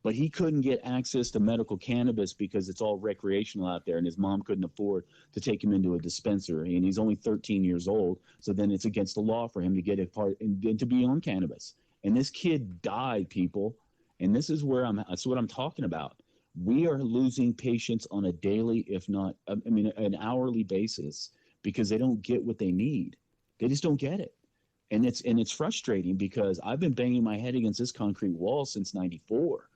but he couldn't get access to medical cannabis because it's all recreational out there, and his mom couldn't afford to take him into a dispensary, and he's only 13 years old, so then it's against the law for him to get a part and to be on cannabis. And this kid died, people, and this is that's what I'm talking about. We are losing patients on a daily, if not, an hourly basis, because they don't get what they need. They just don't get it. And it's frustrating, because I've been banging my head against this concrete wall since '94.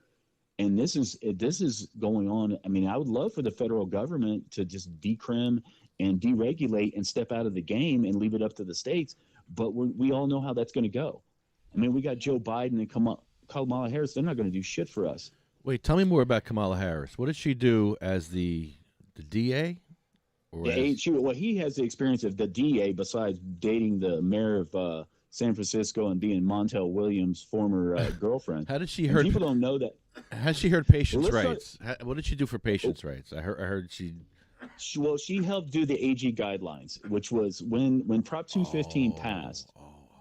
And this is going on. I mean, I would love for the federal government to just decrim and deregulate and step out of the game and leave it up to the states. But we all know how that's going to go. I mean, we got Joe Biden and Kamala Harris. They're not going to do shit for us. Wait, tell me more about Kamala Harris. What did she do as the DA? He has the experience of the DA, besides dating the mayor of San Francisco and being Montel Williams' former girlfriend. How did she hurt? People don't know that. Has she heard patients' rights? What did she do for patients' rights? I heard she. Well, she helped do the AG guidelines, which was when Prop 215 passed.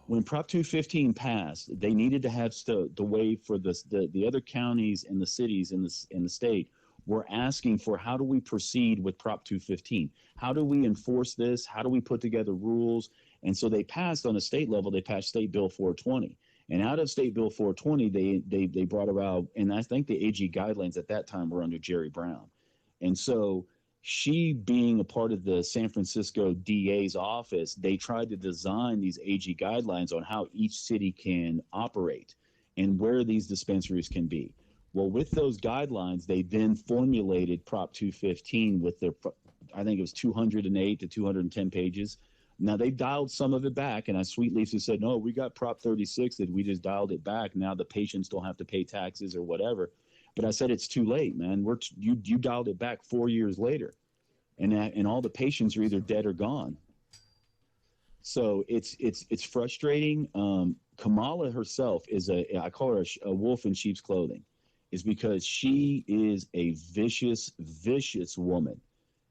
When Prop 215 passed, they needed to have the way for the other counties and the cities in the state were asking for, how do we proceed with Prop 215? How do we enforce this? How do we put together rules? And so they passed on a state level. They passed State Bill 420. And out of State Bill 420, they brought about, and I think the AG guidelines at that time were under Jerry Brown. And so she, being a part of the San Francisco DA's office, they tried to design these AG guidelines on how each city can operate and where these dispensaries can be. Well, with those guidelines, they then formulated Prop 215 with their, I think it was 208 to 210 pages. Now, they dialed some of it back, and Sweet Lisa said, no, we got Prop 36 that we just dialed it back. Now the patients don't have to pay taxes or whatever. But I said, it's too late, man. You dialed it back 4 years later, and all the patients are either dead or gone. So it's frustrating. Kamala herself is I call her a wolf in sheep's clothing, is because she is a vicious woman.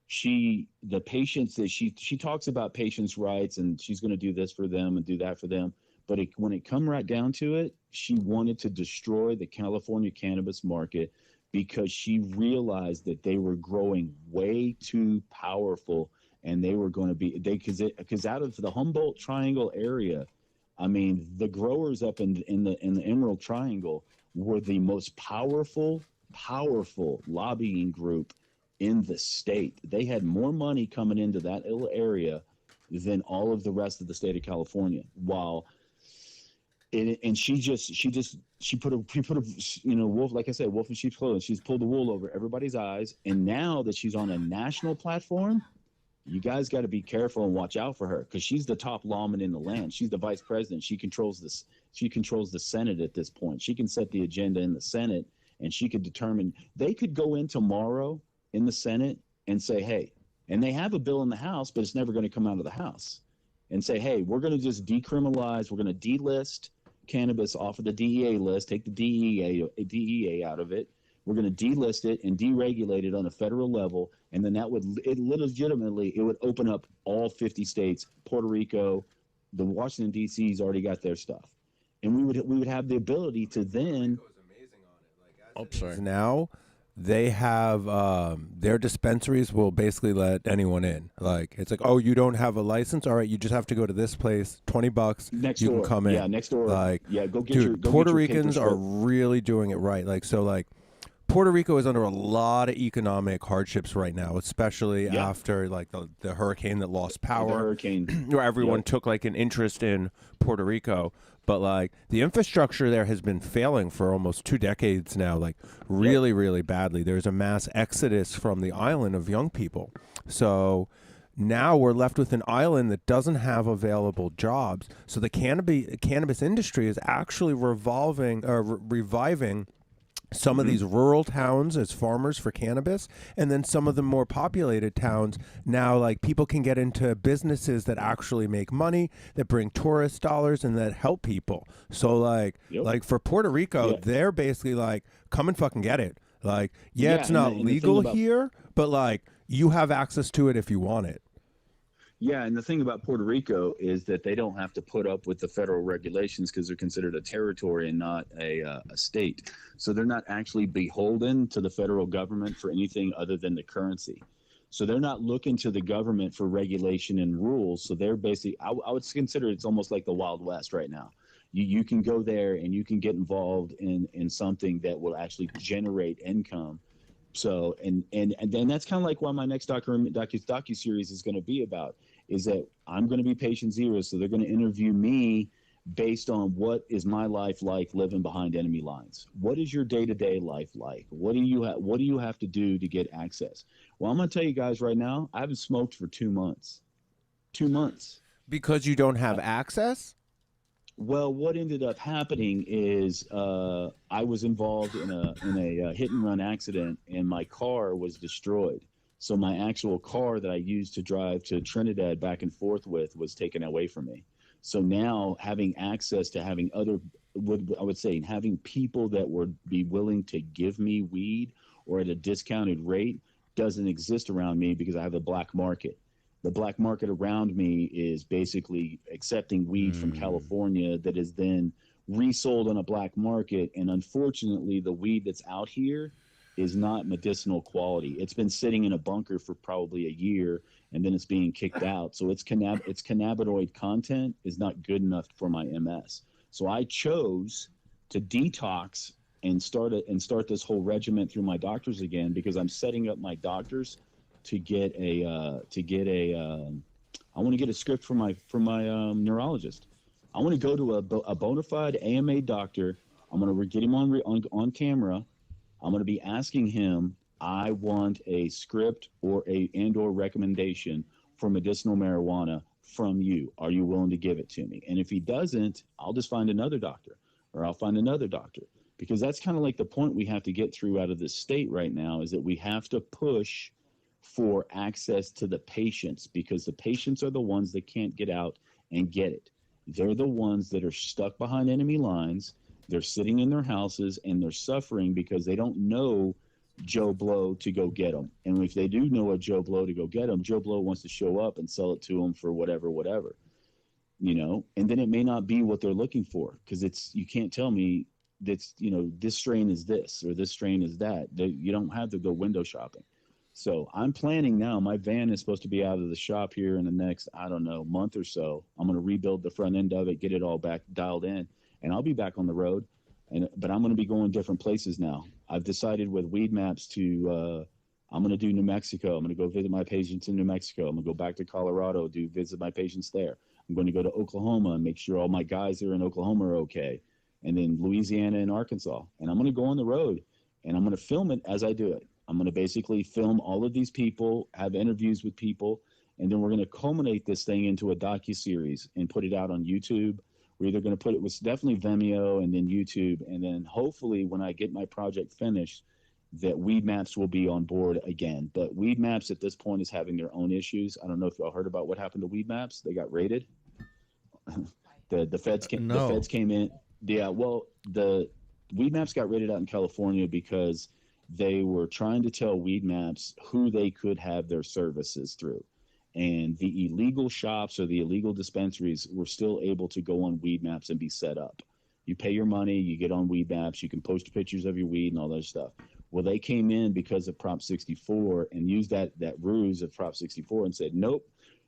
The patients that she talks about patients' rights, and she's going to do this for them and do that for them. But when it come right down to it, she wanted to destroy the California cannabis market because she realized that they were growing way too powerful, and they were going to be because out of the Humboldt Triangle area, I mean, the growers up in the Emerald Triangle were the most powerful lobbying group in the state. They had more money coming into that little area than all of the rest of the state of California. She put a wolf, like I said, wolf in sheep's clothing. She's pulled the wool over everybody's eyes. And now that she's on a national platform, you guys got to be careful and watch out for her, because she's the top lawman in the land. She's the vice president. She controls this. She controls the Senate at this point. She can set the agenda in the Senate, and she could determine. They could go in tomorrow in the Senate and say, hey, and they have a bill in the House, but it's never going to come out of the House, and say, hey, we're going to just decriminalize. We're going to delist cannabis off of the DEA list, take the DEA out of it. We're going to delist it and deregulate it on a federal level, and then it would open up all 50 states, Puerto Rico, the Washington D.C.'s already got their stuff, and we would have the ability to then. Oh, sorry. Now they have their dispensaries will basically let anyone in. Like it's like, oh, you don't have a license, all right, you just have to go to this place, $20, Next you door. can come in. Yeah, next door. Like, Yeah, go get dude, your Puerto get your paper Ricans are strip. really doing it right. Like so, like Puerto Rico is under a lot of economic hardships right now, especially after like the hurricane that lost power. The hurricane. Where everyone took like an interest in Puerto Rico. But like the infrastructure there has been failing for almost 2 decades now, like really, really badly. There's a mass exodus from the island of young people. So now we're left with an island that doesn't have available jobs. So the cannabis industry is actually reviving some of these rural towns as farmers for cannabis, and then some of the more populated towns now, like people can get into businesses that actually make money, that bring tourist dollars, and that help people. So like for Puerto Rico, they're basically like, come and fucking get it. Like, it's not legal here, but like you have access to it if you want it. Yeah, and the thing about Puerto Rico is that they don't have to put up with the federal regulations because they're considered a territory and not a state. So they're not actually beholden to the federal government for anything other than the currency. So they're not looking to the government for regulation and rules. So they're basically, I would consider it's almost like the Wild West right now. You can go there and you can get involved in something that will actually generate income. So and then that's kind of like what my next docu-series is going to be about, is that I'm going to be patient zero. So they're going to interview me based on what is my life like living behind enemy lines. What is your day-to-day life like? What do you have to do to get access? Well, I'm going to tell you guys right now, I haven't smoked for 2 months. 2 months. Because you don't have access? Well, what ended up happening is I was involved in a hit and run accident, and my car was destroyed. So my actual car that I used to drive to Trinidad back and forth with was taken away from me. So now having access to having having people that would be willing to give me weed or at a discounted rate doesn't exist around me because I have a black market. The black market around me is basically accepting weed from California that is then resold on a black market. And unfortunately, the weed that's out here is not medicinal quality. It's been sitting in a bunker for probably a year, and then it's being kicked out. So its cannabinoid content is not good enough for my MS. So I chose to detox and start this whole regimen through my doctors again, because I'm setting up my doctors to get I want to get a script from my neurologist. I want to go to a bona fide AMA doctor. I'm going to get him on camera. I'm going to be asking him, I want a script or recommendation for medicinal marijuana from you. Are you willing to give it to me? And if he doesn't, I'll just find another doctor, or I'll find another doctor, because that's kind of like the point we have to get through out of this state right now, is that we have to push for access to the patients, because the patients are the ones that can't get out and get it. They're the ones that are stuck behind enemy lines. They're sitting in their houses and they're suffering because they don't know Joe Blow to go get them. And if they do know a Joe Blow to go get them, Joe Blow wants to show up and sell it to them for whatever, and then it may not be what they're looking for, because you can't tell me that's, this strain is this or this strain is that. You don't have to go window shopping. So I'm planning now. My van is supposed to be out of the shop here in the next, month or so. I'm going to rebuild the front end of it, get it all back dialed in, and I'll be back on the road. But I'm going to be going different places now. I've decided with Weed Maps I'm going to do New Mexico. I'm going to go visit my patients in New Mexico. I'm going to go back to Colorado, visit my patients there. I'm going to go to Oklahoma and make sure all my guys that are in Oklahoma are okay. And then Louisiana and Arkansas. And I'm going to go on the road, and I'm going to film it as I do it. I'm going to basically film all of these people, have interviews with people, and then we're going to culminate this thing into a docu-series and put it out on YouTube. We're either going to put it with definitely Vimeo and then YouTube, and then hopefully when I get my project finished, that Weed Maps will be on board again. But Weed Maps at this point is having their own issues. I don't know if y'all heard about what happened to Weed Maps. They got raided. The feds came. No. The feds came in. Yeah. Well, the Weed Maps got raided out in California because they were trying to tell Weed Maps who they could have their services through. And the illegal shops or the illegal dispensaries were still able to go on Weed Maps and be set up. You pay your money, you get on weed maps, you can post pictures of your weed and all that stuff. Well, they came in because of Prop 64 and used that ruse of Prop 64 and said, nope,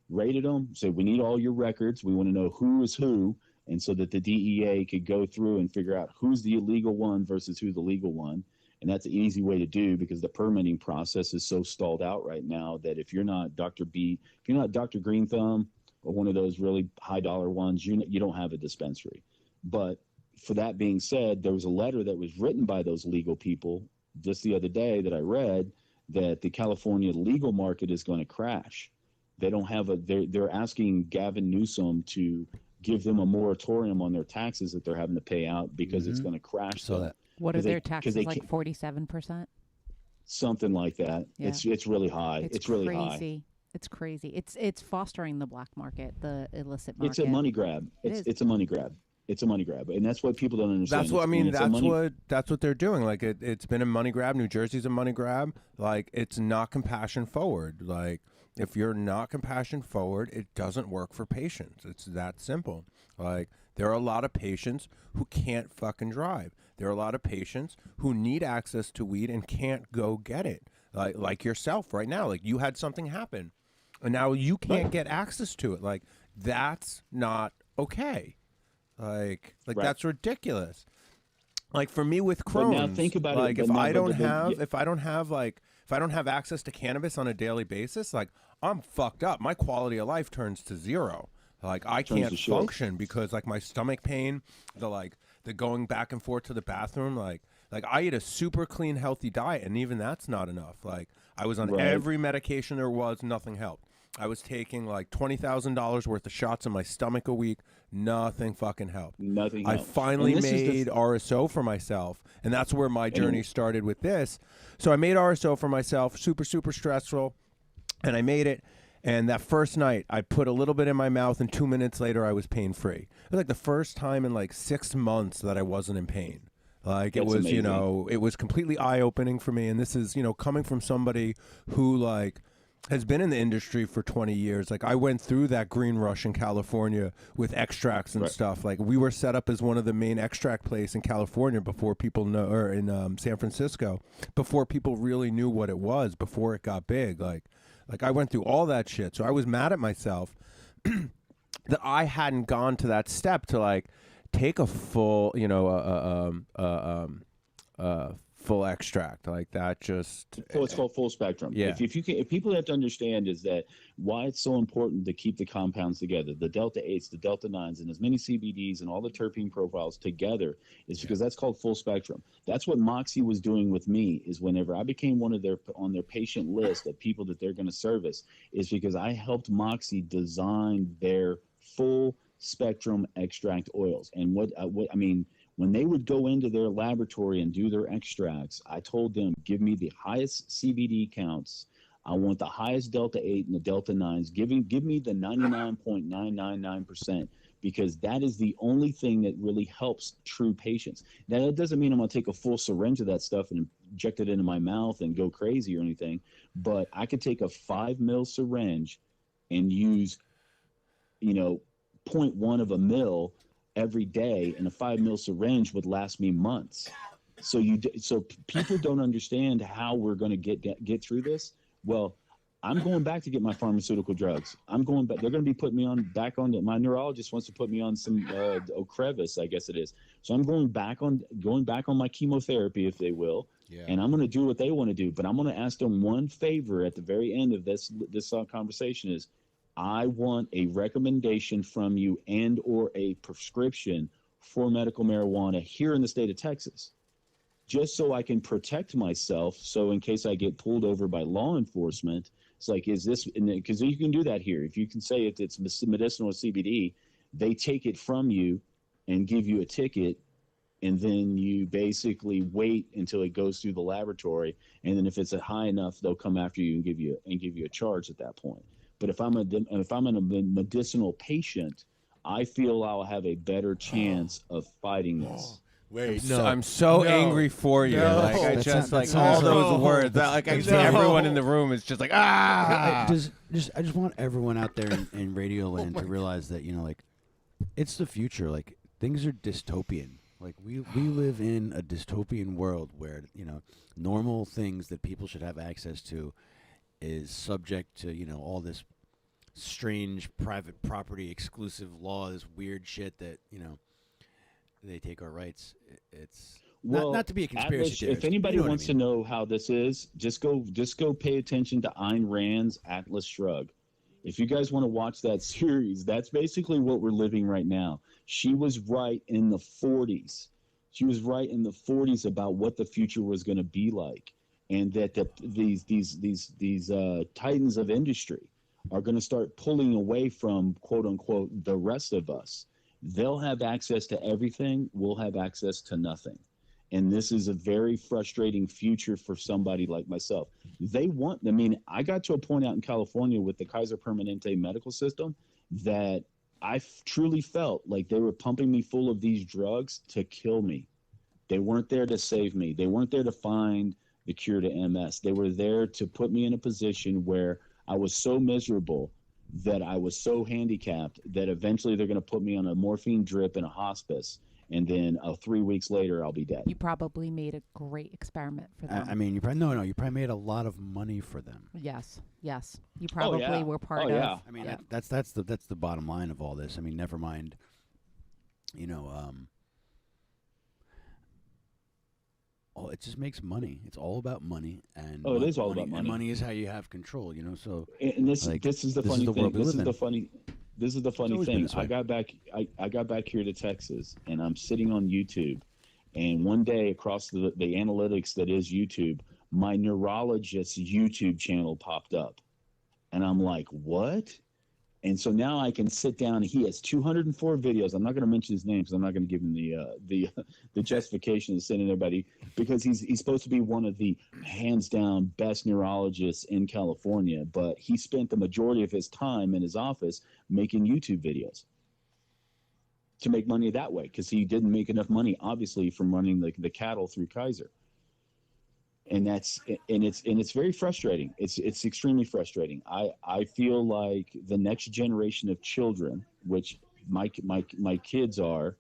rated them, said we need all your records. We want to know who is who. And so that the DEA could go through and figure out who's the illegal one versus who's the legal one. And that's an easy way to do because the permitting process is so stalled out right now that if you're not Dr. Green Thumb or one of those really high dollar ones, you don't have a dispensary. But for that being said, there was a letter that was written by those legal people just the other day that I read that the California legal market is going to crash. They don't have they're asking Gavin Newsom to give them a moratorium on their taxes that they're having to pay out because it's going to crash. So that what are their taxes, like 47%? Something like that. Yeah. It's really high. It's really crazy. high. It's crazy. It's fostering the black market, the illicit market. It's a money grab. It's a money grab. It's a money grab, and that's what people don't understand. That's what I mean. That's what they're doing. Like it's been a money grab. New Jersey's a money grab. Like it's not compassion forward. Like if you're not compassion forward, it doesn't work for patients. It's that simple. Like there are a lot of patients who can't fucking drive. There are a lot of patients who need access to weed and can't go get it. Like yourself right now. Like you had something happen, and now you can't get access to it. Like that's not okay. Like right. That's ridiculous. Like for me with Crohn's, now think about like it, if I don't have access to cannabis on a daily basis, like I'm fucked up. My quality of life turns to zero. Like I can't function because like my stomach pain, the going back and forth to the bathroom, like I eat a super clean, healthy diet, and even that's not enough. Like I was on every medication there was, nothing helped. I was taking like $20,000 worth of shots in my stomach a week. Nothing fucking helped. Nothing I helped. finally made RSO for myself, and that's where my journey started with this. So I made RSO for myself, super, super stressful, and I made it. And that first night, I put a little bit in my mouth, and 2 minutes later, I was pain-free. It was like the first time in like 6 months that I wasn't in pain. Like it was, amazing. It was completely eye-opening for me. And this is, coming from somebody who like has been in the industry for 20 years. Like I went through that green rush in California with extracts and stuff. Like we were set up as one of the main extract places in California before people know, or in San Francisco, before people really knew what it was, before it got big. Like I went through all that shit. So I was mad at myself that I hadn't gone to that step to like take a full, full extract like that. Just it's called full spectrum. Yeah. If people have to understand is that why it's so important to keep the compounds together, the delta 8s, the delta 9s, and as many CBDs and all the terpene profiles together is because that's called full spectrum. That's what Moxie was doing with me. Is whenever I became on their patient list of people that they're going to service, is because I helped Moxie design their full spectrum extract oils. And when they would go into their laboratory and do their extracts, I told them, give me the highest CBD counts. I want the highest delta 8 and the delta 9s. Give me the 99.999%, because that is the only thing that really helps true patients. Now, that doesn't mean I'm going to take a full syringe of that stuff and inject it into my mouth and go crazy or anything, but I could take a 5 mil syringe and use, 0.1 of a mil every day, and a 5 mil syringe would last me months. So people don't understand how we're going to get through this. Well, I'm going back to get my pharmaceutical drugs. I'm going back. They're going to be putting me back on. My neurologist wants to put me on some Ocrevus, I guess it is. So I'm going back on my chemotherapy, if they will. Yeah. And I'm going to do what they want to do. But I'm going to ask them one favor at the very end of this conversation is, I want a recommendation from you and or a prescription for medical marijuana here in the state of Texas, just so I can protect myself. So in case I get pulled over by law enforcement, it's like, is this, because you can do that here. If you can say it's medicinal CBD, they take it from you and give you a ticket, and then you basically wait until it goes through the laboratory. And then if it's high enough, they'll come after you and give you a charge at that point. But if I'm a medicinal patient, I feel I'll have a better chance of fighting this. Wait, I'm so angry for you. No. Like I just like all those words. That, like I see everyone in the room is just like I just want everyone out there in Radio Land to realize that it's the future. Like things are dystopian. Like we live in a dystopian world where normal things that people should have access to is subject to all this strange private property exclusive law, this weird shit that they take our rights. It's not to be a conspiracy Atlas, theorist. if anybody wants to know how this is, just go pay attention to Ayn Rand's Atlas Shrugged. If you guys want to watch that series, that's basically what we're living right now. She was right in the 40s. She was right in the 40s about what the future was going to be like, and that these titans of industry are going to start pulling away from quote unquote the rest of us. They'll have access to everything. We'll have access to nothing. And this is a very frustrating future for somebody like myself. I got to a point out in California with the Kaiser Permanente medical system that I truly felt like they were pumping me full of these drugs to kill me. They weren't there to save me. They weren't there to find the cure to MS. They were there to put me in a position where I was so miserable, that I was so handicapped, that eventually they're going to put me on a morphine drip in a hospice. And then 3 weeks later, I'll be dead. You probably made a great experiment for them. I mean, you probably made a lot of money for them. Yes. You probably were part of. Yeah. I mean, that's the bottom line of all this. I mean, never mind. It just makes money. It's all about money, and it is all about money. And money is how you have control. So, and this is the funny thing. This is the funny thing. I got back here to Texas, and I'm sitting on YouTube, and one day across the analytics that is YouTube, my neurologist's YouTube channel popped up, and I'm like, what? And so now I can sit down. He has 204 videos. I'm not going to mention his name because I'm not going to give him the justification to send everybody, because he's supposed to be one of the hands down best neurologists in California. But he spent the majority of his time in his office making YouTube videos to make money that way, because he didn't make enough money, obviously, from running the cattle through Kaiser. And it's very frustrating. It's extremely frustrating. I feel like the next generation of children, which my kids are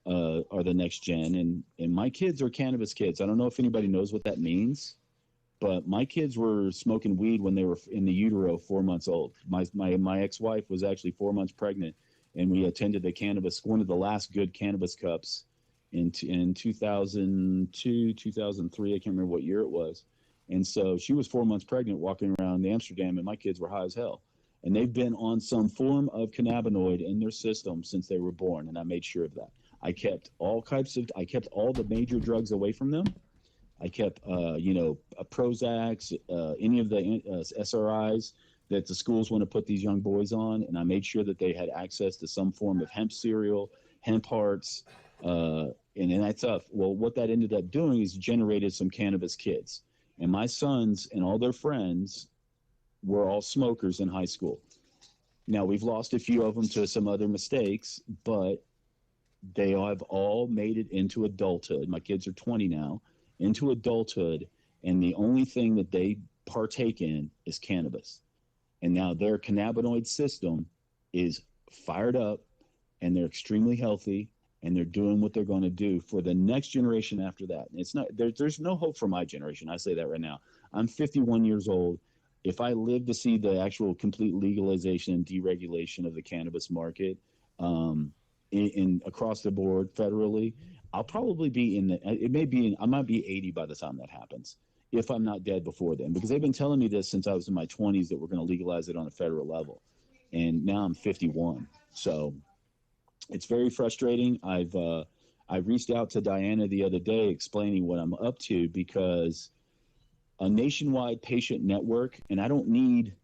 the next gen, and my kids are cannabis kids. I don't know if anybody knows what that means, but my kids were smoking weed when they were in the utero 4 months old. My ex-wife was actually 4 months pregnant, and we attended one of the last good cannabis cups in 2002, 2003, I can't remember what year it was. And so she was 4 months pregnant walking around Amsterdam, and my kids were high as hell. And they've been on some form of cannabinoid in their system since they were born, and I made sure of that. I kept all the major drugs away from them. I kept, Prozacs, any of the SRIs that the schools want to put these young boys on, and I made sure that they had access to some form of hemp cereal, hemp hearts, and that's tough. Well, what that ended up doing is generated some cannabis kids. And my sons and all their friends were all smokers in high school. Now, we've lost a few of them to some other mistakes, but they have all made it into adulthood. My kids are 20 now, into adulthood, and the only thing that they partake in is cannabis. And now their cannabinoid system is fired up, and they're extremely healthy, and they're doing what they're going to do for the next generation after that. It's not there's no hope for my generation. I say that right now. I'm 51 years old. If I live to see the actual complete legalization and deregulation of the cannabis market in across the board federally, I'll probably be I might be 80 by the time that happens, if I'm not dead before then, because they've been telling me this since I was in my 20s that we're going to legalize it on a federal level. And now I'm 51. So it's very frustrating. I reached out to Diana the other day explaining what I'm up to, because a nationwide patient network, and I don't need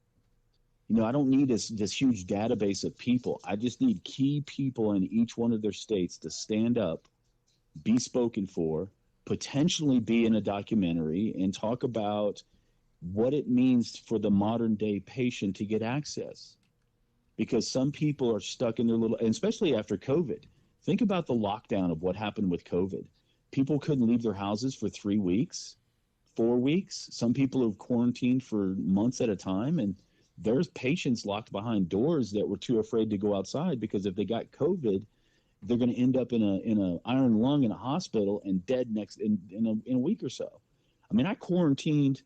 this huge database of people. I just need key people in each one of their states to stand up, be spoken for, potentially be in a documentary, and talk about what it means for the modern day patient to get access. Because some people are stuck in their little, and especially after COVID. Think about the lockdown of what happened with COVID. People couldn't leave their houses for 3 weeks, 4 weeks. Some people have quarantined for months at a time, and there's patients locked behind doors that were too afraid to go outside, because if they got COVID, they're going to end up in a iron lung in a hospital and dead in a week or so. I mean, I quarantined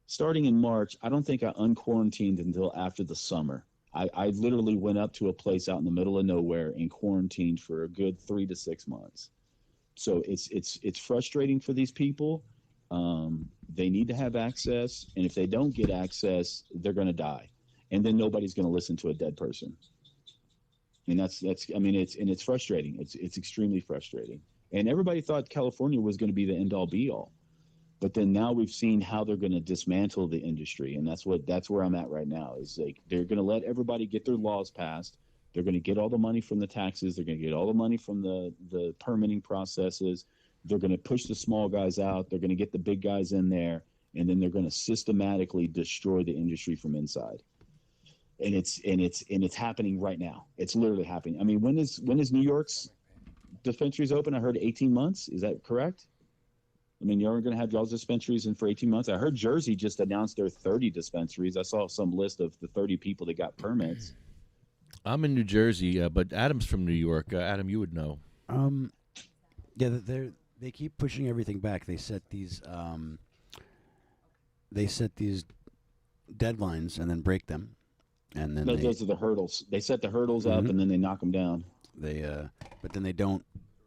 starting in March. I don't think I unquarantined until after the summer. I literally went up to a place out in the middle of nowhere and quarantined for a good 3 to 6 months. So it's frustrating for these people. They need to have access, and if they don't get access, they're going to die, and then nobody's going to listen to a dead person. And it's frustrating. It's extremely frustrating. And everybody thought California was going to be the end all be all. But then now we've seen how they're going to dismantle the industry, and that's where I'm at right now. Is like they're going to let everybody get their laws passed. They're going to get all the money from the taxes. They're going to get all the money from the permitting processes. They're going to push the small guys out. They're going to get the big guys in there, and then they're going to systematically destroy the industry from inside. And it's happening right now. It's literally happening. I mean, when is New York's dispensaries open? I heard 18 months. Is that correct? I mean, you're going to have y'all's dispensaries in for 18 months. I heard Jersey just announced their 30 dispensaries. I saw some list of the 30 people that got permits. I'm in New Jersey, but Adam's from New York. Adam, you would know. Yeah, they keep pushing everything back. They set these deadlines and then break them, and then those are the hurdles. They set the hurdles up and then they knock them down. But then they don't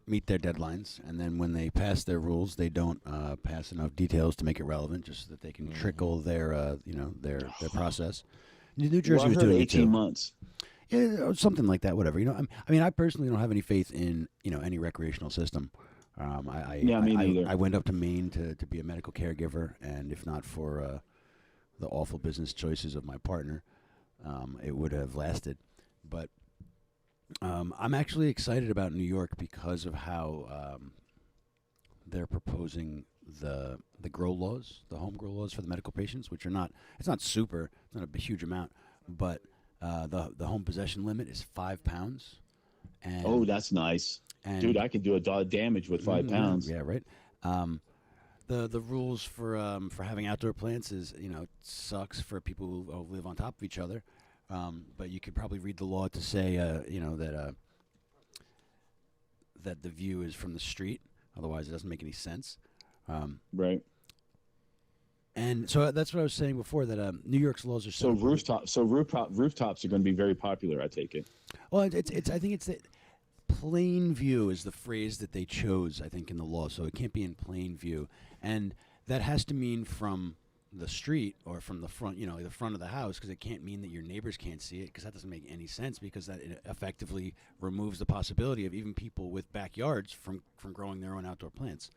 meet their deadlines, and then when they pass their rules, they don't pass enough details to make it relevant, just so that they can trickle their process. New Jersey was doing 18 months. Yeah, something like that. Whatever. I mean, I personally don't have any faith in any recreational system. Me neither. I went up to Maine to be a medical caregiver, and if not for the awful business choices of my partner, it would have lasted. But I'm actually excited about New York because of how they're proposing the grow laws, the home grow laws for the medical patients, which are not. It's not a huge amount, but the home possession limit is 5 pounds. And that's nice. Dude, I can do a lot of damage with 5 pounds. Yeah, right. The rules for having outdoor plants is, it sucks for people who live on top of each other. But you could probably read the law to say, that the view is from the street. Otherwise, it doesn't make any sense. Right. And so that's what I was saying before, that New York's laws are rooftops are going to be very popular, I take it. Well, I think it's the plain view is the phrase that they chose, I think, in the law. So it can't be in plain view, and that has to mean from the street or from the front, the front of the house, because it can't mean that your neighbors can't see it, because that doesn't make any sense, because that effectively removes the possibility of even people with backyards from growing their own outdoor plants.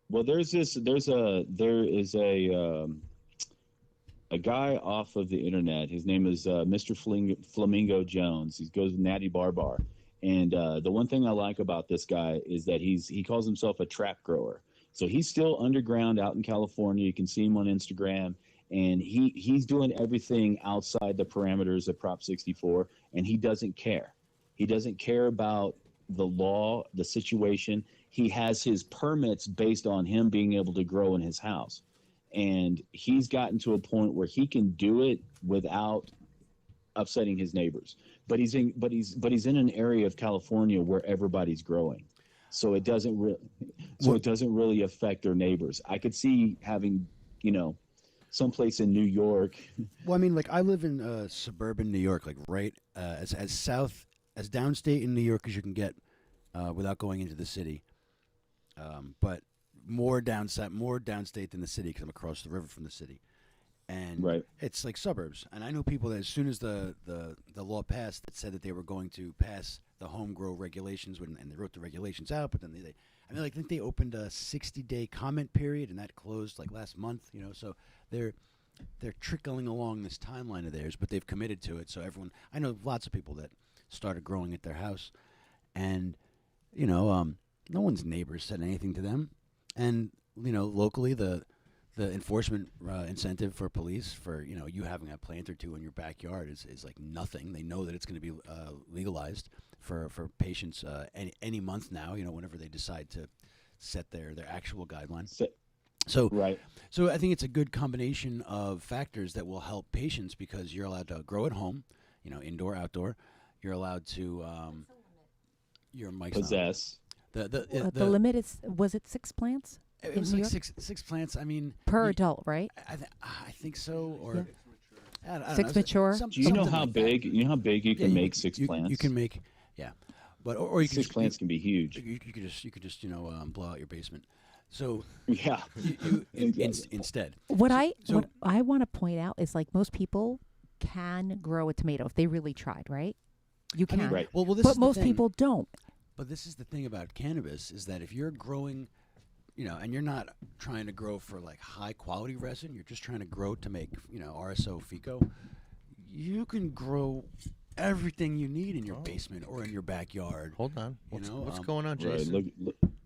Well, there is a guy off of the internet. His name is Mr. Flamingo Jones. He goes to Natty Bar. And the one thing I like about this guy is that he calls himself a trap grower. So he's still underground out in California. You can see him on Instagram. And he's doing everything outside the parameters of Prop 64, and he doesn't care. He doesn't care about the law, the situation. He has his permits based on him being able to grow in his house. And he's gotten to a point where he can do it without upsetting his neighbors. But he's in an area of California where everybody's growing. So it doesn't really affect their neighbors. I could see having, someplace in New York. Well, I mean, like, I live in suburban New York, like right as downstate in New York as you can get without going into the city. But more downstate than the city, because I'm across the river from the city. And right. It's like suburbs. And I know people that as soon as the law passed, that said that they were going to pass the home grow regulations, and they wrote the regulations out, but then I think they opened a 60-day comment period, and that closed like last month, so they're trickling along this timeline of theirs, but they've committed to it. So I know lots of people that started growing at their house, and no one's neighbors said anything to them. And locally, the enforcement incentive for police for you having a plant or two in your backyard is like nothing. They know that it's going to be legalized for patients any month now. Whenever they decide to set their actual guidelines. So right. So I think it's a good combination of factors that will help patients, because you're allowed to grow at home, indoor, outdoor. You're allowed to. Your mic's Possess. The limit is, was it 6 plants? It in was New like York? six plants. I mean, Per adult, right? I think so. Or Yeah. I don't Six know, mature? Do you know something how like big? that. You know how big you can Yeah, make six plants. You can make, but or you can 6 plants can be huge. You could just blow out your basement. So Yeah. instead. What I So- want to point out is like most people can grow a tomato if they really tried, right? You I can. mean, Right. Well, this But is the most thing. people don't. But this is the thing about cannabis is that if you're growing, and you're not trying to grow for like high quality resin, you're just trying to grow to make, RSO FICO, you can grow everything you need in your basement or in your backyard. Hold on. What's know, going on, Right. Jason?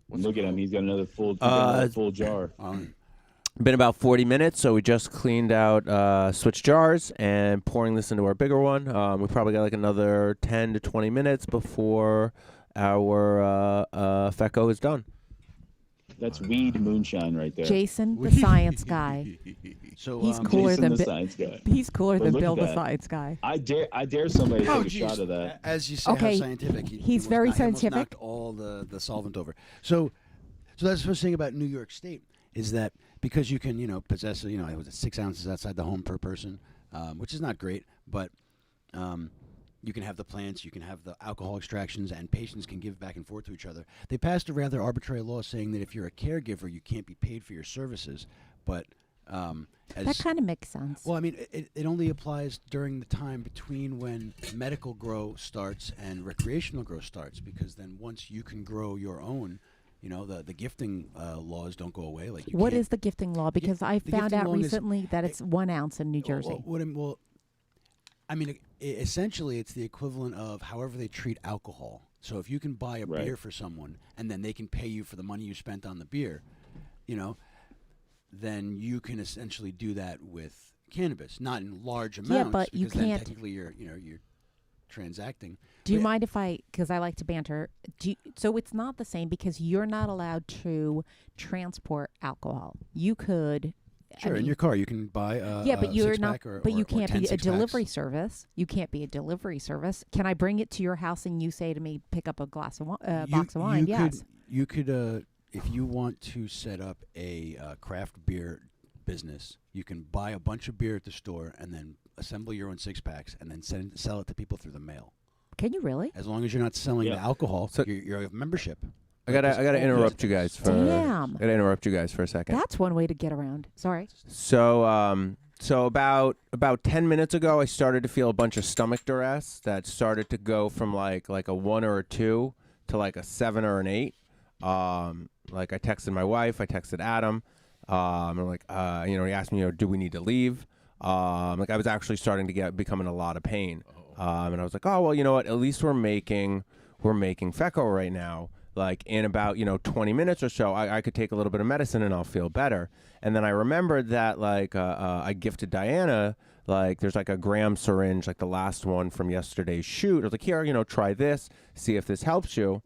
Look at him. He's got another full jar. Been about 40 minutes, so we just cleaned out switch jars and pouring this into our bigger one. We probably got like another 10 to 20 minutes before our FECO is done. That's weed moonshine right there. Jason, the science guy. So He's cooler Jason than the Bi- science guy. He's cooler But than look Bill, at the that. science guy. I dare somebody to take a geez. shot of that. As you say, Okay, how scientific. He he's almost very he almost scientific. knocked all the solvent over. So that's the first thing about New York State is that because you can, possess, it was 6 ounces outside the home per person, which is not great, but you can have the plants, you can have the alcohol extractions, and patients can give back and forth to each other. They passed a rather arbitrary law saying that if you're a caregiver, you can't be paid for your services, but That kind of makes sense. well, I mean, it only applies during the time between when medical grow starts and recreational grow starts, because then once you can grow your own, the gifting laws don't go away. Like, What is the gifting law? Because I the found gifting out law is- recently that it's 1 ounce in New Jersey. Well, I mean, essentially, it's the equivalent of however they treat alcohol. So if you can buy a Right. beer for someone and then they can pay you for the money you spent on the beer, then you can essentially do that with cannabis, not in large amounts. but you because then can't- technically, you're transacting. Do you But- mind if because I like to banter? So it's not the same because you're not allowed to transport alcohol. You could. Sure, in your car you can buy a Yeah, but you're not. six-pack or, But you or can't 10 be a six-packs. delivery service. You can't be a delivery service. Can I bring it to your house and you say to me, pick up a box of wine? Yes. You could, if you want to set up a craft beer business, you can buy a bunch of beer at the store and then assemble your own 6-packs and then sell it to people through the mail. Can you really? As long as you're not selling the alcohol, So- you're a membership. I gotta interrupt you guys for. Damn. I gotta interrupt you guys for a second. That's one way to get around. Sorry. So about 10 minutes ago, I started to feel a bunch of stomach duress that started to go from like a 1 or a 2 to like a 7 or an 8. Like I texted my wife, I texted Adam, and like he asked me, do we need to leave? Like I was actually starting to become in a lot of pain, and I was like, oh well, you know what? At least we're making FECO right now. Like in about 20 minutes or so, I could take a little bit of medicine and I'll feel better. And then I remembered that like I gifted Diana, like there's like a gram syringe, like the last one from yesterday's shoot. I was like, here, try this, see if this helps you.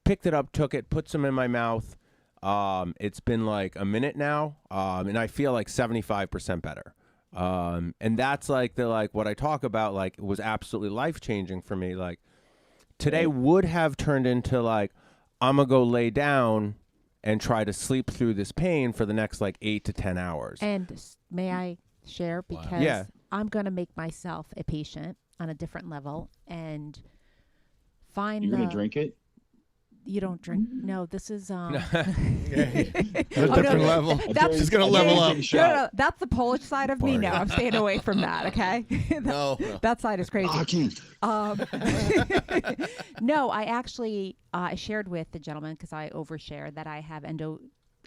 Picked it up, took it, put some in my mouth. It's been like a minute now, and I feel like 75% better. And that's like what I talk about, like it was absolutely life changing for me. Like today would have turned into like, I'm going to go lay down and try to sleep through this pain for the next like 8 to 10 hours. And may I share? Because Yeah. I'm going to make myself a patient on a different level and find You're going to drink it? You don't drink. No, this is A different level. That's She's gonna level up. No, that's the Polish side of me. No, I'm staying away from that. Okay. No. That side is crazy. Hockey. No, I actually I shared with the gentleman because I overshare that I have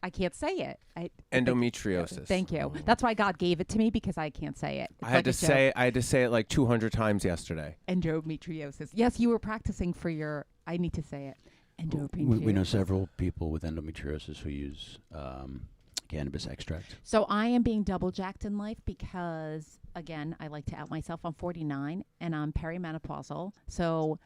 I can't say it. Endometriosis. Thank you. That's why God gave it to me because I can't say it. It's I had like to say it like 200 times yesterday. endometriosis. Yes, you were practicing for your. I need to say it. Endometriosis. We know several people with endometriosis who use cannabis extract. So I am being double jacked in life because, again, I like to out myself. I'm 49 and I'm perimenopausal. So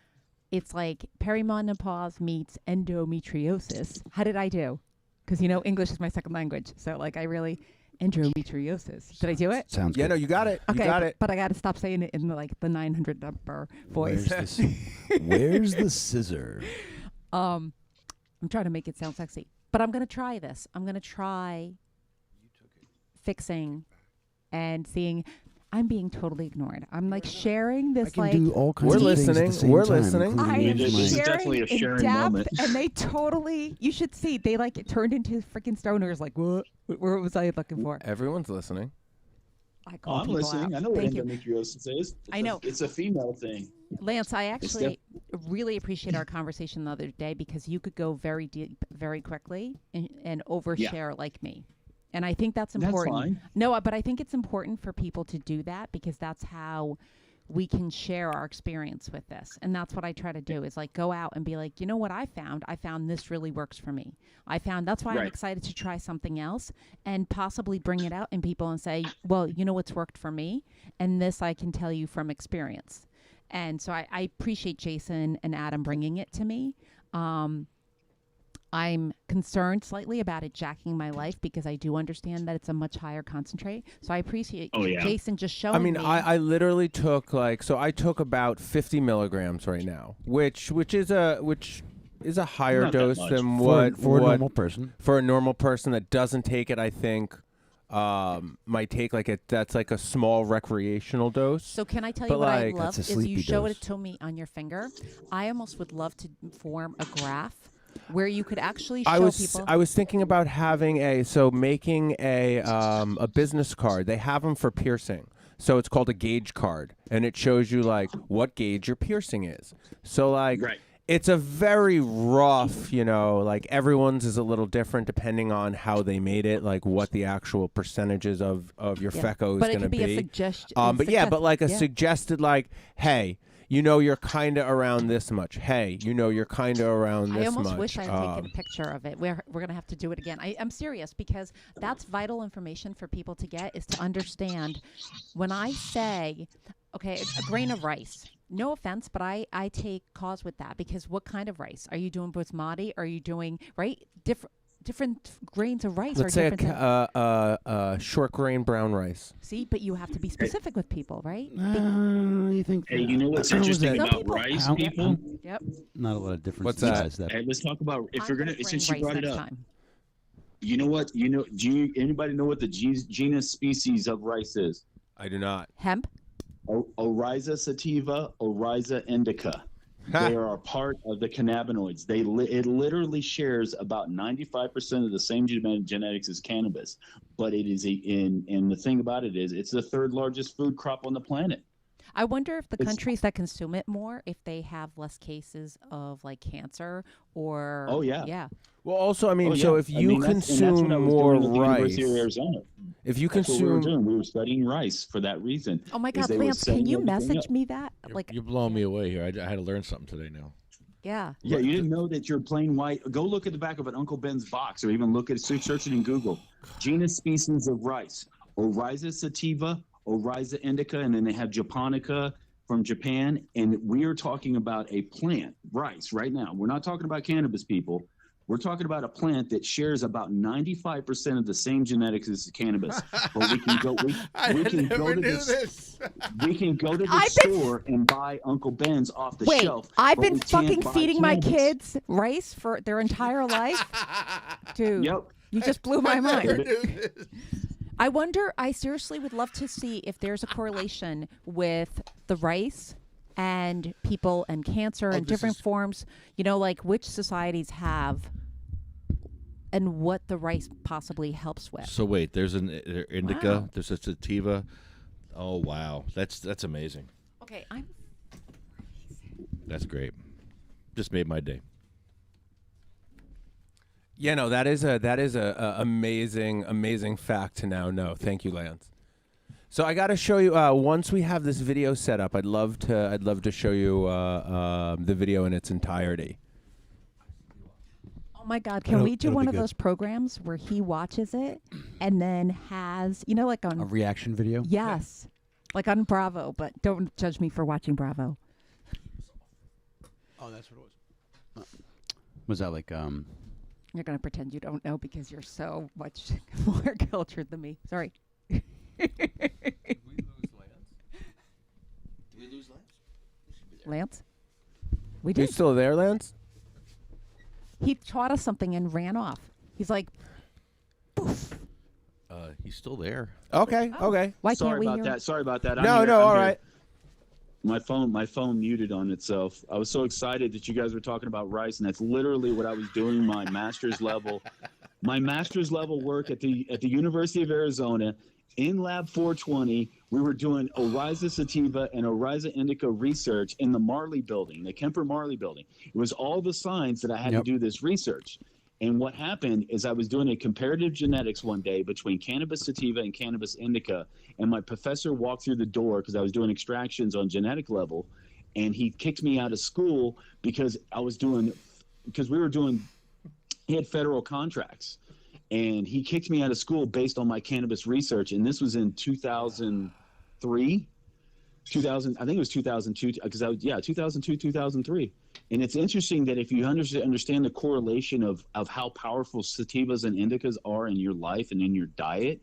it's like perimenopause meets endometriosis. How did I do? Because, English is my second language. So, like, I really... endometriosis. Did I do it? Sounds Yeah, good. no, you got it. Okay, You got it. but I got to stop saying it in the 900 number voice. Where's the scissor? I'm trying to make it sound sexy, but I'm gonna try this. I'm gonna try fixing and seeing. I'm being totally ignored. I'm like sharing this. I can like do all kinds We're of things at the listening. same We're time, listening. including I am use This my- is sharing definitely a in sharing depth, moment. and they totally. You should see. They like it turned into freaking stoners. Like what? What was I looking for? Everyone's listening. I Oh, call I'm people listening. out. I know what Thank you. endometriosis is. I know. It's a female thing. Lance, I It's actually really appreciate our conversation the other day because you could go very deep very quickly and overshare like me. And I think that's important. That's fine. No, but I think it's important for people to do that because that's how we can share our experience with this. And that's what I try to do is like go out and be like, you know what I found? I found this really works for me. That's why I'm Right. excited to try something else and possibly bring it out in people and say, well, you know what's worked for me? And this I can tell you from experience. And so I appreciate Jason and Adam bringing it to me. I'm concerned slightly about it jacking my life because I do understand that it's a much higher concentrate. So I appreciate Jason just showing me. I literally took I took about 50 milligrams right now, which is a higher Not that dose much. than for a what normal person. for a normal person that doesn't take it. I think might take that's like a small recreational dose. So can I tell But you what I like- love That's a is you sleepy show dose. it to me on your finger. I almost would love to form a graph where you could actually show people. I was thinking about making a business card. They have them for piercing. So it's called a gauge card, and it shows you like what gauge your piercing is. So like Right. it's a very rough, like everyone's is a little different depending on how they made it, like what the actual percentages of your feco is but it going to could be a be. suggestion. But like a suggested like, hey, you're kind of around this much. Hey, you're kind of around this I much. almost wish I had taken a picture of it. We're going to have to do it again. I'm serious because that's vital information for people to get is to understand when I say, okay, a grain of rice. No offense, but I take cause with that because what kind of rice? Are you doing basmati? Are you doing, right? Different grains of rice Let's are say different. a short grain brown rice. See, but you have to be specific with people, right? You think? Hey, you know what's How was interesting that? about people- rice, How- people? Yep. Not a lot of difference. What's in that? size, that Hey, let's talk about if I'm you're gonna gonna. bring Since you rice brought it next up, time. you know what? Do you anybody know what the genus species of rice is? I do not. Hemp. Oryza sativa, Oryza indica. They are a part of the cannabinoids. It literally shares about 95% of the same genetics as cannabis, but it is and the thing about it is it's the third largest food crop on the planet. I wonder if the It's- countries that consume it more, if they have less cases of like cancer or. Oh, yeah. Yeah. Well, also, I mean, Oh, so yeah. if you that's what consume I was more doing at the rice, University of Arizona. if you That's what we were consume, doing. We were studying rice for that reason. Oh my is God, they were Lance, setting can you everything message up. me that? You're blowing me away here. I had to learn something today now. Yeah. Yeah, you didn't know that your plain white. Go look at the back of an Uncle Ben's box, or even look at search it in Google. Genus species of rice: Oryza sativa, Oryza indica, and then they have japonica from Japan. And we are talking about a plant, rice, right now. We're not talking about cannabis, people. We're talking about a plant that shares about 95% of the same genetics as cannabis. But we can go. We can go to this. We can go to the store and buy Uncle Ben's off the Wait, shelf. I've but been we can't fucking buy feeding my cannabis. kids rice for their entire life. Dude, Yep. you just blew my mind. I seriously would love to see if there's a correlation with the rice and people and cancer and different forms, like which societies have and what the rice possibly helps with. So wait, there's an indica, Wow. there's a sativa. Oh wow, that's amazing. Okay, That's great. Just made my day. yeah, no, that is a amazing fact to now know. Thank you, Lance. So I got to show you once we have this video set up. I'd love to show you the video in its entirety. Oh my God, can we do one of those programs where he watches it and then has, like on a reaction video. Yes. Like on Bravo, but don't judge me for watching Bravo. Oh, that's what it was. Was that like You're going to pretend you don't know because you're so much more cultured than me. Sorry. Did we lose Lance? Did we lose Lance? Lance? We You did. still there, Lance? He taught us something and ran off. He's like, poof. He's still there. Okay, okay. Why Sorry can't we about hear? that. Sorry about that. No, I'm here. no, I'm all here. right. My phone muted on itself. I was so excited that you guys were talking about rice, and that's literally what I was doing. My master's level work at the University of Arizona in Lab 420. We were doing Oryza sativa and Oryza indica research in the Marley building, the Kemper Marley building. It was all the signs that I had to do this research. And what happened is I was doing a comparative genetics one day between cannabis sativa and cannabis indica, and my professor walked through the door because I was doing extractions on genetic level, and he kicked me out of school because he had federal contracts, and he kicked me out of school based on my cannabis research, and this was in 2003. I think it was 2002, because 2002, 2003. And it's interesting that if you understand the correlation of how powerful sativas and indicas are in your life and in your diet,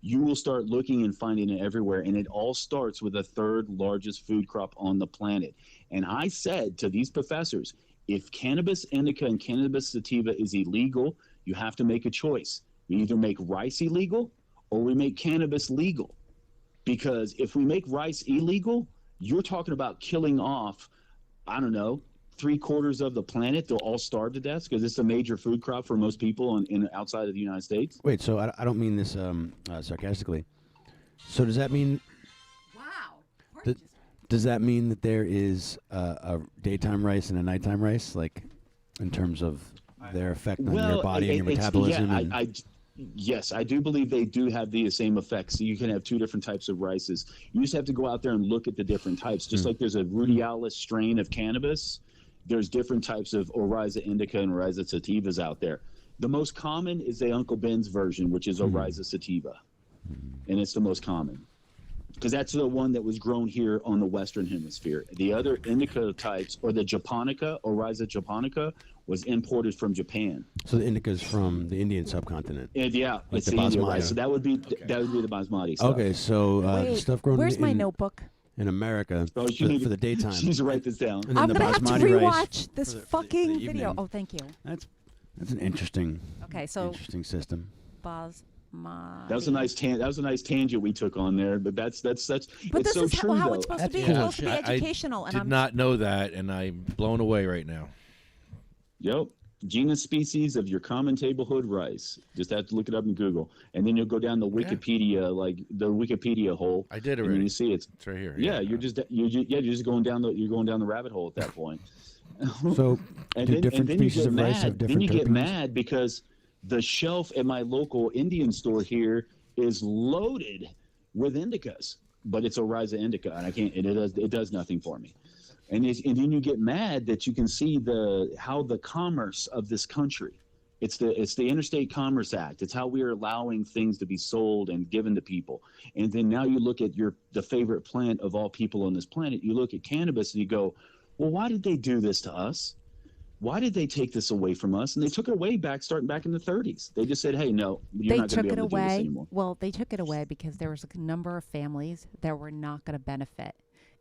you will start looking and finding it everywhere. And it all starts with the third largest food crop on the planet. And I said to these professors, if cannabis indica and cannabis sativa is illegal, you have to make a choice. We either make rice illegal or we make cannabis legal. Because if we make rice illegal, you're talking about killing off, I don't know, 3/4 of the planet. They'll all starve to death because it's a major food crop for most people in outside of the United States. Wait, so I don't mean this sarcastically. So does that mean? Wow. Does that mean that there is a daytime rice and a nighttime rice, like in terms of their effect on your body and your metabolism? Yeah, yes, I do believe they do have the same effects. So you can have two different types of rices. You just have to go out there and look at the different types. Just like there's a rudialis strain of cannabis, there's different types of Oryza indica and Oryza sativas out there. The most common is the Uncle Ben's version, which is Oryza sativa. And it's the most common because that's the one that was grown here on the Western Hemisphere. The other indica types, or the Japonica, Oryza Japonica, was imported from Japan. So the indica's from the Indian subcontinent. And like it's the the Indian basmati. rice. So that would be the basmati stuff. Okay, so Wait, stuff grown where's my in notebook? America Oh, for the daytime. You need to write this down. And then I'm the gonna have to basmati rice rewatch this for the fucking evening. video. Oh, thank you. That's an interesting Okay, so interesting system. basmati. That was a nice tangent we took on there, but that's But it's this so is true how though. it's supposed to be. That's It's cool. supposed to be educational, and did I'm not know that, and I'm blown away right now. Yep. Genus species of your common tablehood rice. Just have to look it up in Google, and then you'll go down the Wikipedia, like the Wikipedia hole. I did and already. you see it's right here. Yeah, you're just going down the rabbit hole at that point. So and do then, different and then you species get of rice mad. have Then different you get terpenes? mad because the shelf at my local Indian store here is loaded with indicas, but it's Oryza indica, and I can't. It does nothing for me. And then you get mad that you can see how the commerce of this country. It's the Interstate Commerce Act. It's how we are allowing things to be sold and given to people. And then now you look at the favorite plant of all people on this planet. You look at cannabis and you go, well, why did they do this to us? Why did they take this away from us? And they took it away starting back in the 30s. They just said, hey, no, you're not going to be able to do this anymore. Well, they took it away because there was a number of families that were not going to benefit.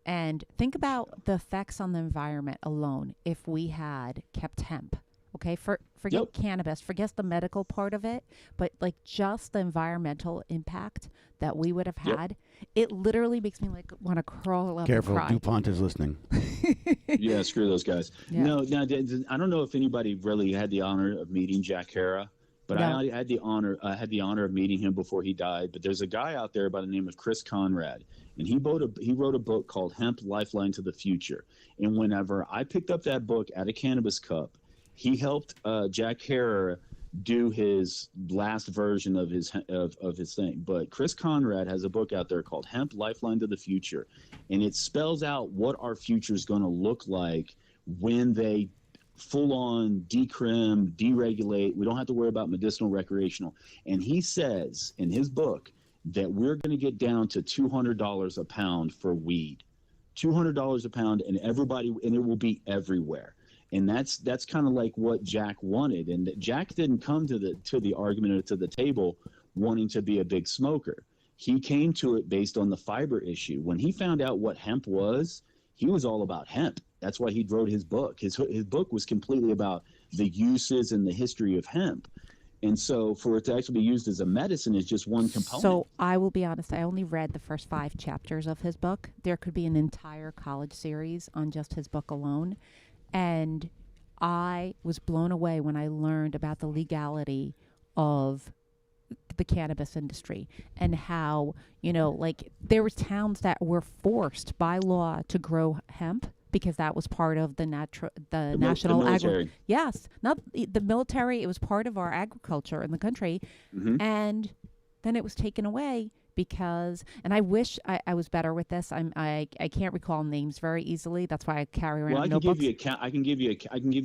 And think about the effects on the environment alone if we had kept hemp. Okay, forget cannabis, forget the medical part of it, but like just the environmental impact that we would have had, it literally makes me like want to crawl up Careful, and cry. DuPont is listening. Yeah, screw those guys. Yeah. No, I don't know if anybody really had the honor of meeting Jack Hara, but No. I had the honor of meeting him before he died. But there's a guy out there by the name of Chris Conrad, and he wrote a book called Hemp Lifeline to the Future. And whenever I picked up that book at a cannabis cup, he helped Jack Hara do his last version of his thing. But Chris Conrad has a book out there called Hemp Lifeline to the Future, and it spells out what our future is going to look like when they full-on decrim, deregulate. We don't have to worry about medicinal, recreational. And he says in his book that we're going to get down to $200 a pound for weed. $200 a pound, and it will be everywhere. And that's kind of like what Jack wanted. And Jack didn't come to the argument or to the table wanting to be a big smoker. He came to it based on the fiber issue. When he found out what hemp was, he was all about hemp. That's why he wrote his book. His book was completely about the uses and the history of hemp. And so for it to actually be used as a medicine is just one component. So I will be honest, I only read the first 5 chapters of his book. There could be an entire college series on just his book alone. And I was blown away when I learned about the legality of the cannabis industry and how, like there were towns that were forced by law to grow hemp because that was part of the national military. Yes, not the military. It was part of our agriculture in the country, and then it was taken away because. And I wish I was better with this. I can't recall names very easily. That's why I carry around. Well, I can notebooks. give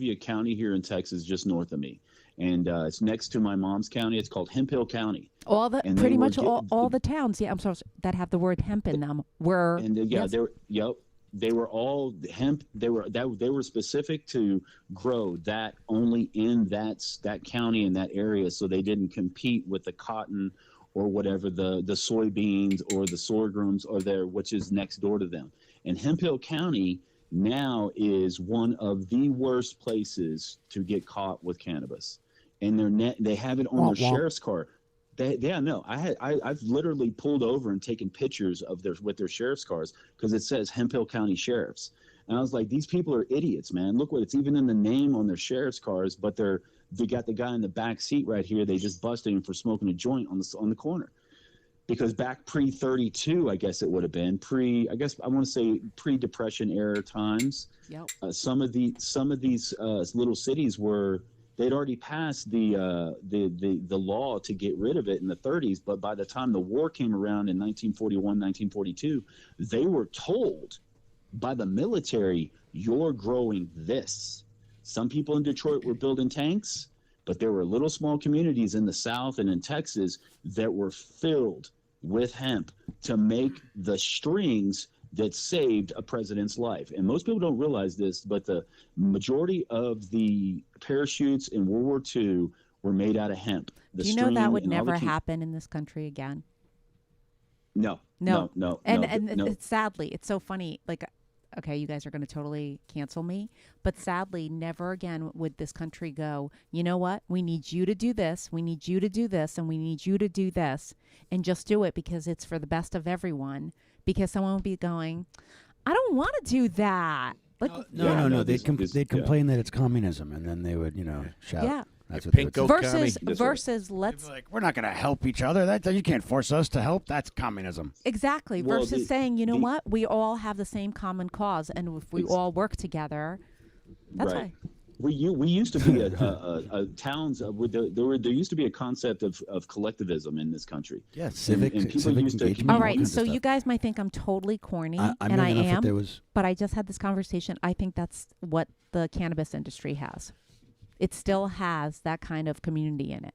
you a county here in Texas just north of me, and it's next to my mom's county. It's called Hemp Hill County. All the pretty much all the towns. Yeah, I'm sorry that have the word hemp in them were. And they were all hemp. They were specific to grow that only in that county and that area, so they didn't compete with the cotton or whatever the soybeans or the sorghums or which is next door to them. And Hemp Hill County now is one of the worst places to get caught with cannabis, and they have it on their sheriff's car. I've literally pulled over and taken pictures of with their sheriff's cars because it says Hemp Hill County Sheriffs. And I was like, these people are idiots, man. Look what it's even in the name on their sheriff's cars, but they got the guy in the back seat right here. They just busted him for smoking a joint on the corner. Because back pre-32, I guess it would have been pre-Depression era times. Yep. Some of these little cities they'd already passed the law to get rid of it in the 30s, but by the time the war came around in 1941, 1942, they were told by the military, you're growing this. Some people in Detroit were building tanks, but there were little small communities in the South and in Texas that were filled with hemp to make the strings that saved a president's life. And most people don't realize this, but the majority of the parachutes in World War II were made out of hemp. Do you know that would never happen in this country again? No. And sadly, it's so funny. Like, okay, you guys are going to totally cancel me, but sadly, never again would this country go, you know what? We need you to do this. We need you to do this. And we need you to do this. And just do it because it's for the best of everyone. Because someone would be going, I don't want to do that. Like, no. They'd complain that it's communism, and then they would, shout. Yeah. That's what they would say. Versus let's. Like, we're not going to help each other. You can't force us to help. That's communism. Exactly. Well, versus saying, you know what? We all have the same common cause, and if we all work together, that's right. why. We used to be a towns there used to be a concept of collectivism in this country. Yeah, civic engagement. All right, so you guys might think I'm totally corny, and I am, but I just had this conversation. I think that's what the cannabis industry has. It still has that kind of community in it.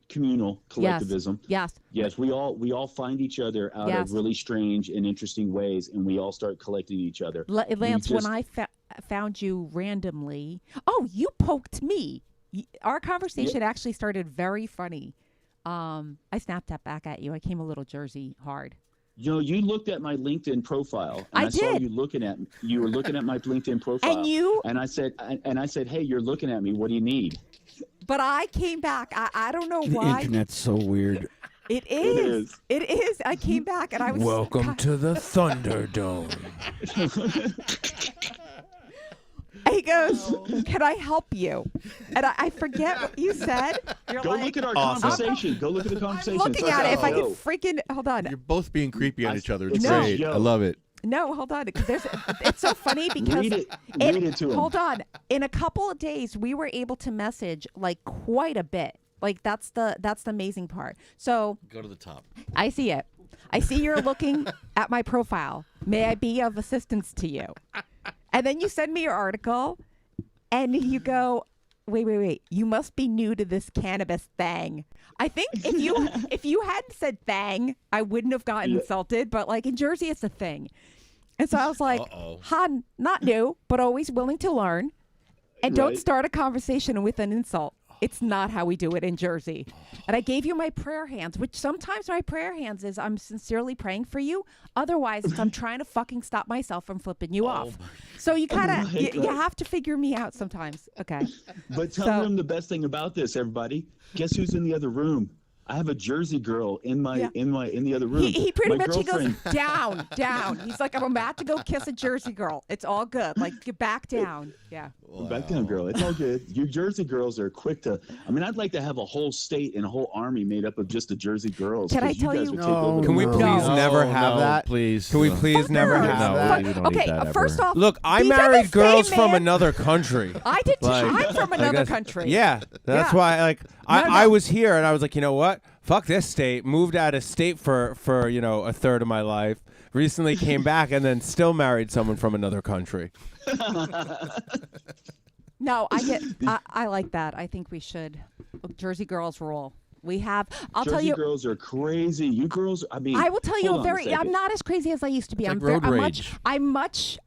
Communal collectivism. Yes. We all find each other out of really strange and interesting ways, and we all start collecting each other. Lance, when I found you randomly, you poked me. Our conversation actually started very funny. I snapped that back at you. I came a little Jersey hard. You looked at my LinkedIn profile, and I did. saw you were looking at my LinkedIn profile, and I said, hey, you're looking at me. What do you need? But I came back. I don't know the why. The internet's so weird. It is. It is. I came back and I was. Welcome to the Thunderdome. He goes, "Can I help you?" And I forget what you said. You're look at our conversation. Go look at the conversation. I'm looking at it. If I could freaking hold on. You're both being creepy on each other. It's great. I love it. No, hold on. It's so funny because read it to him. Hold on. In a couple of days, we were able to message like quite a bit. Like that's the amazing part. So go to the top. I see it. I see you're looking at my profile. May I be of assistance to you? And then you send me your article, and you go, wait. You must be new to this cannabis thing. I think if you hadn't said thing, I wouldn't have gotten insulted. But like in Jersey, it's a thing. And so I was like, Han, not new, but always willing to learn. And don't start a conversation with an insult. It's not how we do it in Jersey. And I gave you my prayer hands, which sometimes my prayer hands is I'm sincerely praying for you. Otherwise, it's I'm trying to fucking stop myself from flipping you off. So you kind of, you have to figure me out sometimes. Okay. But tell them the best thing about this, everybody. Guess who's in the other room? I have a Jersey girl in the other room. He pretty much girlfriend. he goes down. He's like, I'm about to go kiss a Jersey girl. It's all good. Like, get back down. Yeah. Wow. Back down, girl. It's all good. You Jersey girls are quick to. I mean, I'd like to have a whole state and a whole army made up of just the Jersey girls. Can I tell you? Can we please never have that? Please. Can we please never have that? We don't Okay, need that first ever. off, Look, I these are married the girls same from man- another country. I did too. Like, I'm from another country. Yeah, that's Yeah. why. Like, I was here and I was like, you know what? Fuck this state. Moved out of state for a third of my life. Recently came back and then still married someone from another country. No, I like that. I think we should. Jersey girls rule. We have. I'll tell you. Jersey girls are crazy. You girls. I mean. I will tell you hold on a I'm second. not as crazy as I used to be. It's I'm like road rage. I'm much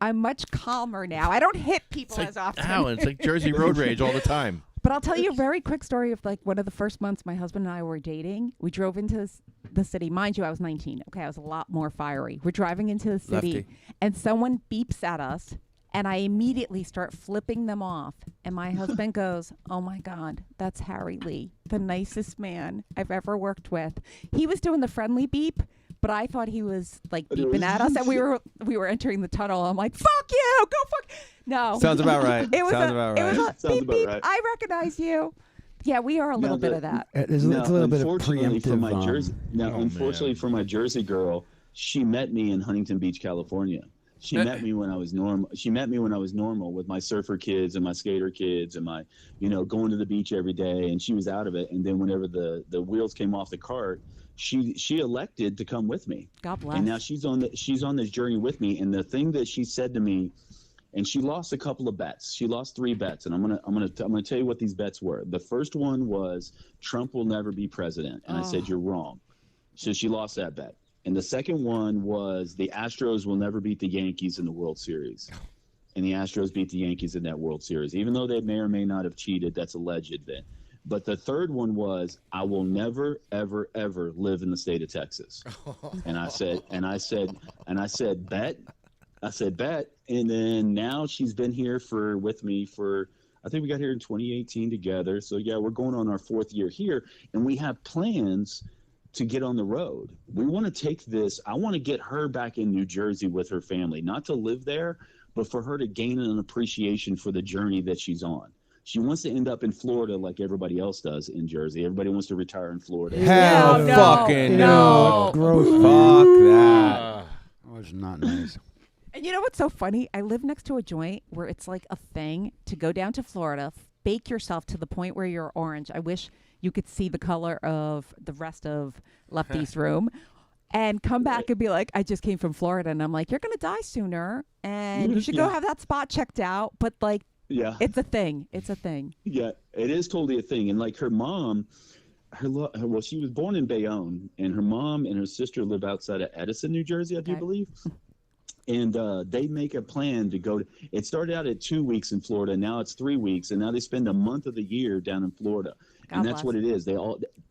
calmer now. I don't hit people as often. Alan, it's like Jersey road rage all the time. But I'll tell you a very quick story of like one of the first months my husband and I were dating. We drove into the city. Mind you, I was 19. Okay, I was a lot more fiery. We're driving into the city, Lefty. and someone beeps at us, and I immediately start flipping them off. And my husband goes, "Oh my God, that's Harry Lee, the nicest man I've ever worked with." He was doing the friendly beep, but I thought he was like beeping at us, and we were entering the tunnel. I'm like, "Fuck you, go fuck." No, Sounds about right. It was Sounds a, about it was right. a Sounds beep about beep. right. I recognize you. Yeah, we are a little bit of that. It's a little bit of preemptive. For my Jersey, Oh, unfortunately man. for my Jersey girl, she met me in Huntington Beach, California. She met me when I was normal. She met me when I was normal with my surfer kids and my skater kids and my, going to the beach every day. And she was out of it. And then whenever the wheels came off the cart, she elected to come with me. God bless. And now she's on this journey with me. And the thing that she said to me, and she lost a couple of bets. She lost 3 bets, and I'm gonna tell you what these bets were. The first one was Trump will never be president, and I said you're wrong. So she lost that bet. And the second one was the Astros will never beat the Yankees in the World Series, and the Astros beat the Yankees in that World Series, even though they may or may not have cheated. That's alleged then. But the third one was I will never, ever, ever live in the state of Texas. And I said, bet. I said, bet. And then now she's been here with me for, I think we got here in 2018 together. So yeah, we're going on our 4th year here, and we have plans to get on the road. We want to take this. I want to get her back in New Jersey with her family, not to live there, but for her to gain an appreciation for the journey that she's on. She wants to end up in Florida like everybody else does in Jersey. Everybody wants to retire in Florida. Hell No, fucking no. no. Gross. Fuck that. Oh, it's not nice. And you know what's so funny? I live next to a joint where it's like a thing to go down to Florida, bake yourself to the point where you're orange. I wish you could see the color of the rest of Lefty's room. And come back and be like, I just came from Florida. And I'm like, you're going to die sooner. And you should go have that spot checked out. But like, Yeah. it's a thing. It's a thing. Yeah, it is totally a thing. And like her mom, well, she was born in Bayonne, and her mom and her sister live outside of Edison, New Jersey, I do believe. And they make a plan to go. It started out at 2 weeks in Florida. Now it's 3 weeks, and now they spend a month of the year down in Florida. And that's what it is.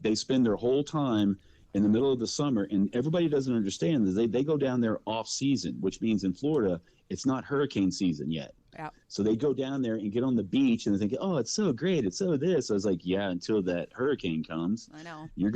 They spend their whole time in the middle of the summer, and everybody doesn't understand that they go down there off season, which means in Florida it's not hurricane season yet. Yeah. So they go down there and get on the beach, and they think, oh, it's so great, it's so this. I was like, yeah, until that hurricane comes. I know. You're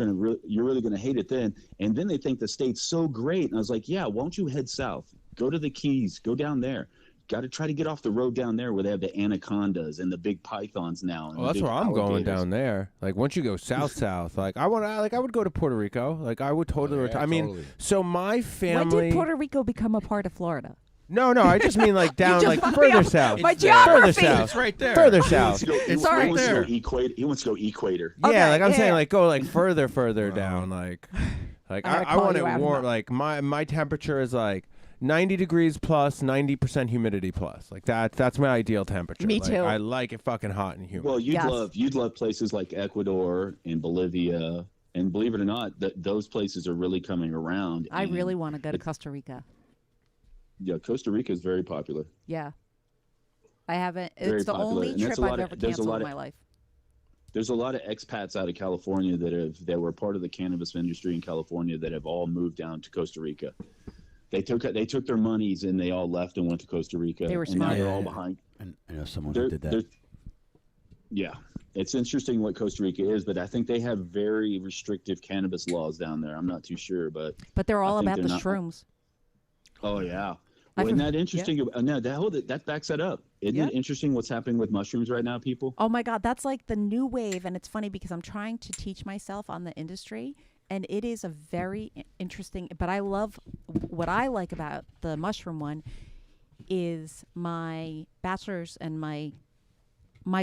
really gonna hate it then. And then they think the state's so great, and I was like, yeah, won't you head south? Go to the Keys, go down there. Got to try to get off the road down there where they have the anacondas and the big pythons now. And Well, that's where I'm going down there. Like once you go south, like I would go to Puerto Rico. Like I would totally retire. I mean, totally. so my family. When did Puerto Rico become a part of Florida? No, I just mean like down, like just further fucked me up. south. My Further geography. south. It's right there. Further south. It's Sorry. right there. He wants to go equator. Yeah, Okay, like I'm yeah. saying, like go like further down, like I gotta I call want you it out on warm. that. Like my temperature is like 90 degrees plus, 90% humidity plus. Like that's my ideal temperature. Me Like, too. I like it fucking hot and humid. Well, Yes. you'd love places like Ecuador and Bolivia, and believe it or not, those places are really coming around. I and really want to go to Costa Rica. Yeah, Costa Rica is very popular. Yeah. I haven't. Very It's the popular. only And that's trip a lot I've of- ever there's a canceled lot in of- my life. There's a lot of expats out of California that were part of the cannabis industry in California that have all moved down to Costa Rica. They took their monies and they all left and went to Costa Rica. They were and now smart. they're Yeah, all yeah. behind. And I know someone who did that. Yeah, it's interesting what Costa Rica is, but I think they have very restrictive cannabis laws down there. I'm not too sure, but they're all I think about they're the not- shrooms. Oh yeah. I've Well, isn't heard- that interesting? No, that backs that up. Isn't Yeah. it interesting what's happening with mushrooms right now, people? Oh my God, that's like the new wave, and it's funny because I'm trying to teach myself on the industry, and it is a very interesting. But I love what I like about the mushroom one is my bachelor's and my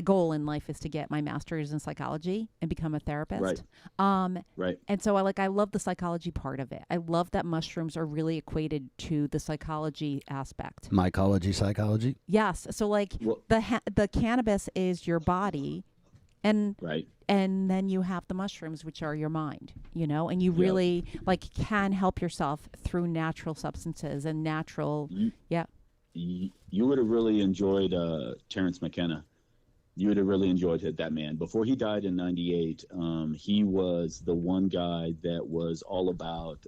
goal in life is to get my master's in psychology and become a therapist. Right. And so I love the psychology part of it. I love that mushrooms are really equated to the psychology aspect. Mycology, psychology. Yes. So like Well- the cannabis is your body, and Right. and then you have the mushrooms, which are your mind, and you Yep. really like can help yourself through natural substances and natural. Yeah. You would have really enjoyed Terrence McKenna. You would have really enjoyed that man. Before he died in '98, he was the one guy that was all about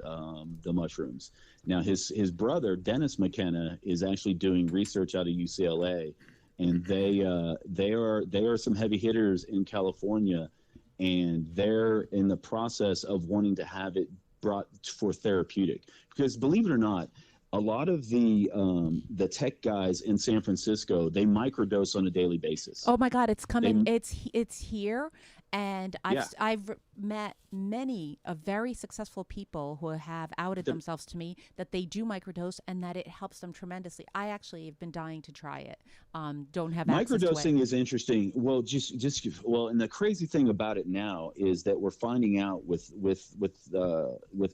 the mushrooms. Now his brother Dennis McKenna is actually doing research out of UCLA, and they are some heavy hitters in California, and they're in the process of wanting to have it brought for therapeutic. Because believe it or not, a lot of the tech guys in San Francisco, they microdose on a daily basis. Oh my God, it's coming. They- It's here, and I've met many very successful people who have outed themselves to me that they do microdose and that it helps them tremendously. I actually have been dying to try it. Don't have access to it. Microdosing is interesting. Well, and the crazy thing about it now is that we're finding out with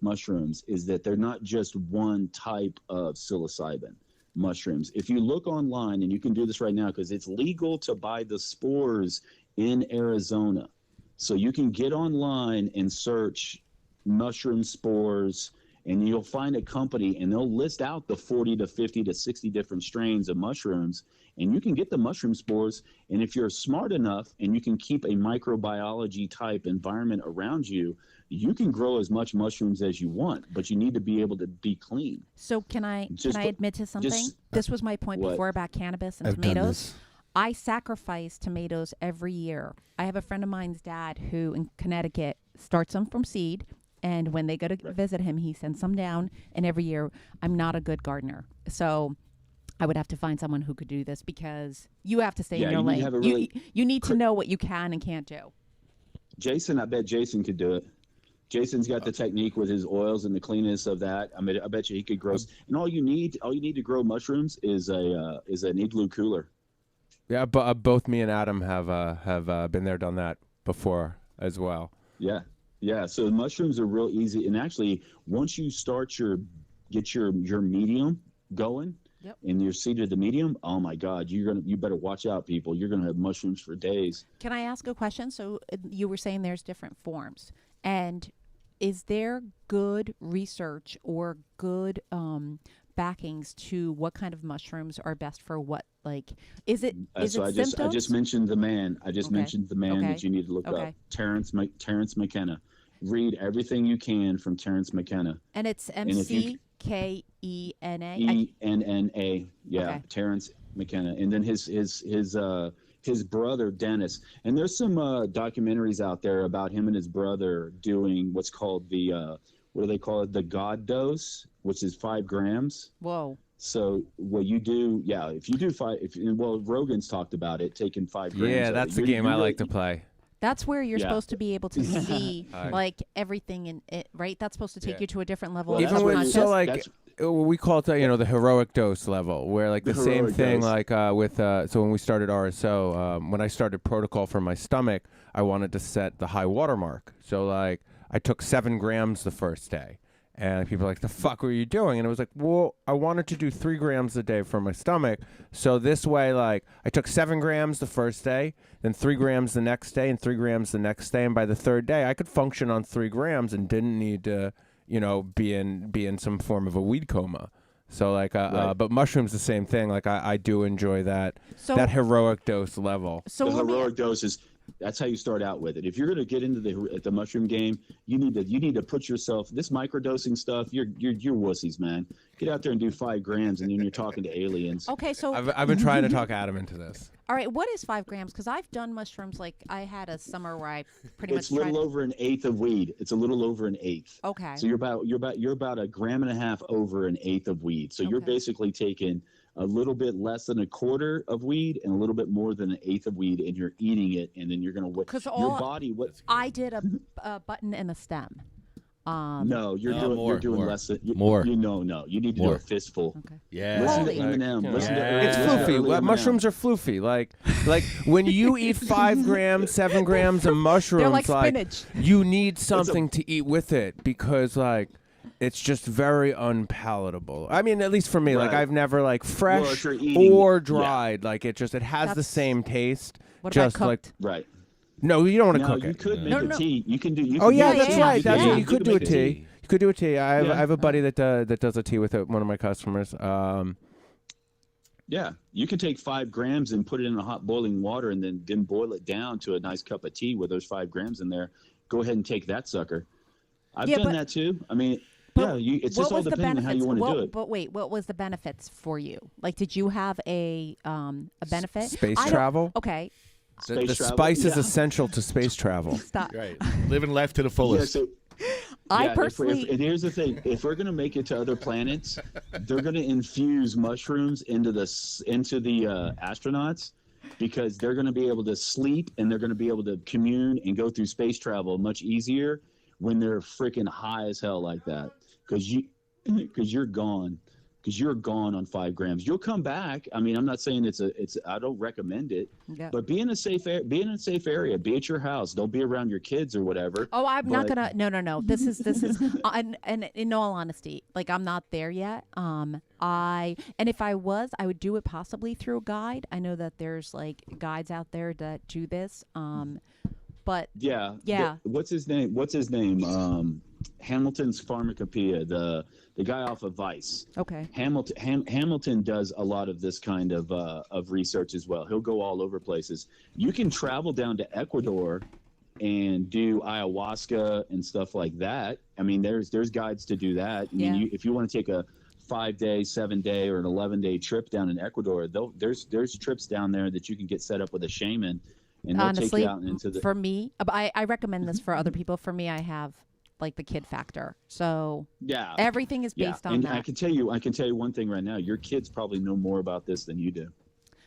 mushrooms is that they're not just one type of psilocybin mushrooms. If you look online, and you can do this right now because it's legal to buy the spores in Arizona. So you can get online and search mushroom spores, and you'll find a company, and they'll list out the 40 to 50 to 60 different strains of mushrooms, and you can get the mushroom spores. And if you're smart enough and you can keep a microbiology type environment around you, you can grow as much mushrooms as you want, but you need to be able to be clean. So can I admit to something? This was my point What? before about cannabis and I've done tomatoes. this. I sacrifice tomatoes every year. I have a friend of mine's dad who in Connecticut starts them from seed, and when they go to visit him, he sends some down. And every year, I'm not a good gardener, so I would have to find someone who could do this because you have to stay in your you need to lane. have a really You need to know what you can and can't do. Jason, I bet Jason could do it. Jason's got the technique with his oils and the cleanness of that. I mean, I bet you he could grow. And all you need to grow mushrooms is an igloo cooler. Yeah, but both me and Adam have been there, done that before as well. Yeah. So mushrooms are real easy, and actually, once you start get your medium going, Yep. and you're seeded the medium, oh my God, you better watch out, people. You're gonna have mushrooms for days. Can I ask a question? So you were saying there's different forms, and is there good research or good backings to what kind of mushrooms are best for what? Like, is it So I symptoms? just mentioned the man. Mentioned the man Okay. that you need to look Okay. up. Terrence McKenna. Read everything you can from Terrence McKenna. And it's if you- McKenna. ENNA. Yeah, Okay. Terrence McKenna, and then his brother Dennis. And there's some documentaries out there about him and his brother doing what's called the what do they call it? The God dose, which is 5 grams. Whoa. So what you do, if you do 5, Rogan's talked about it, taking 5 grams. Yeah, of it. that's the You- game you I really- like to play. That's where you're Yeah. supposed to be able to see Alright. like everything in it, right? That's supposed to take Yeah. you to a different level Well, of that's Even what with you- so like that's- we call it the heroic dose level, where like the The same heroic thing dose. like with so when we started RSO, when I started protocol for my stomach, I wanted to set the high water mark. So like I took 7 grams the first day. And people are like, the fuck were you doing? And it was like, well, I wanted to do 3 grams a day for my stomach. So this way, like, I took 7 grams the first day, then 3 grams the next day, and 3 grams the next day. And by the third day, I could function on 3 grams and didn't need to, be in some form of a weed coma. So like, but mushrooms the same thing. Like I do enjoy that heroic dose level. So the heroic dose is that's how you start out with it. If you're going to get into the mushroom game, you need to put yourself this microdosing stuff. You're wussies, man. Get out there and do 5 grams, and then you're talking to aliens. Okay, so I've been trying to talk Adam into this. All right, what is 5 grams? Because I've done mushrooms. Like I had a summer where I pretty much. It's a little over an eighth of weed. It's a little over an eighth. Okay. So you're about 1.5 grams over an eighth of weed. So you're basically taking a little bit less than a quarter of weed and a little bit more than an eighth of weed, and you're eating it, and then you're gonna your body. What I did a button and a stem. No, you're doing less than more. No. You need to do a fistful. Okay. Yeah. Listen to Eminem. It's floofy. Mushrooms are floofy. Like when you eat 5 grams, 7 grams of mushrooms, they're like spinach. You need something to eat with it because it's just very unpalatable. I mean, at least for me, like I've never fresh or dried. Like it has the same taste. What just about cooked? Right. No, you don't want to cook it. You could make a tea. You can do. That's right. That's what you could do a tea. You could do a tea. I have a buddy that does a tea with one of my customers. Yeah, you can take 5 grams and put it in a hot boiling water, and then boil it down to a nice cup of tea with those 5 grams in there. Go ahead and take that sucker. I've done that too. I mean. It's just all depending on how you want to do it. But wait, what was the benefits for you? Like, did you have a benefit? Space travel? Okay. The spice is essential to space travel. Stop. Right. Living life to the fullest. Yeah, I personally. And here's the thing: if we're going to make it to other planets, they're going to infuse mushrooms into the astronauts because they're going to be able to sleep and they're going to be able to commune and go through space travel much easier when they're freaking high as hell like that. Because you're gone. Because you're gone on 5 grams. You'll come back. I mean, I'm not saying I don't recommend it. Yeah. But be in a safe area. Be at your house. Don't be around your kids or whatever. Oh, I'm not gonna. No. This is and in all honesty, like I'm not there yet. And if I was, I would do it possibly through a guide. I know that there's like guides out there that do this. But yeah. What's his name? Hamilton's Pharmacopoeia, the guy off of Vice. Okay. Hamilton does a lot of this kind of research as well. He'll go all over places. You can travel down to Ecuador and do ayahuasca and stuff like that. I mean, there's guides to do that. I mean, if you want to take a 5-day, 7-day, or an 11-day trip down in Ecuador, there's trips down there that you can get set up with a shaman, and they'll honestly, take you out into the. For me, I recommend this for other people. For me, I have like the kid factor. So everything is based on that. I can tell you one thing right now. Your kids probably know more about this than you do.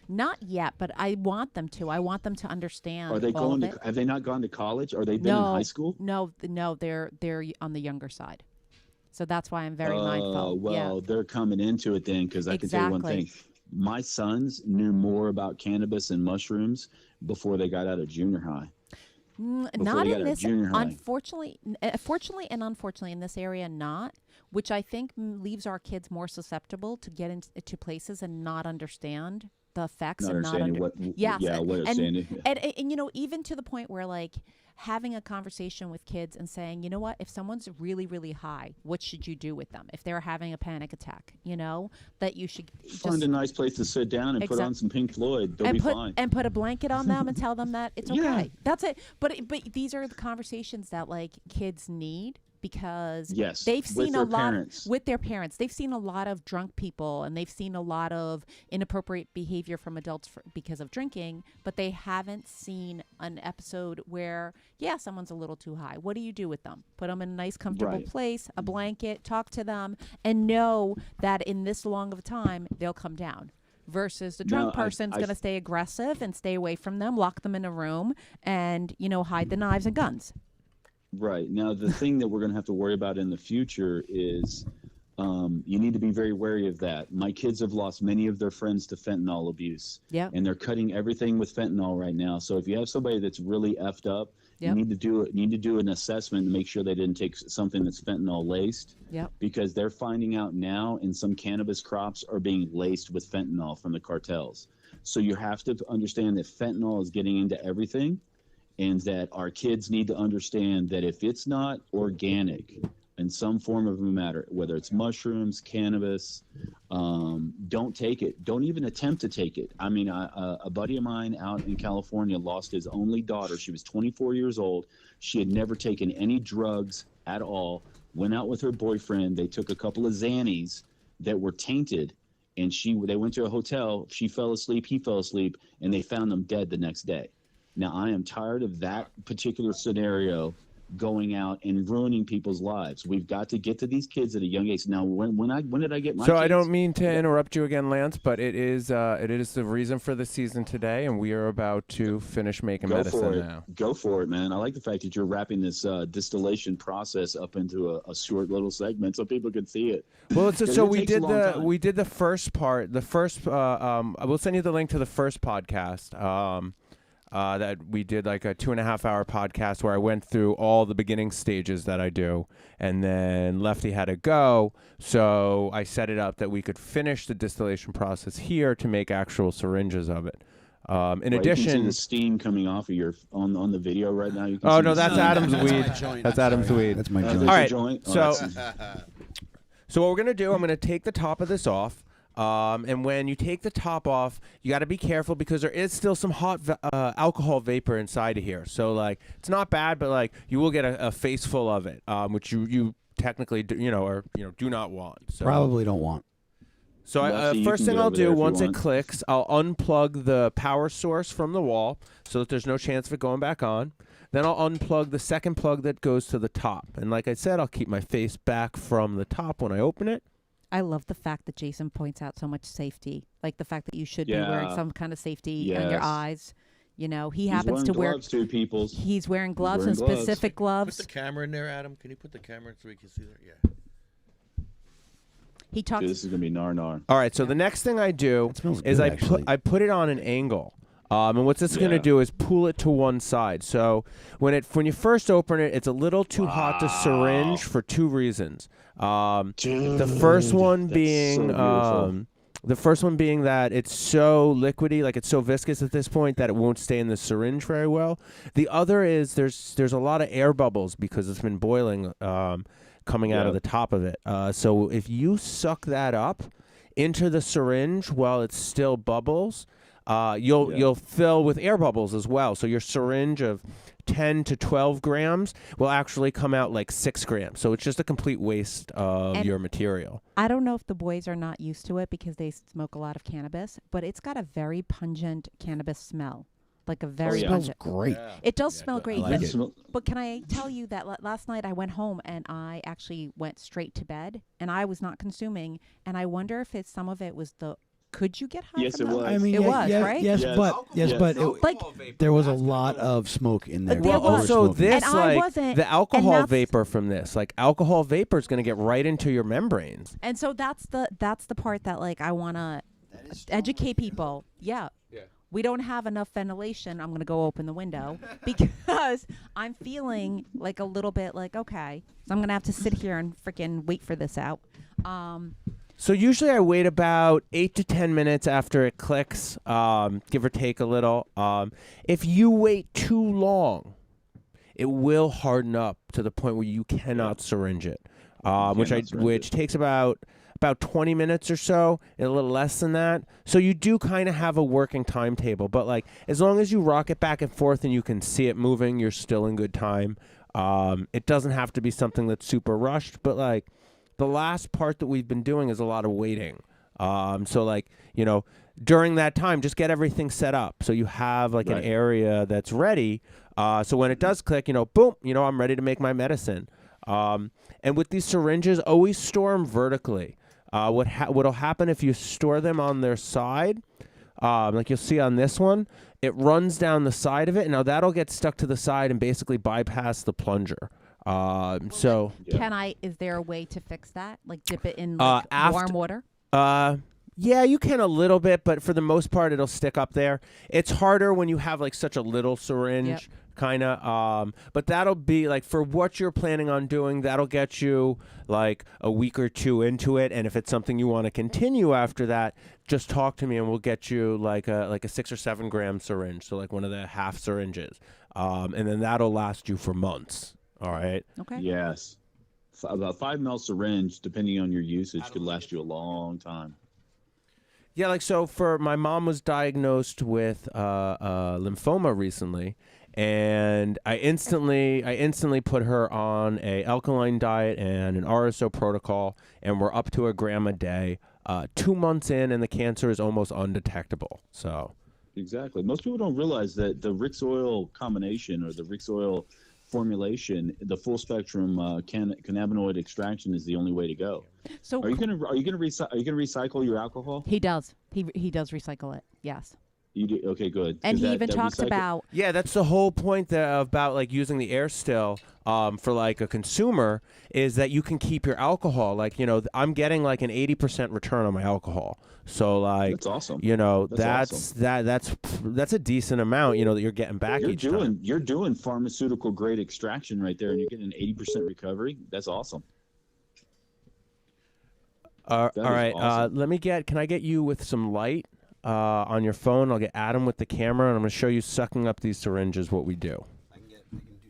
Not yet, but I want them to. I want them to understand. Are they going to? Have they not gone to college? Are they been in high school? No, they're on the younger side. So that's why I'm very mindful. Well, they're coming into it then, because I can tell you one thing. My sons knew more about cannabis and mushrooms before they got out of junior high. Not in this, unfortunately, fortunately and unfortunately in this area, not, which I think leaves our kids more susceptible to get into places and not understand the effects and not understanding. And you know, even to the point where like having a conversation with kids and saying, you know what, if someone's really, really high, what should you do with them? If they're having a panic attack, you know, that you should find a nice place to sit down and put on some Pink Floyd. They'll be fine. And put a blanket on them and tell them that it's okay. Yeah. That's it. But these are the conversations that like kids need. Because they've seen a lot with their parents. They've seen a lot of drunk people, and they've seen a lot of inappropriate behavior from adults because of drinking, but they haven't seen an episode where, someone's a little too high. What do you do with them? Put them in a nice, comfortable place, a blanket, talk to them, and know that in this long of a time, they'll come down. Versus the drunk person's going to stay aggressive and stay away from them, lock them in a room, and, hide the knives and guns. Right. Now, the thing that we're going to have to worry about in the future is you need to be very wary of that. My kids have lost many of their friends to fentanyl abuse. Yeah. And they're cutting everything with fentanyl right now. So if you have somebody that's really effed up, you need to do an assessment to make sure they didn't take something that's fentanyl laced. Yep. Because they're finding out now, and some cannabis crops are being laced with fentanyl from the cartels. So you have to understand that fentanyl is getting into everything. And that our kids need to understand that if it's not organic, in some form of a matter, whether it's mushrooms, cannabis, don't take it. Don't even attempt to take it. I mean, a buddy of mine out in California lost his only daughter. She was 24 years old. She had never taken any drugs at all. Went out with her boyfriend. They took a couple of Xannies that were tainted, and they went to a hotel. She fell asleep. He fell asleep, and they found them dead the next day. Now, I am tired of that particular scenario going out and ruining people's lives. We've got to get to these kids at a young age. Now, when did I get my So kids? I don't mean to interrupt you again, Lance, but it is the reason for the season today, and we are about to finish making medicine now. Go for it, man. I like the fact that you're wrapping this distillation process up into a short little segment so people can see it. Well, so we did the first part. The first I will send you the link to the first podcast. That we did like a 2.5-hour podcast where I went through all the beginning stages that I do, and then Lefty had to go, so I set it up that we could finish the distillation process here to make actual syringes of it. In addition, you can see the steam coming off of your on the video right now. You can oh see no, that's Adam's weed. That's Adam's weed. That's my joint. All right, so what we're gonna do? I'm gonna take the top of this off. And when you take the top off, you got to be careful because there is still some hot alcohol vapor inside of here. So, like, it's not bad, but, like, you will get a face full of it, which you technically, do not want. So. Probably don't want. So, first thing I'll do, once it clicks, I'll unplug the power source from the wall so that there's no chance of it going back on. Then I'll unplug the second plug that goes to the top. And like I said, I'll keep my face back from the top when I open it. I love the fact that Jason points out so much safety, like the fact that you should be wearing some kind of safety on your eyes. You know, he happens to wear gloves too, people. He's wearing gloves and specific gloves. Put the camera in there, Adam. Can you put the camera so we can see there? Yeah. He talks. Dude, this is gonna be nar. All right, so the next thing I do is I put it on an angle. And what this is going to do is pull it to one side. So when you first open it, it's a little too hot to syringe for two reasons. The first one being that it's so liquidy, like it's so viscous at this point that it won't stay in the syringe very well. The other is there's a lot of air bubbles because it's been boiling coming out of the top of it. So if you suck that up into the syringe while it's still bubbles, you'll fill with air bubbles as well. So your syringe of 10 to 12 grams will actually come out like 6 grams. So it's just a complete waste of your material. I don't know if the boys are not used to it because they smoke a lot of cannabis, but it's got a very pungent cannabis smell. Like a very pungent. Great. Yeah. It does smell great. like it. But can I tell you that last night I went home and I actually went straight to bed and I was not consuming. And I wonder if some of it was could you get high? Yes, from it that? was. I mean, it was, right? Yes, but there was a Alcohol lot of smoke in there. There Well, was. also Smoking. this, And I like wasn't- the alcohol and that's- vapor from this, like alcohol vapor is going to get right into your membranes. And so that's the part that like I want to educate people. Yeah. We don't have enough ventilation. I'm going to go open the window because I'm feeling like a little bit like, okay, so I'm going to have to sit here and freaking wait for this out. So usually I wait about 8 to 10 minutes after it clicks, give or take a little. If you wait too long, it will harden up to the point where you cannot syringe it, which takes about 20 minutes or so, a little less than that. So you do kind of have a working timetable, but like as long as you rock it back and forth and you can see it moving, you're still in good time. It doesn't have to be something that's super rushed, but like the last part that we've been doing is a lot of waiting. So like, during that time, just get everything set up so you have like an area that's ready. So when it does click, boom, I'm ready to make my medicine. And with these syringes, always store them vertically. What'll happen if you store them on their side, like you'll see on this one, it runs down the side of it. And now that'll get stuck to the side and basically bypass the plunger. Is there a way to fix that? Like dip it in warm water? Yeah, you can a little bit, but for the most part, it'll stick up there. It's harder when you have like such a little syringe, kind of. But that'll be like for what you're planning on doing, that'll get you like a week or two into it. And if it's something you want to continue after that, just talk to me and we'll get you like a 6 or 7 gram syringe, so like one of the half syringes, and then that'll last you for months. All right. Okay. Yes. about 5 ml syringe, depending on your usage, could last you a long time. Yeah, like so. For my mom was diagnosed with lymphoma recently, and I instantly put her on a alkaline diet and an RSO protocol, and we're up to a gram a day. 2 months in, and the cancer is almost undetectable. So exactly, most people don't realize that the Rix oil combination or the Rix oil formulation, the full spectrum cannabinoid extraction is the only way to go. So are you gonna recycle your alcohol? He does. He does recycle it. Yes. You do? Okay, good. And he even talks about. Yeah, that's the whole point about like using the air still for like a consumer is that you can keep your alcohol. Like, you know, I'm getting like an 80% return on my alcohol. So like that's awesome. You know, that's awesome. that's a decent amount, you know, that you're getting back each time. You're doing pharmaceutical grade extraction right there, and you're getting an 80% recovery. That's awesome. All right. Awesome. Can I get you with some light on your phone? I'll get Adam with the camera, and I'm going to show you sucking up these syringes, what we do. I can do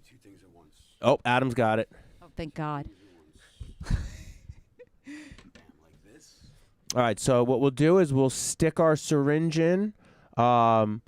2 things at once. Oh, Adam's got it. Oh, thank God. Like this. All right, so what we'll do is we'll stick our syringe in about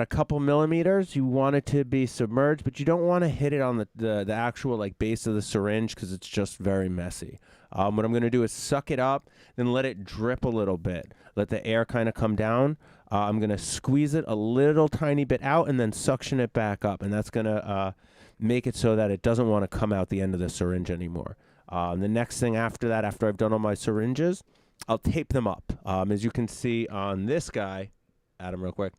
a couple millimeters. You want it to be submerged, but you don't want to hit it on the actual like base of the syringe because it's just very messy. What I'm going to do is suck it up, then let it drip a little bit. Let the air kind of come down. I'm going to squeeze it a little tiny bit out and then suction it back up. And that's going to make it so that it doesn't want to come out the end of the syringe anymore. The next thing after that, after I've done all my syringes, I'll tape them up. As you can see on this guy, Adam, real quick,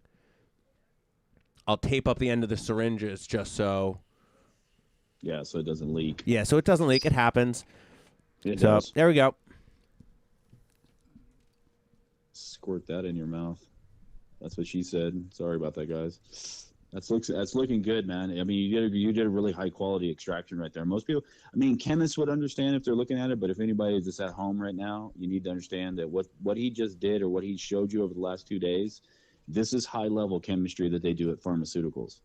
I'll tape up the end of the syringes just so. Yeah, so it doesn't leak. Yeah, so it doesn't leak. It happens. It does. There we go. Squirt that in your mouth. That's what she said. Sorry about that, guys. That's looking good, man. I mean, you did a really high quality extraction right there. Most people, I mean, chemists would understand if they're looking at it, but if anybody is just at home right now, you need to understand that what he just did or what he showed you over the last 2 days, this is high level chemistry that they do at pharmaceuticals.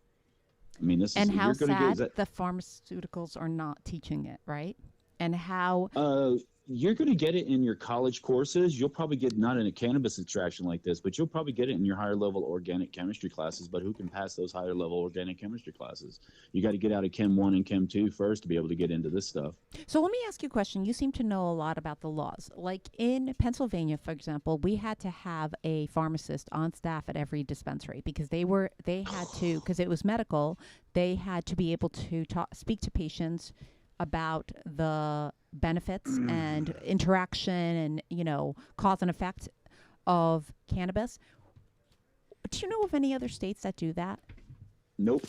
I mean, this and is how sad the pharmaceuticals are not teaching it, right? And how you're going to get it in your college courses. You'll probably get not in a cannabis extraction like this, but you'll probably get it in your higher level organic chemistry classes. But who can pass those higher level organic chemistry classes? You got to get out of Chem 1 and Chem 2 first to be able to get into this stuff. So let me ask you a question. You seem to know a lot about the laws. Like in Pennsylvania, for example, we had to have a pharmacist on staff at every dispensary because they had to, because it was medical, they had to be able to speak to patients about the benefits and interaction and, you know, cause and effect of cannabis. Do you know of any other states that do that? Nope.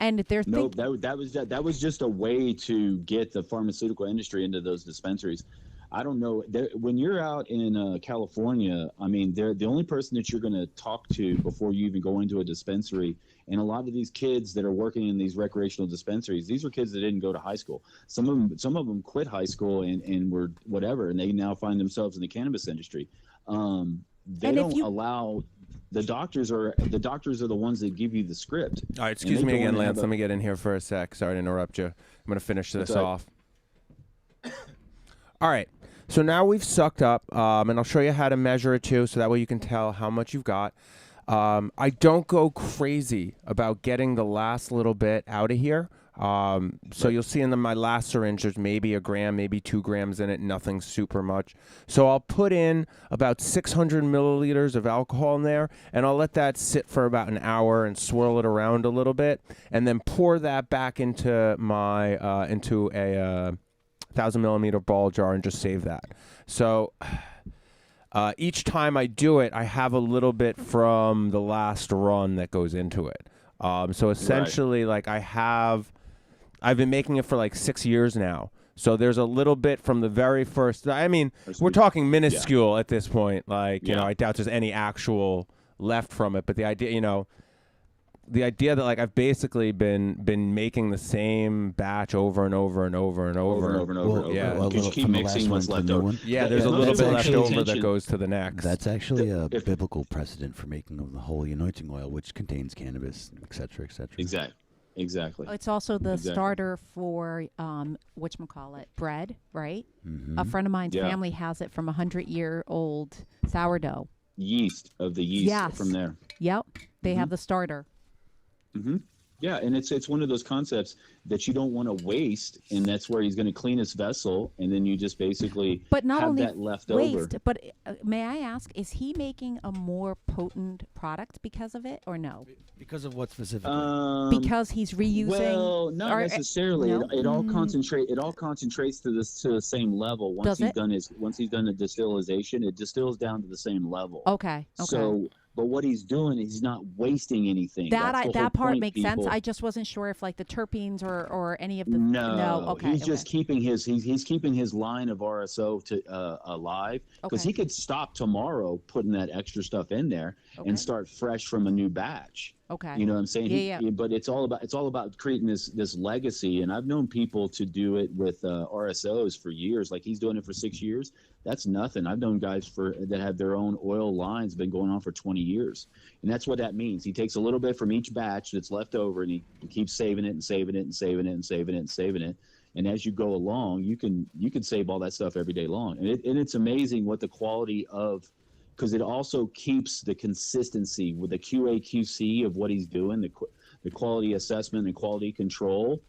And there's that was just a way to get the pharmaceutical industry into those dispensaries. I don't know. When you're out in California, I mean, they're the only person that you're going to talk to before you even go into a dispensary. And a lot of these kids that are working in these recreational dispensaries, these were kids that didn't go to high school. Some of them quit high school and were whatever, and they now find themselves in the cannabis industry. They don't allow. The doctors are the ones that give you the script. All right, excuse me again, Lance. Let me get in here for a sec. Sorry to interrupt you. I'm going to finish this off. All right. So now we've sucked up, and I'll show you how to measure it too, so that way you can tell how much you've got. I don't go crazy about getting the last little bit out of here. So you'll see in my last syringe, there's maybe a gram, maybe 2 grams in it, nothing super much. So I'll put in about 600 milliliters of alcohol in there, and I'll let that sit for about an hour and swirl it around a little bit, and then pour that back into my into a 1,000 millimeter ball jar and just save that. So each time I do it, I have a little bit from the last run that goes into it. So essentially, like I've been making it for like 6 years now. So there's a little bit from the very first. I mean, we're talking minuscule at this point. Like, you know, I doubt there's any actual left from it. But the idea, you know, the idea that like I've basically been making the same batch over and over and over and over. Yeah, because you keep mixing what's left over. Yeah, there's a little bit left over that goes to the next. That's actually a biblical precedent for making of the holy anointing oil, which contains cannabis, et cetera, et cetera. Exactly. Exactly. It's also the Exactly. starter for whatchamacallit, bread, right? Mhm. A friend of mine's Yeah. family has it from 100-year-old sourdough. Yeast of the yeast Yes. from there. Yep. They have the starter. Mm-hmm. Yeah, and it's one of those concepts that you don't want to waste, and that's where he's going to clean his vessel, and then you just basically But not have only that left waste, over. but may I ask, is he making a more potent product because of it or no? Because of what specifically? Because he's reusing. Well, not or, necessarily. no? It all concentrates to the same level. Once Does it? Once he's done the distillation, it distills down to the same level. Okay. So, but what he's doing, he's not wasting anything. That's the whole That part point, makes people. sense. I just wasn't sure if like the terpenes or any of the No, okay. he's just keeping his he's keeping his line of RSO alive because Okay. he could stop tomorrow putting that extra stuff in there and start fresh from a new batch. Okay. You know what I'm saying? Yeah. But it's all about creating this legacy, and I've known people to do it with RSOs for years. Like he's doing it for 6 years. That's nothing. I've known guys that have their own oil lines been going on for 20 years, and that's what that means. He takes a little bit from each batch that's left over, and he keeps saving it and saving it and saving it and saving it and saving it. And as you go along, you can save all that stuff every day long, and it's amazing what the quality of. Because it also keeps the consistency with the QA/QC of what he's doing, the quality assessment and quality control.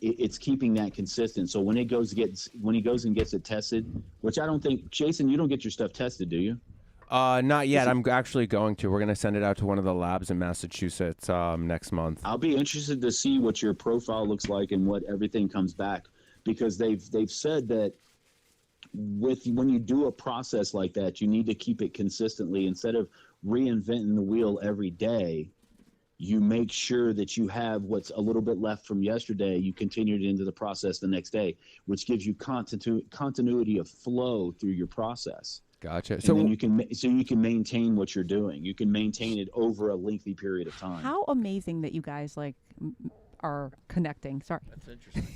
It's keeping that consistent. So when he goes and gets it tested, which I don't think, Jason, you don't get your stuff tested, do you? Not yet. I'm actually going to. We're going to send it out to one of the labs in Massachusetts next month. I'll be interested to see what your profile looks like and what everything comes back, because they've said that when you do a process like that, you need to keep it consistently. Instead of reinventing the wheel every day, you make sure that you have what's a little bit left from yesterday. You continue it into the process the next day, which gives you continuity of flow through your process. Gotcha. And So then you can maintain what you're doing. You can maintain it over a lengthy period of time. How amazing that you guys are connecting. Sorry. That's interesting.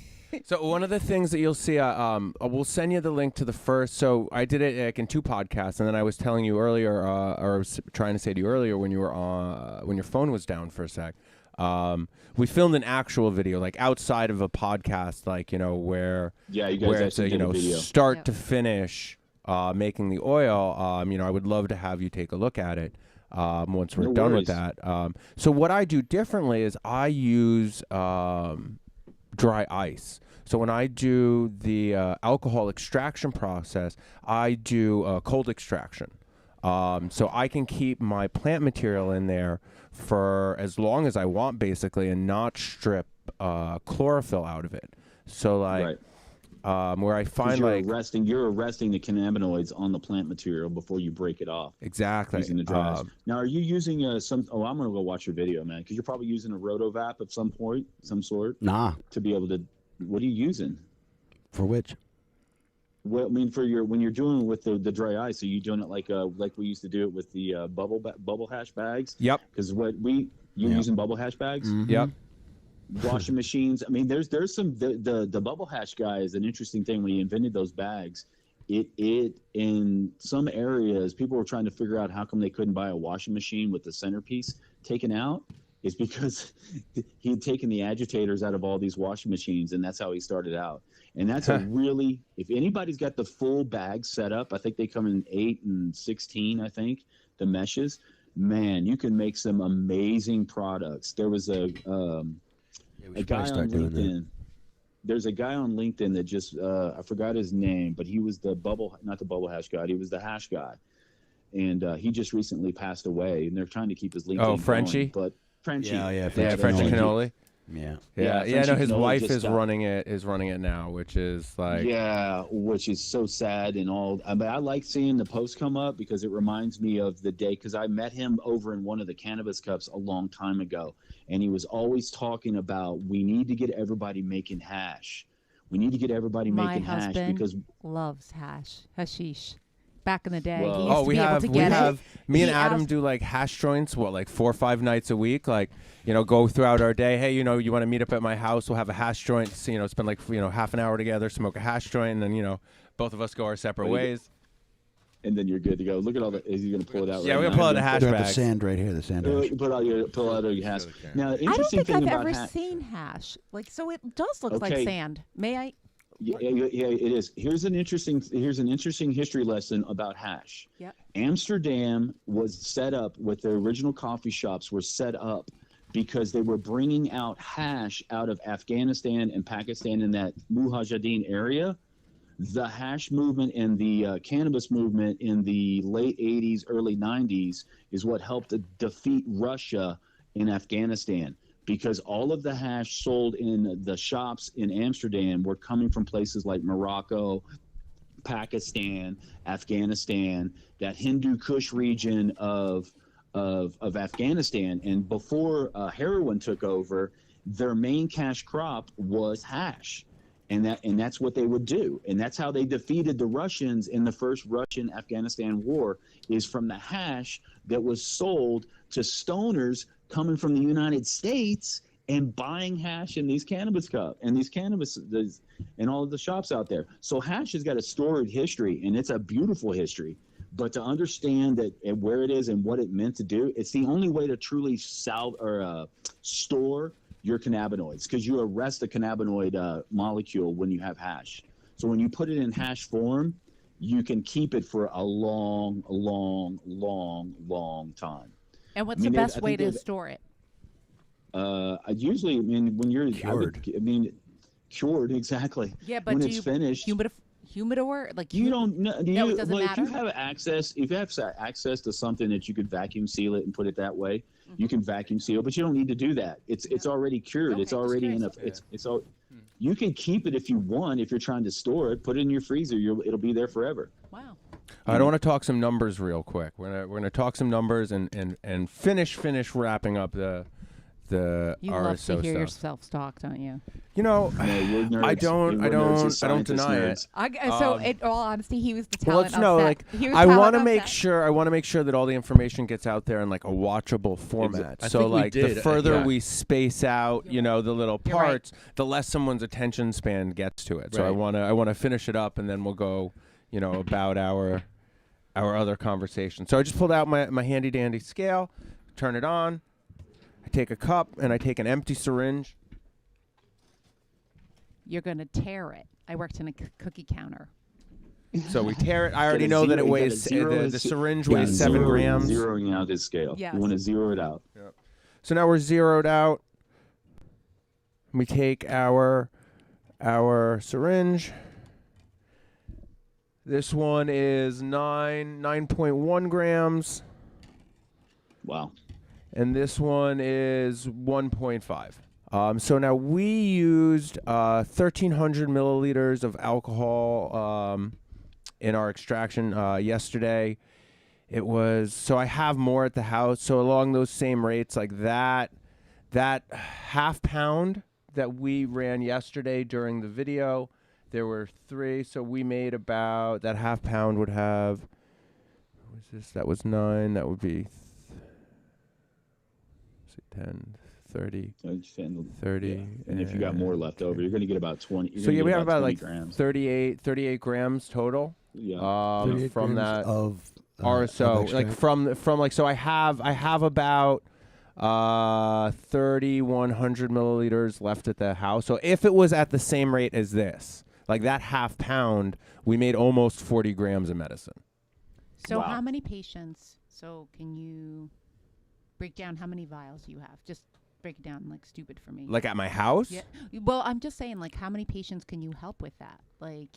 So one of the things that you'll see, we'll send you the link to the first. So I did it like in 2 podcasts, and then I was telling you earlier, or I was trying to say to you earlier when you were when your phone was down for a sec. We filmed an actual video, like outside of a podcast, like where you guys where it's actually did a video. start to finish, making the oil. I would love to have you take a look at it once we're done with that. So what I do differently is I use dry ice. So when I do the alcohol extraction process, I do cold extraction. So I can keep my plant material in there for as long as I want, basically, and not strip chlorophyll out of it. So where I find you're arresting the cannabinoids on the plant material before you break it off. Exactly. Using the dry ice. Now, are you using I'm gonna go watch your video, man, because you're probably using a rotovap of some sort. Nah. To be able to, what are you using? For which? Well, I mean, when you're doing with the dry ice, are you doing it like we used to do it with the bubble hash bags? Yep. Because you're using bubble hash bags. Mm-hmm. Yep. Washing machines. I mean, there's some the bubble hash guy is an interesting thing. When he invented those bags, it in some areas people were trying to figure out how come they couldn't buy a washing machine with the centerpiece taken out. Is because he had taken the agitators out of all these washing machines, and that's how he started out. And that's a really, if anybody's got the full bag set up, I think they come in 8 and 16. I think the meshes. Man, you can make some amazing products. There was a guy on LinkedIn. There's a guy on LinkedIn that just I forgot his name, but he was not the bubble hash guy. He was the hash guy, and he just recently passed away. And they're trying to keep his LinkedIn. Oh, Frenchie. But Frenchie. Yeah, Frenchie Cannoli. Yeah. No, his wife is died. running it now, which is like which is so sad and all. I mean, I like seeing the posts come up because it reminds me of the day, because I met him over in one of the cannabis cups a long time ago, and he was always talking about we need to get everybody making hash. We need to get everybody making hash because loves hashish. Back in the day, Well, he used to be able to get it. Me and Adam do like hash joints, like 4 or 5 nights a week. Like, go throughout our day. Hey, you want to meet up at my house? We'll have a hash joint. Spend like half an hour together, smoke a hash joint, and then both of us go our separate ways. and then you're good to go. Look at all the. Is you gonna pull it out? Yeah, right we're now? gonna pull out the hash They're at the bags. sand right here. The sand hash. Pull out your hash. Now, I don't interesting think thing I've about ever seen hash. Like, so it does look like Okay. sand. May I? Yeah, it is. Here's an interesting history lesson about hash. Yep. Amsterdam was set up with their original coffee shops were set up because they were bringing out hash out of Afghanistan and Pakistan in that Mujahideen area. The hash movement and the cannabis movement in the late 80s, early 90s is what helped to defeat Russia in Afghanistan. Because all of the hash sold in the shops in Amsterdam were coming from places like Morocco, Pakistan, Afghanistan, that Hindu Kush region of Afghanistan. And before heroin took over, their main cash crop was hash. And that's what they would do. And that's how they defeated the Russians in the first Russian-Afghanistan war, is from the hash that was sold to stoners coming from the United States and buying hash in these cannabis and all of the shops out there. So hash has got a storied history, and it's a beautiful history. But to understand that and where it is and what it meant to do, it's the only way to truly store your cannabinoids, because you arrest the cannabinoid molecule when you have hash. So when you put it in hash form, you can keep it for a long, long, long, long time. And what's the best way to store it? Usually, when you're Cured. Cured, exactly. Yeah, but when do it's you finished, humidor? Like you don't know. No, it doesn't matter. If you have access to something that you could vacuum seal it and put it that way, you can vacuum seal. But you don't need to do that. It's already cured. Okay, it's already in a. It's all. You can keep it if you want. If you're trying to store it, put it in your freezer. It'll be there forever. Wow. I don't want to talk some numbers real quick. We're gonna talk some numbers and finish wrapping up the You RSO love to hear stuff. yourself talk, don't you? You know, No, we're nerds. I don't deny it. So, in all honesty, he was the Well, talent it's no, of like that. He was I talent want to of make that. sure. I want to make sure that all the information gets out there in like a watchable format. I So think we like did, the further yeah. we space out, you know, the little You're right. parts, the less someone's attention span gets to it. So Right. I want to finish it up, and then we'll go, you know, about our other conversation. So I just pulled out my handy dandy scale, turn it on. I take a cup and I take an empty syringe. You're going to tear it. I worked in a cookie counter. So we tear it. I already Gotta know that it zero- you weighs gotta zero the it. syringe Yeah, weighs 7 grams. Zeroing out his scale. Yes. You want to zero it out. So now we're zeroed out. We take our syringe. This one is 9.1 grams, Wow. and this one is 1.5. So now we used 1,300 milliliters of alcohol in our extraction yesterday. It was, so I have more at the house. So along those same rates, like that half pound that we ran yesterday during the video, there were 3. So we made about, that half pound would have, what was this? That was 9. That would be 10, 30, 30. And if you got more left over, you're going to get about 20. So yeah, we have about like grams. 38 grams total. Yeah. 38 from grams that of RSO, of like extract. from like, so I have about 3,100 milliliters left at the house. So if it was at the same rate as this, like that half pound, we made almost 40 grams of medicine. So Wow. how many patients? So can you break down how many vials you have? Just break it down like stupid for me. Like at my house? Yeah. Well, I'm just saying, like, how many patients can you help with that? Like,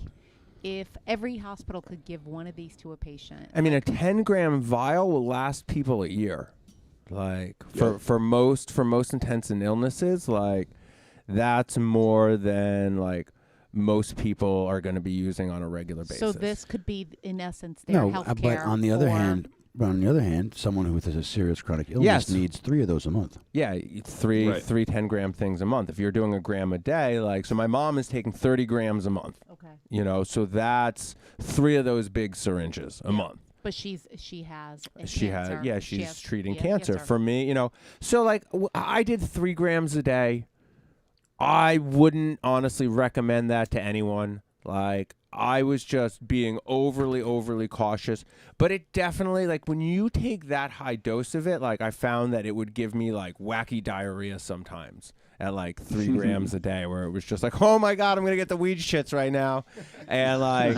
if every hospital could give one of these to a patient. I mean, a 10-gram vial will last people a year. Like for most intents and illnesses, like that's more than like most people are going to be using on a regular basis. So this could be, in essence, their No, health but care. on the other hand, someone who has a serious chronic illness Yes. needs 3 of those a month. Yeah, three 10-gram things a month. If you're doing a gram a day, like, so my mom is taking 30 grams a month. Okay. You know, so that's 3 of those big syringes a month. But she has a She cancer. has, she's treating yeah, cancer. For me, you know, so like I did 3 grams a day. I wouldn't honestly recommend that to anyone. Like, I was just being overly cautious. But it definitely, like, when you take that high dose of it, like, I found that it would give me, like, wacky diarrhea sometimes at, like, 3 grams a day, where it was just like, oh, my God, I'm going to get the weed shits right now. And, like...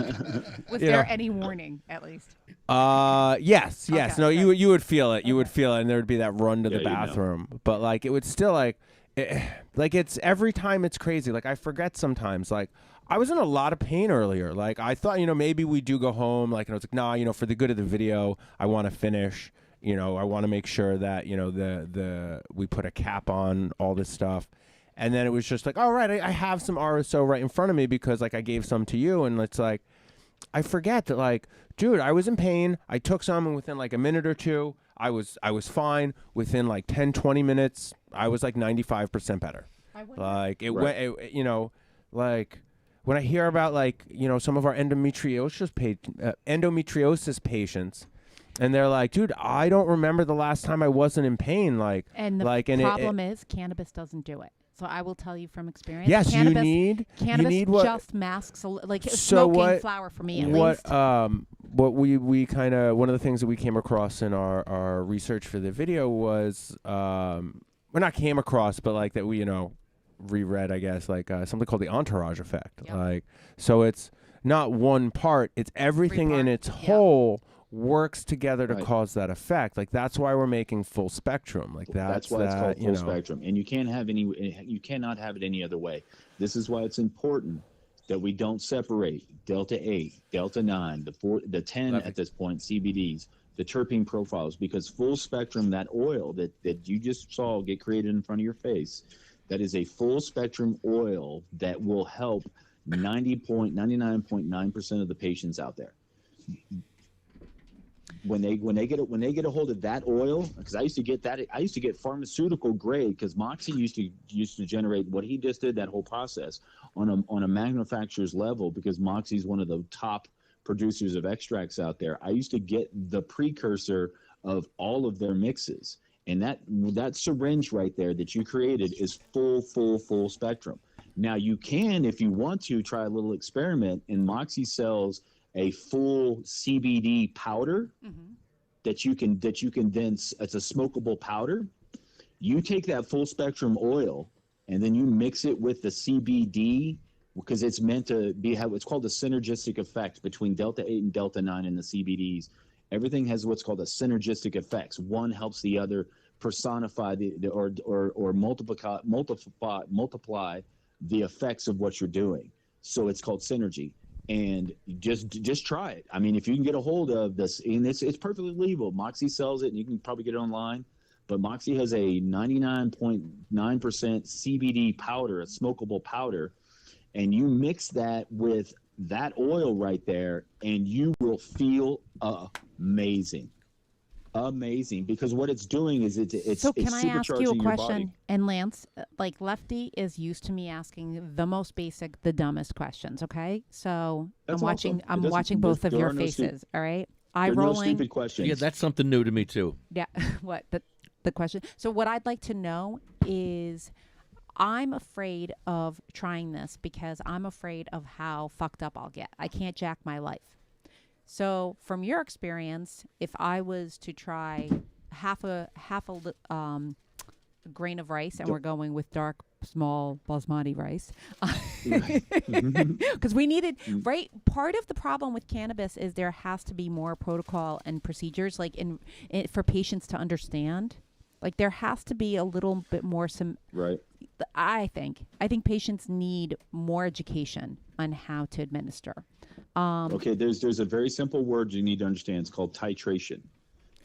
Was there any warning, at least? Yes. Okay, No, good. you would feel it. You would feel it, and there would be that run to the bathroom. But, like, it would still, like... like, it's... Every time it's crazy. Like, I forget sometimes, like... I was in a lot of pain earlier. Like, I thought, maybe we do go home. Like, and I was like, nah, for the good of the video, I want to finish. I want to make sure that, we put a cap on all this stuff. And then it was just like, all right, I have some RSO right in front of me because, like, I gave some to you. And it's like, I forget that, like, dude, I was in pain. I took some, and within, like, a minute or two, I was fine. Within, like, 10, 20 minutes, I was, like, 95% better. Like, it went, like... When I hear about, like, some of our endometriosis patients, and they're like, dude, I don't remember the last time I wasn't in pain. And the problem is cannabis doesn't do it. So I will tell you from experience. Yes, cannabis what, just masks, smoking flower for me at least. What we kind of, one of the things that we came across in our research for the video was, well, not came across, but like that we, reread, I guess, like something called the entourage effect. Yep. Like, so it's not one part, it's everything in its whole works together to cause that effect. Like, that's why we're making full spectrum. Like, that's why it's called full spectrum. And you cannot have it any other way. This is why it's important that we don't separate Delta 8, Delta 9, the 10 at this point, CBDs, the terpene profiles, because full spectrum, that oil that you just saw get created in front of your face, that is a full spectrum oil that will help 99.9% of the patients out there. When they get a hold of that oil, because I used to get pharmaceutical grade, because Moxie used to generate what he just did, that whole process on a manufacturer's level, because Moxie is one of the top producers of extracts out there. I used to get the precursor of all of their mixes. And that syringe right there that you created is full spectrum. Now you can, if you want to, try a little experiment, and Moxie sells a full CBD powder that you can then, it's a smokable powder. You take that full spectrum oil and then you mix it with the CBD, because it's meant to it's called a synergistic effect between Delta 8 and Delta 9 in the CBDs. Everything has what's called a synergistic effects. One helps the other personify or multiply the effects of what you're doing. So it's called synergy. And just try it. I mean, if you can get a hold of this, and it's perfectly legal. Moxie sells it, and you can probably get it online. But Moxie has a 99.9% CBD powder, a smokable powder, and you mix that with that oil right there, and you will feel amazing, because what it's doing is it's so can I ask you a question? Body. And Lance, like, Lefty is used to me asking the most basic, the dumbest questions. Okay, so I'm watching both of your faces. All right, eye rolling. No stupid questions. Yeah, that's something new to me too. Yeah, what the question? So what I'd like to know is, I'm afraid of trying this because I'm afraid of how fucked up I'll get. I can't jack my life. So from your experience, if I was to try half a grain of rice, and we're going with dark, small basmati rice, because we needed, right? Part of the problem with cannabis is there has to be more protocol and procedures, like for patients to understand. Like, there has to be a little bit more right. I think patients need more education on how to administer. Okay, there's a very simple word you need to understand. It's called titration.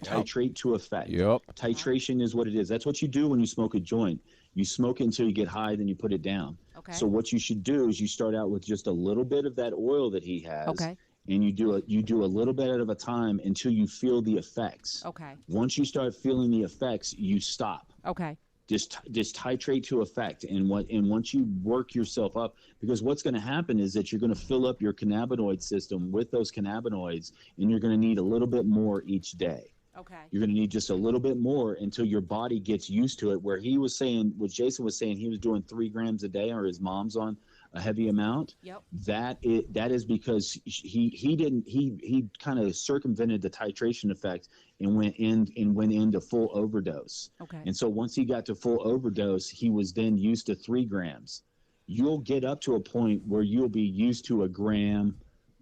Titrate to effect. Yep. Titration is what it is. That's what you do when you smoke a joint. You smoke it until you get high, then you put it down. Okay. So what you should do is you start out with just a little bit of that oil that he has. Okay. And you do a little bit at a time until you feel the effects. Okay. Once you start feeling the effects, you stop. Okay. Just titrate to effect, and once you work yourself up, because what's going to happen is that you're going to fill up your cannabinoid system with those cannabinoids, and you're going to need a little bit more each day. Okay. You're going to need just a little bit more until your body gets used to it. Where he was saying, what Jason was saying, he was doing 3 grams a day, or his mom's on a heavy amount, that is because he kind of circumvented the titration effect and went into full overdose. Okay. And so once he got to full overdose, he was then used to 3 grams. You'll get up to a point where you'll be used to a gram,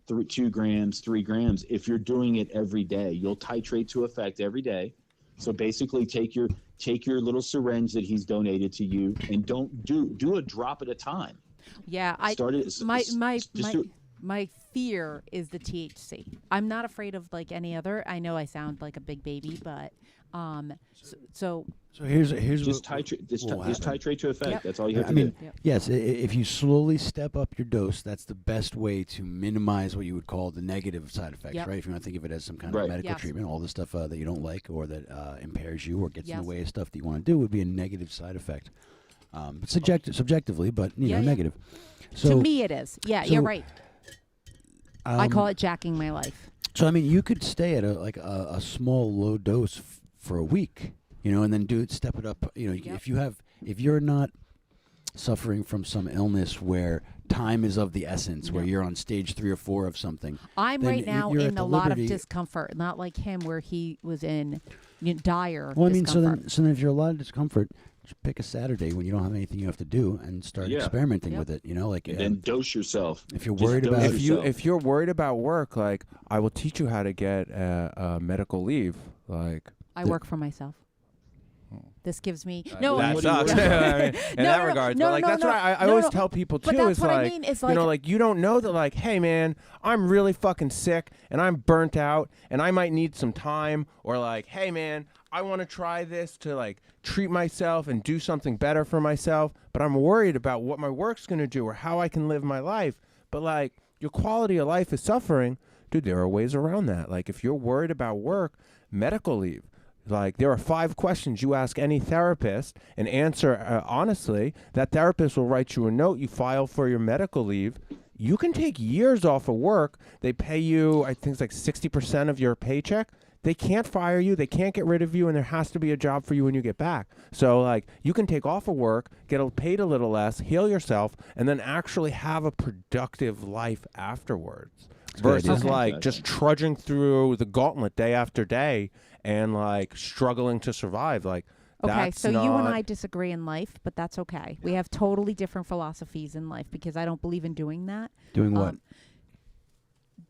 2 grams, 3 grams. If you're doing it every day, you'll titrate to effect every day. So basically take your little syringe that he's donated to you and don't do a drop at a time. Yeah, my fear is the THC. I'm not afraid of like any other. I know I sound like a big baby, but so here's just titrate to effect. Yep. That's all you have to do. Yep. Yes, if you slowly step up your dose, that's the best way to minimize what you would call the negative side effects, right? If you want to think of it as some kind of medical treatment, all the stuff that you don't like or that impairs you or gets in the way of stuff that you want to do would be a negative side effect. Subjectively, but negative. So to me, it is. Yeah, you're right. I call it jacking my life. So I mean, you could stay at a small low dose for a week, and then step it up. If you're not suffering from some illness where time is of the essence, where you're on stage 3 or 4 of something. I'm right now in a lot of discomfort, not like him where he was in dire. Well, I mean, discomfort. so then if you're a lot of discomfort, just pick a Saturday when you don't have anything you have to do and start experimenting with it. And then dose yourself. If you're worried about if you're worried about work, like I will teach you how to get medical leave. Like I work for myself. This gives me that sucks. In that regard, but like that's what I always tell people too. But that's is what like, I mean. It's like, like you don't know that like, hey man, I'm really fucking sick and I'm burnt out and I might need some time, or like, hey man, I want to try this to like treat myself and do something better for myself, but I'm worried about what my work's gonna do or how I can live my life. But like your quality of life is suffering, dude. There are ways around that. Like if you're worried about work, medical leave. Like there are 5 questions you ask any therapist and answer honestly. That therapist will write you a note. You file for your medical leave. You can take years off of work. They pay you, I think it's like 60% of your paycheck. They can't fire you. They can't get rid of you. And there has to be a job for you when you get back. So like you can take off of work, get paid a little less, heal yourself, and then actually have a productive life afterwards. Versus like just trudging through the gauntlet day after day and like struggling to survive. Like, okay, so you and I disagree in life, but that's okay. We have totally different philosophies in life because I don't believe in doing that. Doing what?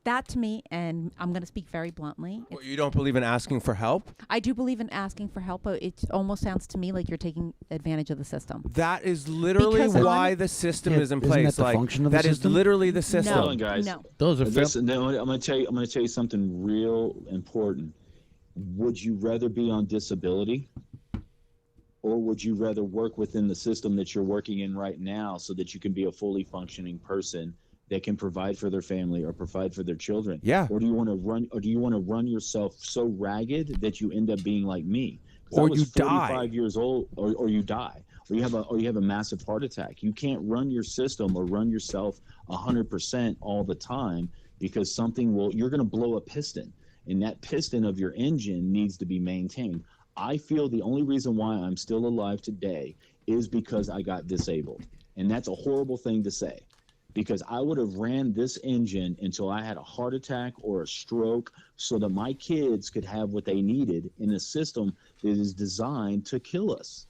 That to me, and I'm going to speak very bluntly. Well, you don't believe in asking for help? I do believe in asking for help, but it almost sounds to me like you're taking advantage of the system. That is literally why the system is in place. That the function of the system? Is literally the system. Hold on, guys. No. Those are I'm going to tell you something real important. Would you rather be on disability, or would you rather work within the system that you're working in right now so that you can be a fully functioning person that can provide for their family or provide for their children? Yeah. Or do you want to run yourself so ragged that you end up being like me? Or you die. 45 years old, or you die, or you have a massive heart attack. You can't run your system or run yourself 100% all the time because you're going to blow a piston, and that piston of your engine needs to be maintained. I feel the only reason why I'm still alive today is because I got disabled, and that's a horrible thing to say. Because I would have ran this engine until I had a heart attack or a stroke so that my kids could have what they needed in a system that is designed to kill us.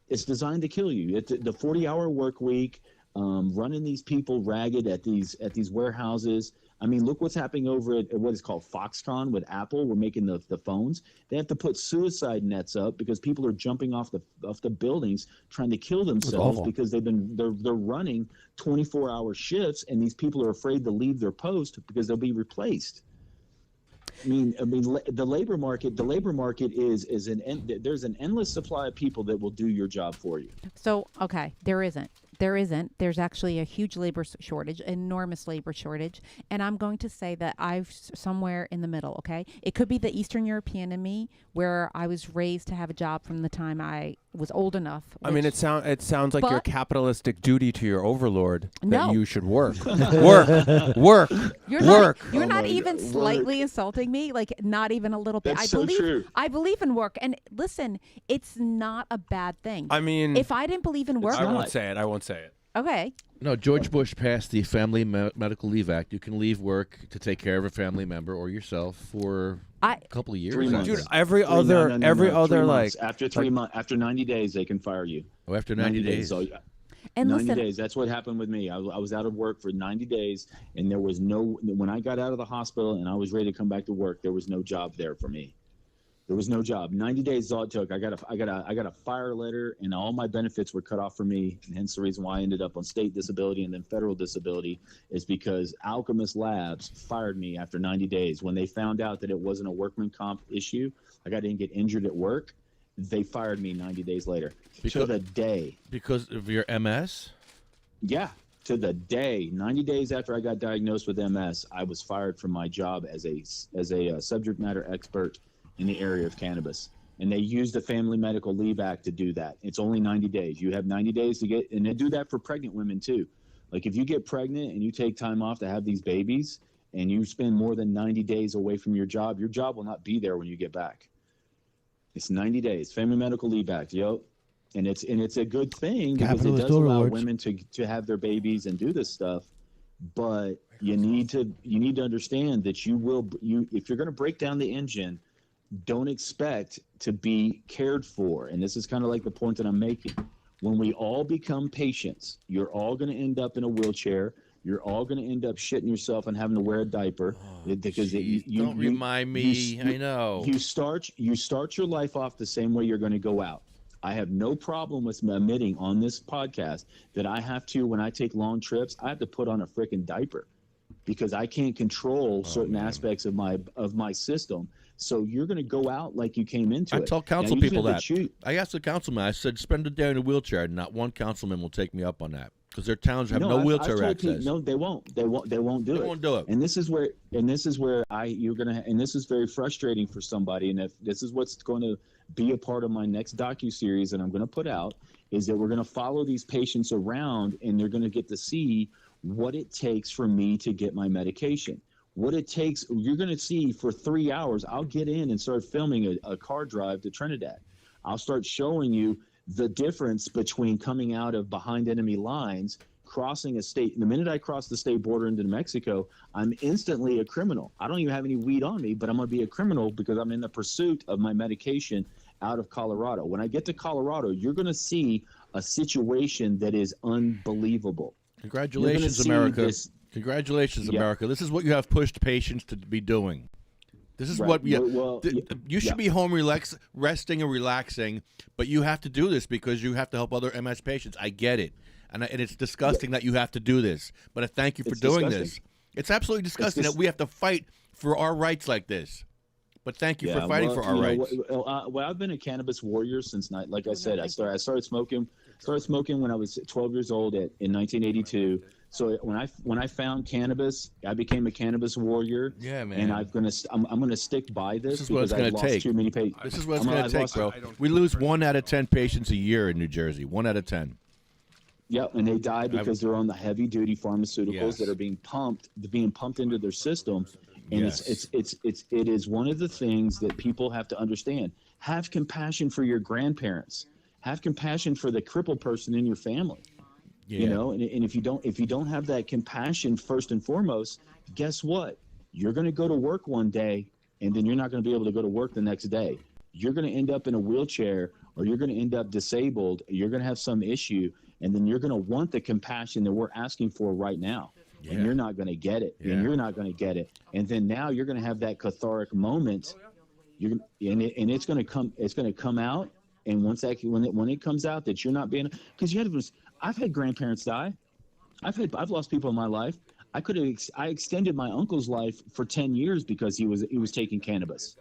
It's designed to kill you. The 40-hour work week, running these people ragged at these warehouses. I mean, look what's happening over at what is called Foxconn with Apple. We're making the phones. They have to put suicide nets up because people are jumping off the buildings trying to kill themselves because they're running 24-hour shifts, and these people are afraid to leave their post because they'll be replaced. I mean, the labor market is there's an endless supply of people that will do your job for you. So, okay, there isn't. There's actually a huge labor shortage, enormous labor shortage. And I'm going to say that I'm somewhere in the middle, okay? It could be the Eastern European in me where I was raised to have a job from the time I was old enough. I mean, it sounds like your capitalistic duty to your overlord that No. you should work. work. You're not even slightly insulting me, like not even a little bit. That's so true. I believe in work. And listen, it's not a bad thing. I mean, if I didn't believe in work, I won't say it. okay. No, George Bush passed the Family Medical Leave Act. You can leave work to take care of a family member or yourself for a couple of years. 3 months. Dude, every other 3 like months. After 3 months, after 90 days, they can fire you. Oh, after 90 days. So, And 90 listen, days. That's what happened with me. I was out of work for 90 days, and there was no. When I got out of the hospital and I was ready to come back to work, there was no job there for me. There was no job. 90 days is all it took. I got a fire letter, and all my benefits were cut off for me. And hence the reason why I ended up on state disability and then federal disability is because Alchemist Labs fired me after 90 days when they found out that it wasn't a workman comp issue. Like I didn't get injured at work. They fired me 90 days later. To the day. Because of your MS? Yeah, to the day. 90 days after I got diagnosed with MS, I was fired from my job as a subject matter expert in the area of cannabis. And they used the Family Medical Leave Act to do that. It's only 90 days. You have 90 days to get, and they do that for pregnant women too. Like if you get pregnant and you take time off to have these babies and you spend more than 90 days away from your job will not be there when you get back. It's 90 days. Family Medical Leave Act, yo. And it's a good thing because it does allow women to have their babies and do this stuff. But you need to understand that if you're going to break down the engine, don't expect to be cared for. And this is kind of like the point that I'm making. When we all become patients, you're all going to end up in a wheelchair. You're all going to end up shitting yourself and having to wear a diaper because don't remind me. I know. You start your life off the same way you're going to go out. I have no problem with admitting on this podcast that I have to, when I take long trips, I have to put on a freaking diaper because I can't control certain aspects of my system. So you're going to go out like you came into it. I tell council people that. I asked the councilman, I said, spend a day in a wheelchair. And not one councilman will take me up on that because their towns have no wheelchair access. No, they won't. They won't do it. They won't do it. And this is where and this is very frustrating for somebody. And if this is what's going to be a part of my next docuseries that I'm going to put out, is that we're going to follow these patients around and they're going to get to see what it takes for me to get my medication. What it takes, you're going to see for 3 hours, I'll get in and start filming a car drive to Trinidad. I'll start showing you the difference between coming out of behind enemy lines, crossing a state. The minute I cross the state border into Mexico, I'm instantly a criminal. I don't even have any weed on me, but I'm going to be a criminal because I'm in the pursuit of my medication out of Colorado. When I get to Colorado, you're going to see a situation that is unbelievable. Congratulations, America. Congratulations, America. This is what you have pushed patients to be doing. This is what you should be home resting and relaxing, but you have to do this because you have to help other MS patients. I get it. And it's disgusting that you have to do this. But I thank you for doing this. It's absolutely disgusting that we have to fight for our rights like this. But thank you for fighting for our rights. Well, I've been a cannabis warrior since like I said, I started smoking when I was 12 years old in 1982. So when I found cannabis, I became a cannabis warrior. Yeah, man. And I'm gonna stick by this. This is what it's gonna take. Too many patients. This is what it's gonna take, bro. We lose 1 out of 10 patients a year in New Jersey. 1 out of 10. Yep, and they die because they're on the heavy-duty pharmaceuticals that are being pumped into their system. And it is one of the things that people have to understand. Have compassion for your grandparents. Have compassion for the crippled person in your family. Yeah. You know, and if you don't have that compassion first and foremost, guess what? You're going to go to work one day, and then you're not going to be able to go to work the next day. You're going to end up in a wheelchair, or you're going to end up disabled. You're going to have some issue, and then you're going to want the compassion that we're asking for right now. Yeah. And you're not going to get it. Yeah. And you're not going to get it. And then now you're going to have that cathartic moment. And it's going to come. It's going to come out. And when it comes out that you're not being, because I've had grandparents die. I've lost people in my life. I extended my uncle's life for 10 years because he was taking cannabis.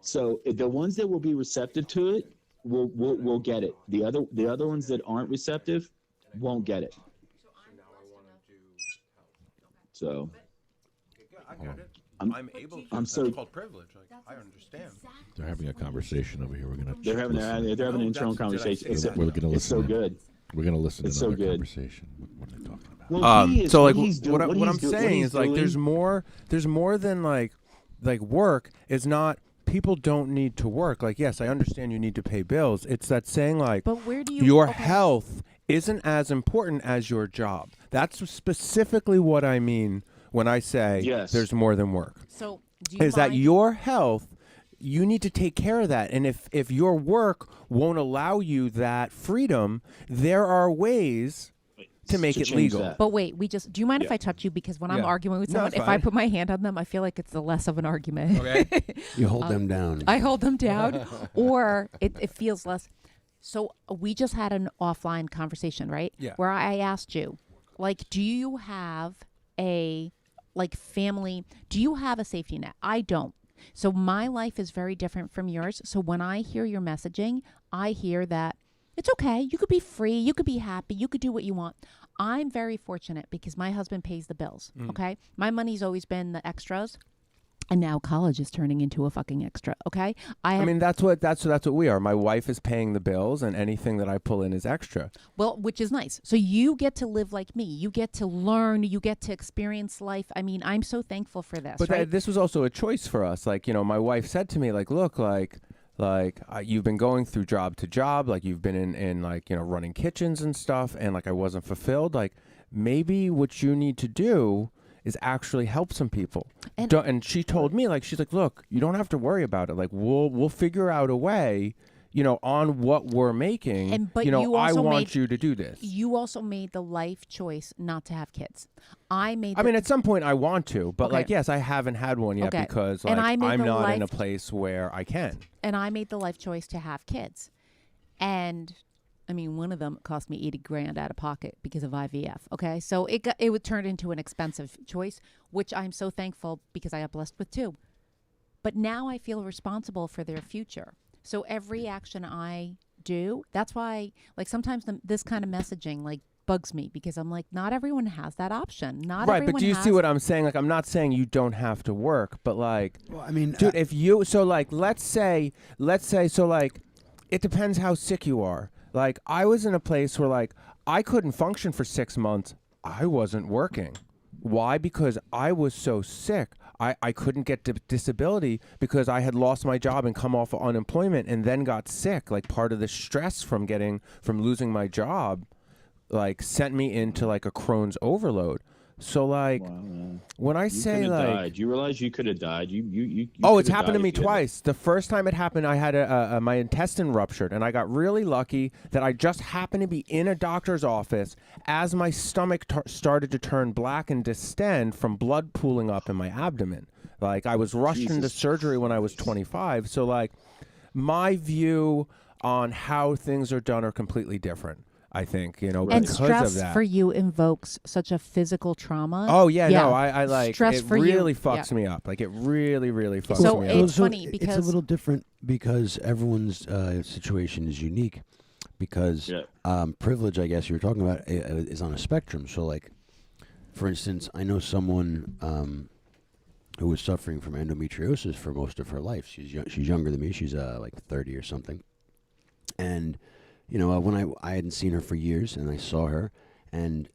So the ones that will be receptive to it will get it. The other ones that aren't receptive won't get it. So I'm able to. That's called privilege. Like, I understand. They're having a conversation over here. They're having an internal conversation. We're going to listen. It's so good. We're going to listen to another conversation. What are they talking about? Well, what I'm saying is like there's more than like work. It's not. People don't need to work. Like, yes, I understand you need to pay bills. It's that saying like, but where do you, your health isn't as important as your job. That's specifically what I mean when I say there's more than work. So, do you that your health, you need to take care of that. And if your work won't allow you that freedom, there are ways to make it legal. That. But wait, do you mind if I touch you? Because when I'm arguing with someone, if I put my hand on them, I feel like it's the less of an argument. Okay. You hold them down. I hold them down, or it feels less. So we just had an offline conversation, right? Yeah. Where I asked you, like, do you have a family? Do you have a safety net? I don't. So my life is very different from yours. So when I hear your messaging, I hear that it's okay. You could be free. You could be happy. You could do what you want. I'm very fortunate because my husband pays the bills. Okay. My money's always been the extras. And now college is turning into a fucking extra. Okay. I mean, that's what we are. My wife is paying the bills, and anything that I pull in is extra. Well, which is nice. So you get to live like me. You get to learn. You get to experience life. I mean, I'm so thankful for this. But right? This was also a choice for us. Like, my wife said to me, like, look, you've been going through job to job, like you've been in running kitchens and stuff, and like I wasn't fulfilled. Like, maybe what you need to do is actually help some people. And she told me, like, she's like, look, you don't have to worry about it. Like, we'll figure out a way, on what we're making. But I want you to do this. You also made the life choice not to have kids. I mean, at some point I want to, but yes, I haven't had one yet because I'm not in a place where I can. And I made the life choice to have kids. And I mean, one of them cost me $80,000 out of pocket because of IVF. Okay, so it would turn into an expensive choice, which I'm so thankful because I got blessed with 2. But now I feel responsible for their future. So every action I do, that's why, like, sometimes this kind of messaging like bugs me because I'm like, not everyone has that option. Not right, everyone but do you has... see what I'm saying? Like, I'm not saying you don't have to work, but like, well, I mean, dude, if you let's say, it depends how sick you are. Like, I was in a place where, like, I couldn't function for 6 months. I wasn't working. Why? Because I was so sick. I couldn't get disability because I had lost my job and come off of unemployment and then got sick. Like, part of the stress from losing my job, like, sent me into, like, a Crohn's overload. So, like, when I say, like, died. You realize you could have died. You it's happened to me twice. The first time it happened, I had my intestine ruptured, and I got really lucky that I just happened to be in a doctor's office as my stomach started to turn black and distend from blood pooling up in my abdomen. Like, I was rushed into surgery when I was 25. So, like, my view on how things are done are completely different. I think, and because stress of that. for you invokes such a physical trauma. Oh yeah. No, I like stress it. For really you. fucks me up. Like, it really, really fucks so me up. It's so funny because it's a little different because everyone's situation is unique. Because privilege, I guess you were talking about, is on a spectrum. So, like, for instance, I know someone who was suffering from endometriosis for most of her life. She's younger than me. She's like 30 or something, and when I hadn't seen her for years, and I saw her, and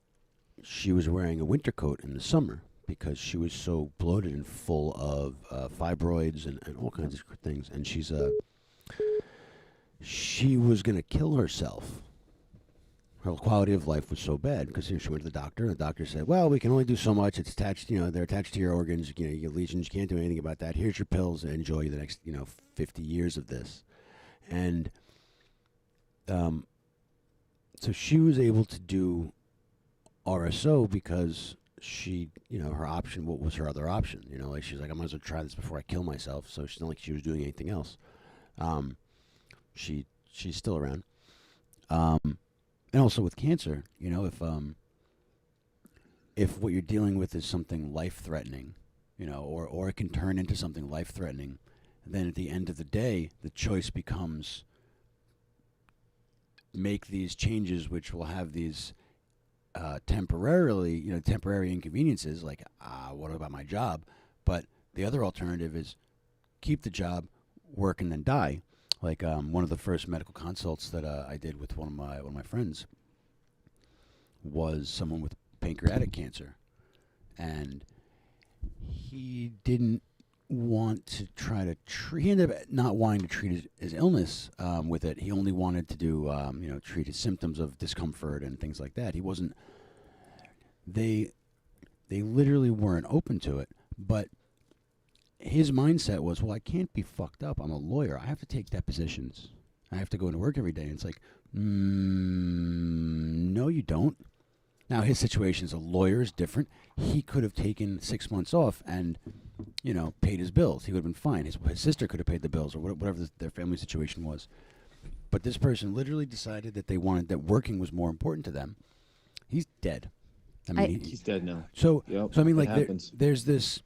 she was wearing a winter coat in the summer because she was so bloated and full of fibroids and all kinds of things. And she was going to kill herself. Her quality of life was so bad because she went to the doctor, and the doctor said, well, we can only do so much. It's attached, they're attached to your organs, your lesions. You can't do anything about that. Here's your pills and enjoy the next, 50 years of this. And so she was able to do RSO because she, her option, what was her other option? Like, she's like, I might as well try this before I kill myself. So it's not like she was doing anything else. She's still around. And also with cancer, if what you're dealing with is something life-threatening, or it can turn into something life-threatening, then at the end of the day, the choice becomes make these changes which will have these temporary inconveniences, like, what about my job? But the other alternative is keep the job, work, and then die. Like, one of the first medical consults that I did with one of my friends was someone with pancreatic cancer, and he didn't want to try to treat. He ended up not wanting to treat his illness with it. He only wanted to do, treat his symptoms of discomfort and things like that. He wasn't. They literally weren't open to it. But his mindset was, well, I can't be fucked up. I'm a lawyer. I have to take depositions. I have to go into work every day. And it's like, no, you don't. Now, his situation as a lawyer is different. He could have taken 6 months off and, paid his bills. He would have been fine. His sister could have paid the bills or whatever their family situation was. But this person literally decided that that working was more important to them. He's dead. I mean, he's dead now. So I mean, like, there's this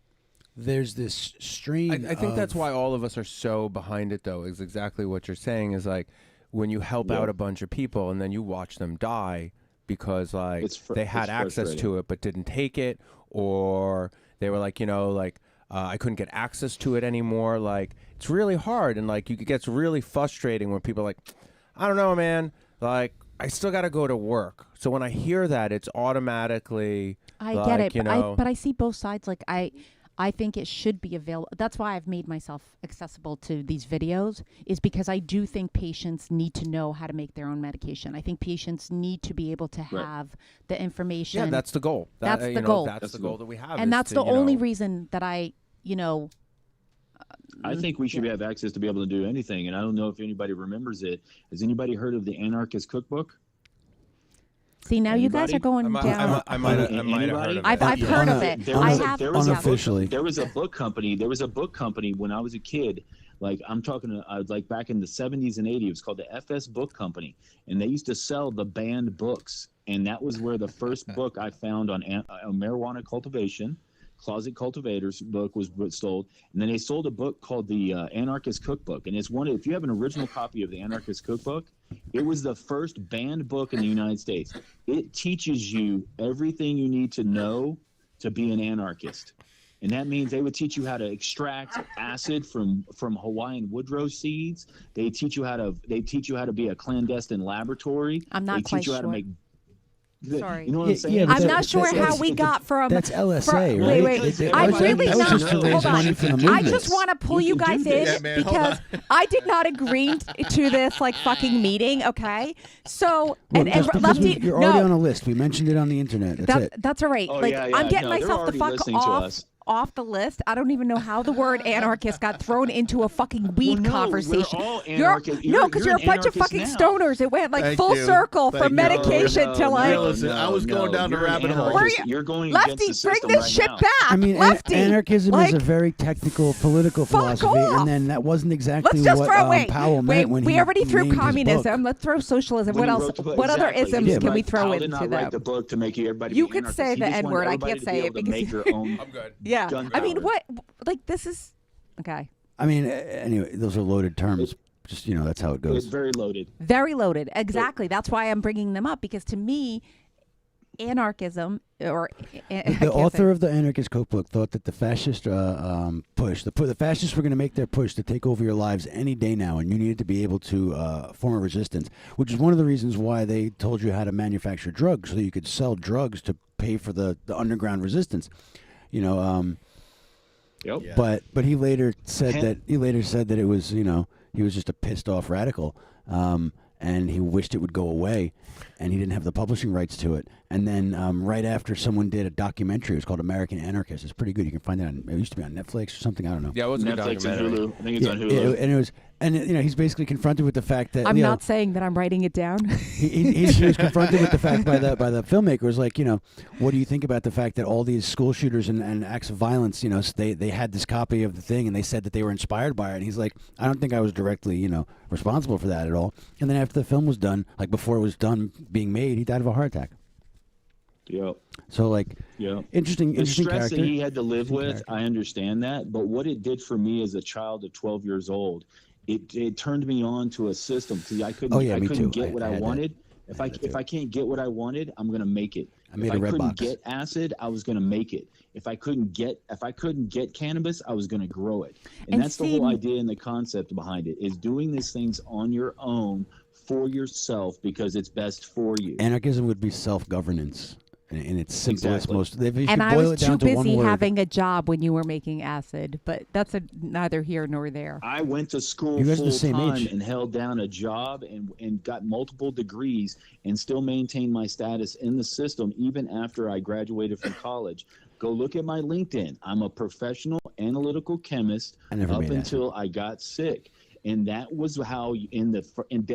strain. I think that's why all of us are so behind it, though, is exactly what you're saying, is like when you help out a bunch of people and then you watch them die because they had access to it but didn't take it, or they were like, I couldn't get access to it anymore. Like, it's really hard, and like it gets really frustrating when people are like, I don't know, man, like I still got to go to work. So when I hear that, it's automatically get it, but I see both sides. Like I think it should be available. That's why I've made myself accessible to these videos, is because I do think patients need to know how to make their own medication. I think patients need to be able to have the information. Yeah, that's the goal. That's the goal. That's the goal that we have. And that's the only reason that I think we should have access to be able to do anything. And I don't know if anybody remembers it. Has anybody heard of the Anarchist Cookbook? See, now you guys are going down. I might have heard of it. I've heard of it. Unofficially. There was a book company. There was a book company when I was a kid. Like, I'm talking like back in the 70s and 80s. It was called the FS Book Company, and they used to sell the banned books. And that was where the first book I found on marijuana cultivation, Closet Cultivators book, was sold. And then they sold a book called the Anarchist Cookbook. And it's if you have an original copy of the Anarchist Cookbook, it was the first banned book in the United States. It teaches you everything you need to know to be an anarchist. And that means they would teach you how to extract acid from Hawaiian woodrow seeds. They teach you how to be a clandestine laboratory. I'm not quite sure. Sorry. You know what I'm saying? Yeah, I'm not sure how we got from. That's LSA, right? Wait. I'm really that was not. just to raise Hold money on. for the movement. I just want to pull you guys in because I did not agree to this fucking meeting. Okay, so Well, and Lefty, you're already on a list. We mentioned it on the internet. That's it. That's all right. Oh, I'm getting they're myself the already fuck listening to us. off the list. I don't even know how the word anarchist got thrown into a fucking weed conversation. We're all anarchists. Because you're a bunch of fucking now. stoners. It went full circle from medication to Listen, I was going down the rabbit hole. You're going Lefty, against the bring system this right shit now. back. I mean, Lefty, anarchism is a very technical political philosophy, off. and then that wasn't exactly Let's just what throw Powell meant when we he already threw named his communism. book. Let's throw socialism. When What he else? wrote the book- What other exactly. isms Yeah, can we But throw Powell did into not them? write the book to make everybody You be could anarchists. say He the just wanted N-word. I everybody can't to say be it able to because make your own. I'm good. Yeah, gun I mean, power. what? This is okay. I mean, anyway, those are loaded terms. Just that's how it It's goes. very loaded. Very loaded. Exactly. That's why I'm bringing them up, because to me, anarchism or The author of the Anarchist Cookbook thought that the fascist push, the fascists were going to make their push to take over your lives any day now, and you needed to be able to form a resistance, which is one of the reasons why they told you how to manufacture drugs, so you could sell drugs to pay for the underground resistance. Yep. Yeah. But he later said that it was he was just a pissed off radical, and he wished it would go away, and he didn't have the publishing rights to it. And then right after, someone did a documentary. It was called American Anarchist. It's pretty good. You can find it it used to be on Netflix or something. I don't know. Yeah, it was a good Netflix and documentary. Hulu. I think it's on Hulu. And it was, and he's basically confronted with the fact that I'm not saying that I'm writing it down. he was confronted with the fact by the filmmakers, like, what do you think about the fact that all these school shooters and acts of violence, they had this copy of the thing and they said that they were inspired by it. And he's like, I don't think I was directly, responsible for that at all. And then after the film was done, like before it was done being made, he died of a heart attack. Yep. So interesting The stress character. that he had to live with, I understand that. But what it did for me as a child of 12 years old, it turned me on to a system, because I couldn't get what I wanted. If I can't get what I wanted, I'm gonna make it. I If I couldn't box. get acid, I was gonna make it. If I couldn't get cannabis, I was gonna grow it. And that's the whole idea and the concept behind it, is doing these things on your own for yourself because it's best for you. Anarchism would be self-governance. in its simplest, Exactly. most. If you And I boil was it down too to one busy word, having a job when you were making acid, but that's neither here nor there. I went to school You guys are the full same time age. and held down a job and got multiple degrees and still maintained my status in the system even after I graduated from college. Go look at my LinkedIn. I'm a professional analytical chemist I never up made acid. until I got sick, and that was how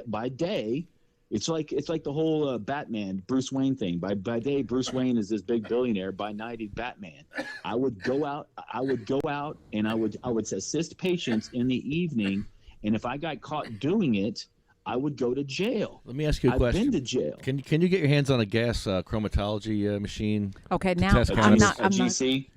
by day. It's like the whole Batman Bruce Wayne thing. By day, Bruce Wayne is this big billionaire. By night, he's Batman. I would go out and I would assist patients in the evening. And if I got caught doing it, I would go to jail. Let me ask you a I've question. been to jail. Can you get your hands on a gas chromatology machine? Okay, to now test I'm cannabis? not. A I'm not. GC.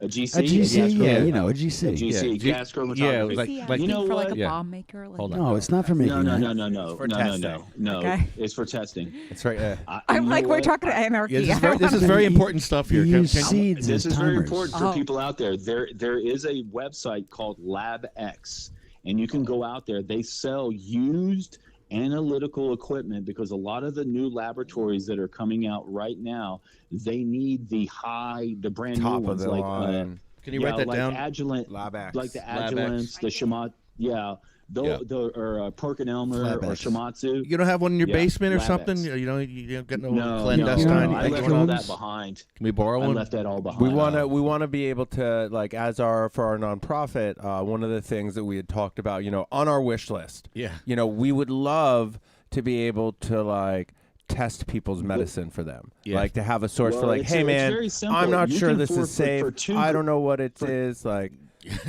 A GC. A GC, yeah, chromatography. you know, a GC. A GC. Yeah, Gas chromatography. yeah, like- See, I like- think You know for like what? a Yeah. bomb maker. Like, Hold on. No, it's not for making No. that. For No. testing. Okay. It's for testing. That's right. I'm You like, know we're what? talking to anarchy. Yeah, I don't this is wanna- very important stuff here. You use Can- seeds This as is very timers. important for Oh. people out there. There is a website called LabX, and you can go out there. They sell used analytical equipment because a lot of the new laboratories that are coming out right now, they need the brand Top new of ones the like line. Can you write that like down? Agilent, LabX. like the LabX. Agilents, the Shima, Yeah. or Perkin-Elmer or LabX. Shimatsu. You don't have one in your Yeah, basement or LabX. something? You don't get no, No, clandestine? I left all that behind. Can we borrow I one? left that all behind. We want to be able to, like, for our nonprofit, one of the things that we had talked about, on our wish list. Yeah. We would love to be able to, like, test people's medicine for them. Yeah. Like, to have a source for, Well, like, it's- hey, it's man, very simple. I'm not You sure can this is safe. for two I don't know what it is. Like,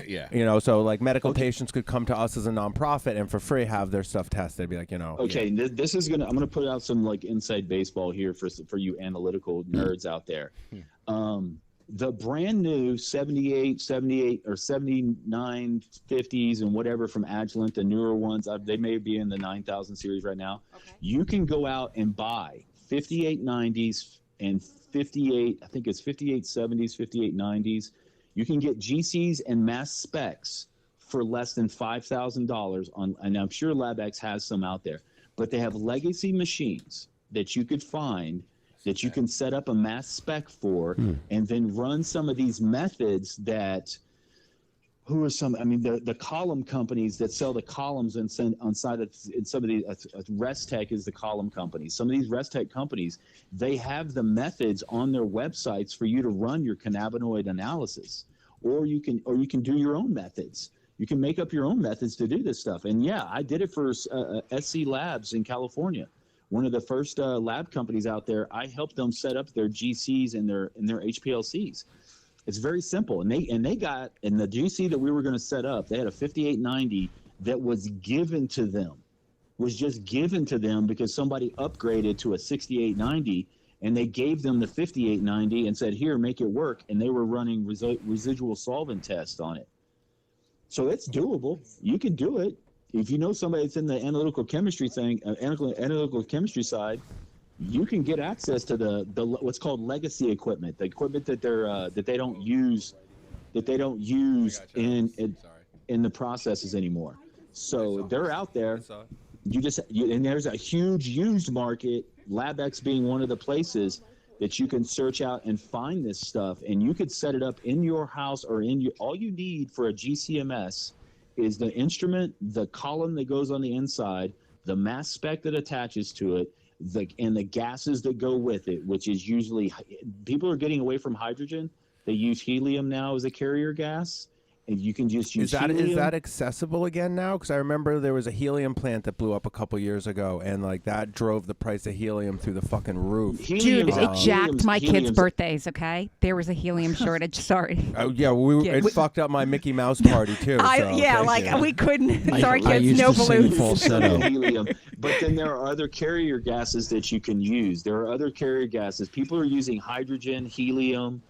Yeah. so, like, medical patients could come to us as a nonprofit and for free have their stuff tested. Be like, Okay, this is I'm gonna put out some like inside baseball here for you analytical nerds out there. The brand new 78 or 79 50s and whatever from Agilent, the newer ones, they may be in the 9000 series right now. Okay. You can go out and buy 5890s and 58, I think it's 5870s, 5890s. You can get GCs and mass specs for less than $5,000 and I'm sure LabX has some out there, but they have legacy machines that you could find that you can set up a mass spec for and then run some of these methods that the column companies that sell the columns in some of these Restech is the column companies. Some of these Restech companies, they have the methods on their websites for you to run your cannabinoid analysis, or you can do your own methods. You can make up your own methods to do this stuff. And yeah, I did it for SC Labs in California. One of the first lab companies out there, I helped them set up their GCs and their HPLCs. It's very simple, and they got in the GC that we were going to set up. They had a 5890 that was just given to them because somebody upgraded to a 6890, and they gave them the 5890 and said, "Here, make it work." And they were running residual solvent tests on it. So it's doable. You can do it. If you know somebody that's in the analytical chemistry analytical chemistry side, you can get access to the what's called legacy equipment, the equipment that they don't use in the processes anymore. So they're out there. And there's a huge used market. LabX being one of the places that you can search out and find this stuff, and you could set it up in your house or all you need for a GCMS is the instrument, the column that goes on the inside, the mass spec that attaches to it, and the gases that go with it, which is usually, people are getting away from hydrogen. They use helium now as a carrier gas, and you can just use helium. Is that accessible again now? Because I remember there was a helium plant that blew up a couple years ago, and like that drove the price of helium through the fucking roof. Dude, it jacked my kids' birthdays, okay? There was a helium shortage, sorry. Oh, yeah, it fucked up my Mickey Mouse party, too. We couldn't. Sorry, I kids, used no to sing balloons. falsetto. Helium. But then there are other carrier gases that you can use. There are other carrier gases. People are using hydrogen, helium,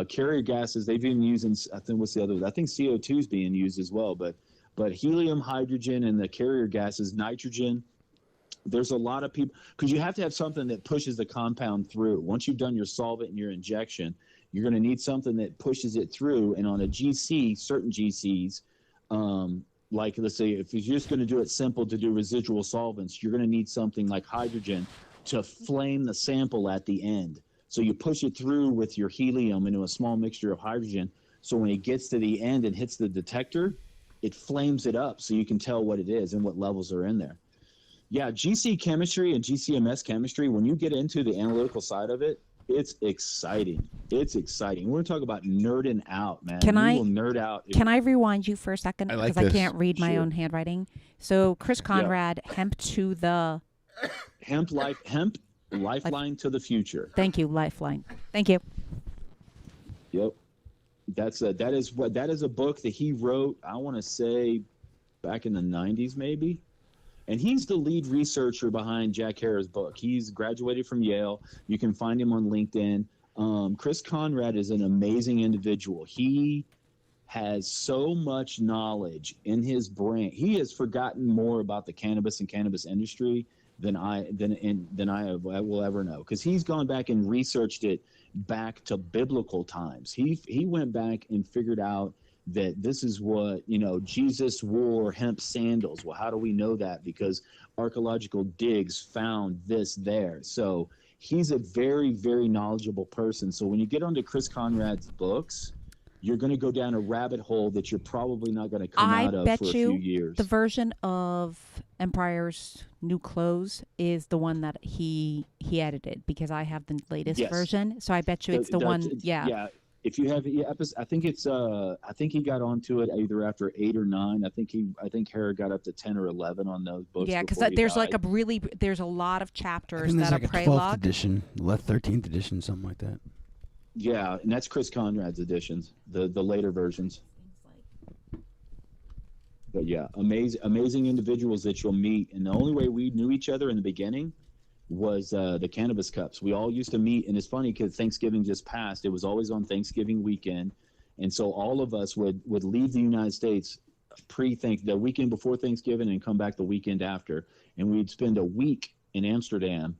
carrier gases. They've been using, I think, what's the other? I think CO2 is being used as well. But helium, hydrogen, and the carrier gases, nitrogen. There's a lot of people, because you have to have something that pushes the compound through. Once you've done your solvent and your injection, you're going to need something that pushes it through. And on a GC, certain GCs, like let's say if you're just going to do it simple to do residual solvents, you're going to need something like hydrogen to flame the sample at the end. So you push it through with your helium into a small mixture of hydrogen. So when it gets to the end and hits the detector, it flames it up so you can tell what it is and what levels are in there. Yeah, GC chemistry and GCMS chemistry, when you get into the analytical side of it, it's exciting. It's exciting. We're going to talk about nerding out, man. We will nerd out. Can I rewind you for a second? I like Because I this. can't read my Sure. own handwriting. So Chris Conrad, hemp to the... Hemp lifeline to the future. Thank you, Lifeline. Thank you. Yep. That is a book that he wrote, I want to say back in the 90s maybe. And he's the lead researcher behind Jack Herer book. He's graduated from Yale. You can find him on LinkedIn. Chris Conrad is an amazing individual. He has so much knowledge in his brain. He has forgotten more about the cannabis and cannabis industry than I will ever know, because he's gone back and researched it back to biblical times. He went back and figured out that this is what, Jesus wore hemp sandals. Well, how do we know that? Because archaeological digs found this there. So he's a very, very knowledgeable person. So when you get onto Chris Conrad's books, you're going to go down a rabbit hole that you're probably not going to come out of for a few years. The version of Empire's New Clothes is the one that he edited, because I have the latest version. So I bet you it's the one. Yeah. Yeah. If you have, I think it's. I think he got onto it either after 8 or 9. I think Herer got up to 10 or 11 on those books. Yeah, because there's there's a lot of chapters that are like a 12th prologue. edition, 13th edition, something like that. Yeah, and that's Chris Conrad's editions, the later versions. But yeah, amazing individuals that you'll meet. And the only way we knew each other in the beginning was the cannabis cups. We all used to meet, and it's funny because Thanksgiving just passed. It was always on Thanksgiving weekend, and so all of us would leave the United States the weekend before Thanksgiving and come back the weekend after, and we'd spend a week in Amsterdam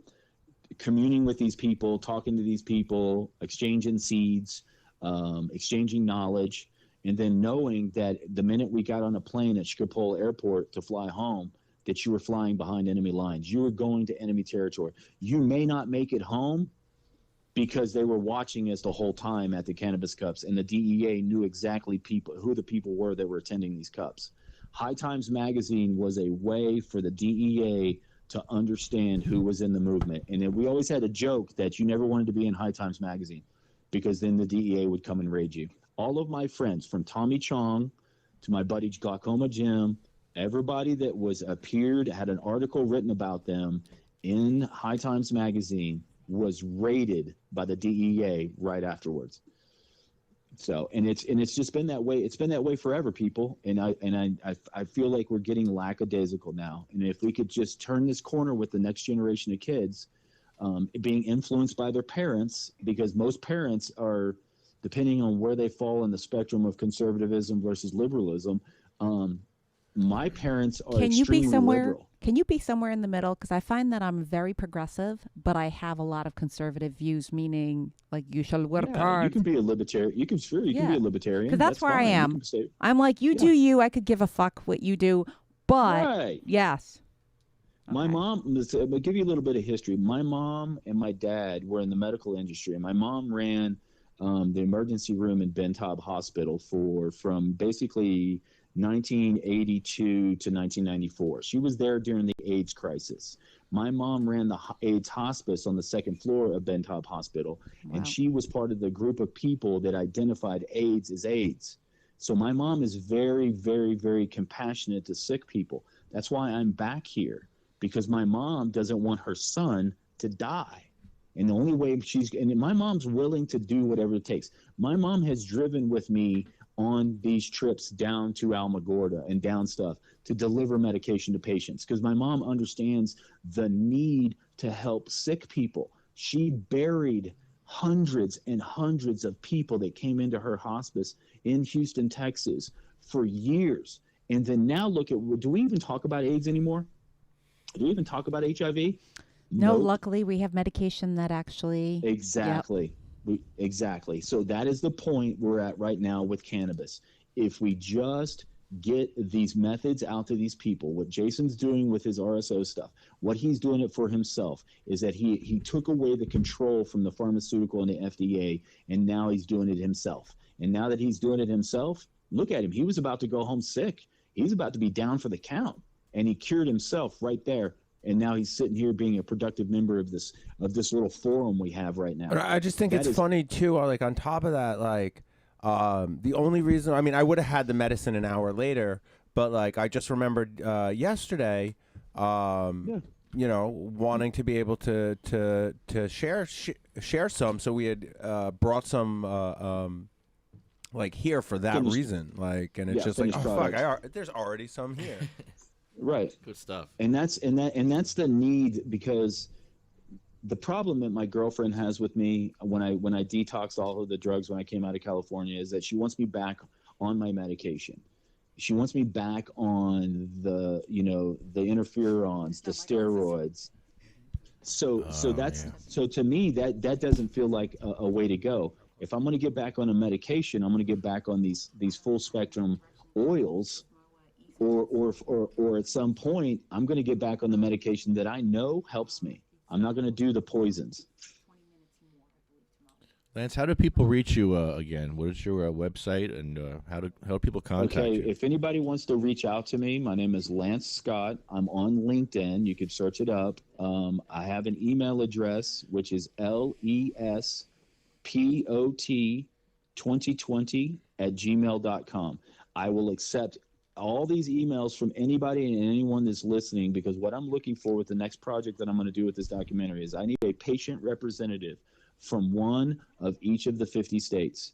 communing with these people, talking to these people, exchanging seeds, exchanging knowledge, and then knowing that the minute we got on a plane at Schiphol Airport to fly home, that you were flying behind enemy lines. You were going to enemy territory. You may not make it home because they were watching us the whole time at the cannabis cups, and the DEA knew exactly who the people were that were attending these cups. High Times Magazine was a way for the DEA to understand who was in the movement. And then we always had a joke that you never wanted to be in High Times Magazine, because then the DEA would come and raid you. All of my friends, from Tommy Chong to my buddy Glaucoma Jim, everybody that had an article written about them in High Times Magazine was raided by the DEA right afterwards. So, and it's just been that way. It's been that way forever, people. And I feel like we're getting lackadaisical now. And if we could just turn this corner with the next generation of kids, being influenced by their parents, because most parents are, depending on where they fall in the spectrum of conservatism versus liberalism, my parents are extremely liberal. Can you be somewhere in the middle? Because I find that I'm very progressive, but I have a lot of conservative views, meaning like you shall work hard. You can be a libertarian. You can be a libertarian. Because that's where fine. I am. I'm like, you do you. I could give a fuck what you do, but yes. My mom, I'll give you a little bit of history. My mom and my dad were in the medical industry, and my mom ran the emergency room in Bentab Hospital from basically 1982 to 1994. She was there during the AIDS crisis. My mom ran the AIDS hospice on the second floor of Bentab Hospital, and she was part of the group of people that identified AIDS as AIDS. So my mom is very, very, very compassionate to sick people. That's why I'm back here, because my mom doesn't want her son to die. And the only way my mom's willing to do whatever it takes. My mom has driven with me on these trips down to Alamogordo and down stuff to deliver medication to patients, because my mom understands the need to help sick people. She buried hundreds and hundreds of people that came into her hospice in Houston, Texas for years. And then now look at, do we even talk about AIDS anymore? Do we even talk about HIV? No, luckily we have medication that actually... Exactly. Exactly. So that is the point we're at right now with cannabis. If we just get these methods out to these people. What Jason's doing with his RSO stuff, what he's doing it for himself, is that he took away the control from the pharmaceutical and the FDA, and now he's doing it himself. And now that he's doing it himself, look at him. He was about to go home sick. He's about to be down for the count, and he cured himself right there. And now he's sitting here being a productive member of this little forum we have right now. But I just think it's funny too. Like on top of that, like the only reason, I mean, I would have had the medicine an hour later, but like I just remembered yesterday, you know, wanting to be able to share some. So we had brought some like here for that reason. Like, and it's just like, oh fuck, there's already some here. Right. Good stuff. And that's the need, because the problem that my girlfriend has with me when I detoxed all of the drugs when I came out of California is that she wants me back on my medication. She wants me back on the interferons, the steroids. So to me that doesn't feel like a way to go. If I'm going to get back on a medication, I'm going to get back on these full spectrum oils. Or at some point, I'm going to get back on the medication that I know helps me. I'm not going to do the poisons. Lance, how do people reach you again? What is your website, and how do people contact you? If anybody wants to reach out to me, my name is Lance Scott. I'm on LinkedIn. You can search it up. I have an email address, which is lespot2020@gmail.com. I will accept all these emails from anybody and anyone that's listening, because what I'm looking for with the next project that I'm going to do with this documentary is I need a patient representative from one of each of the 50 states.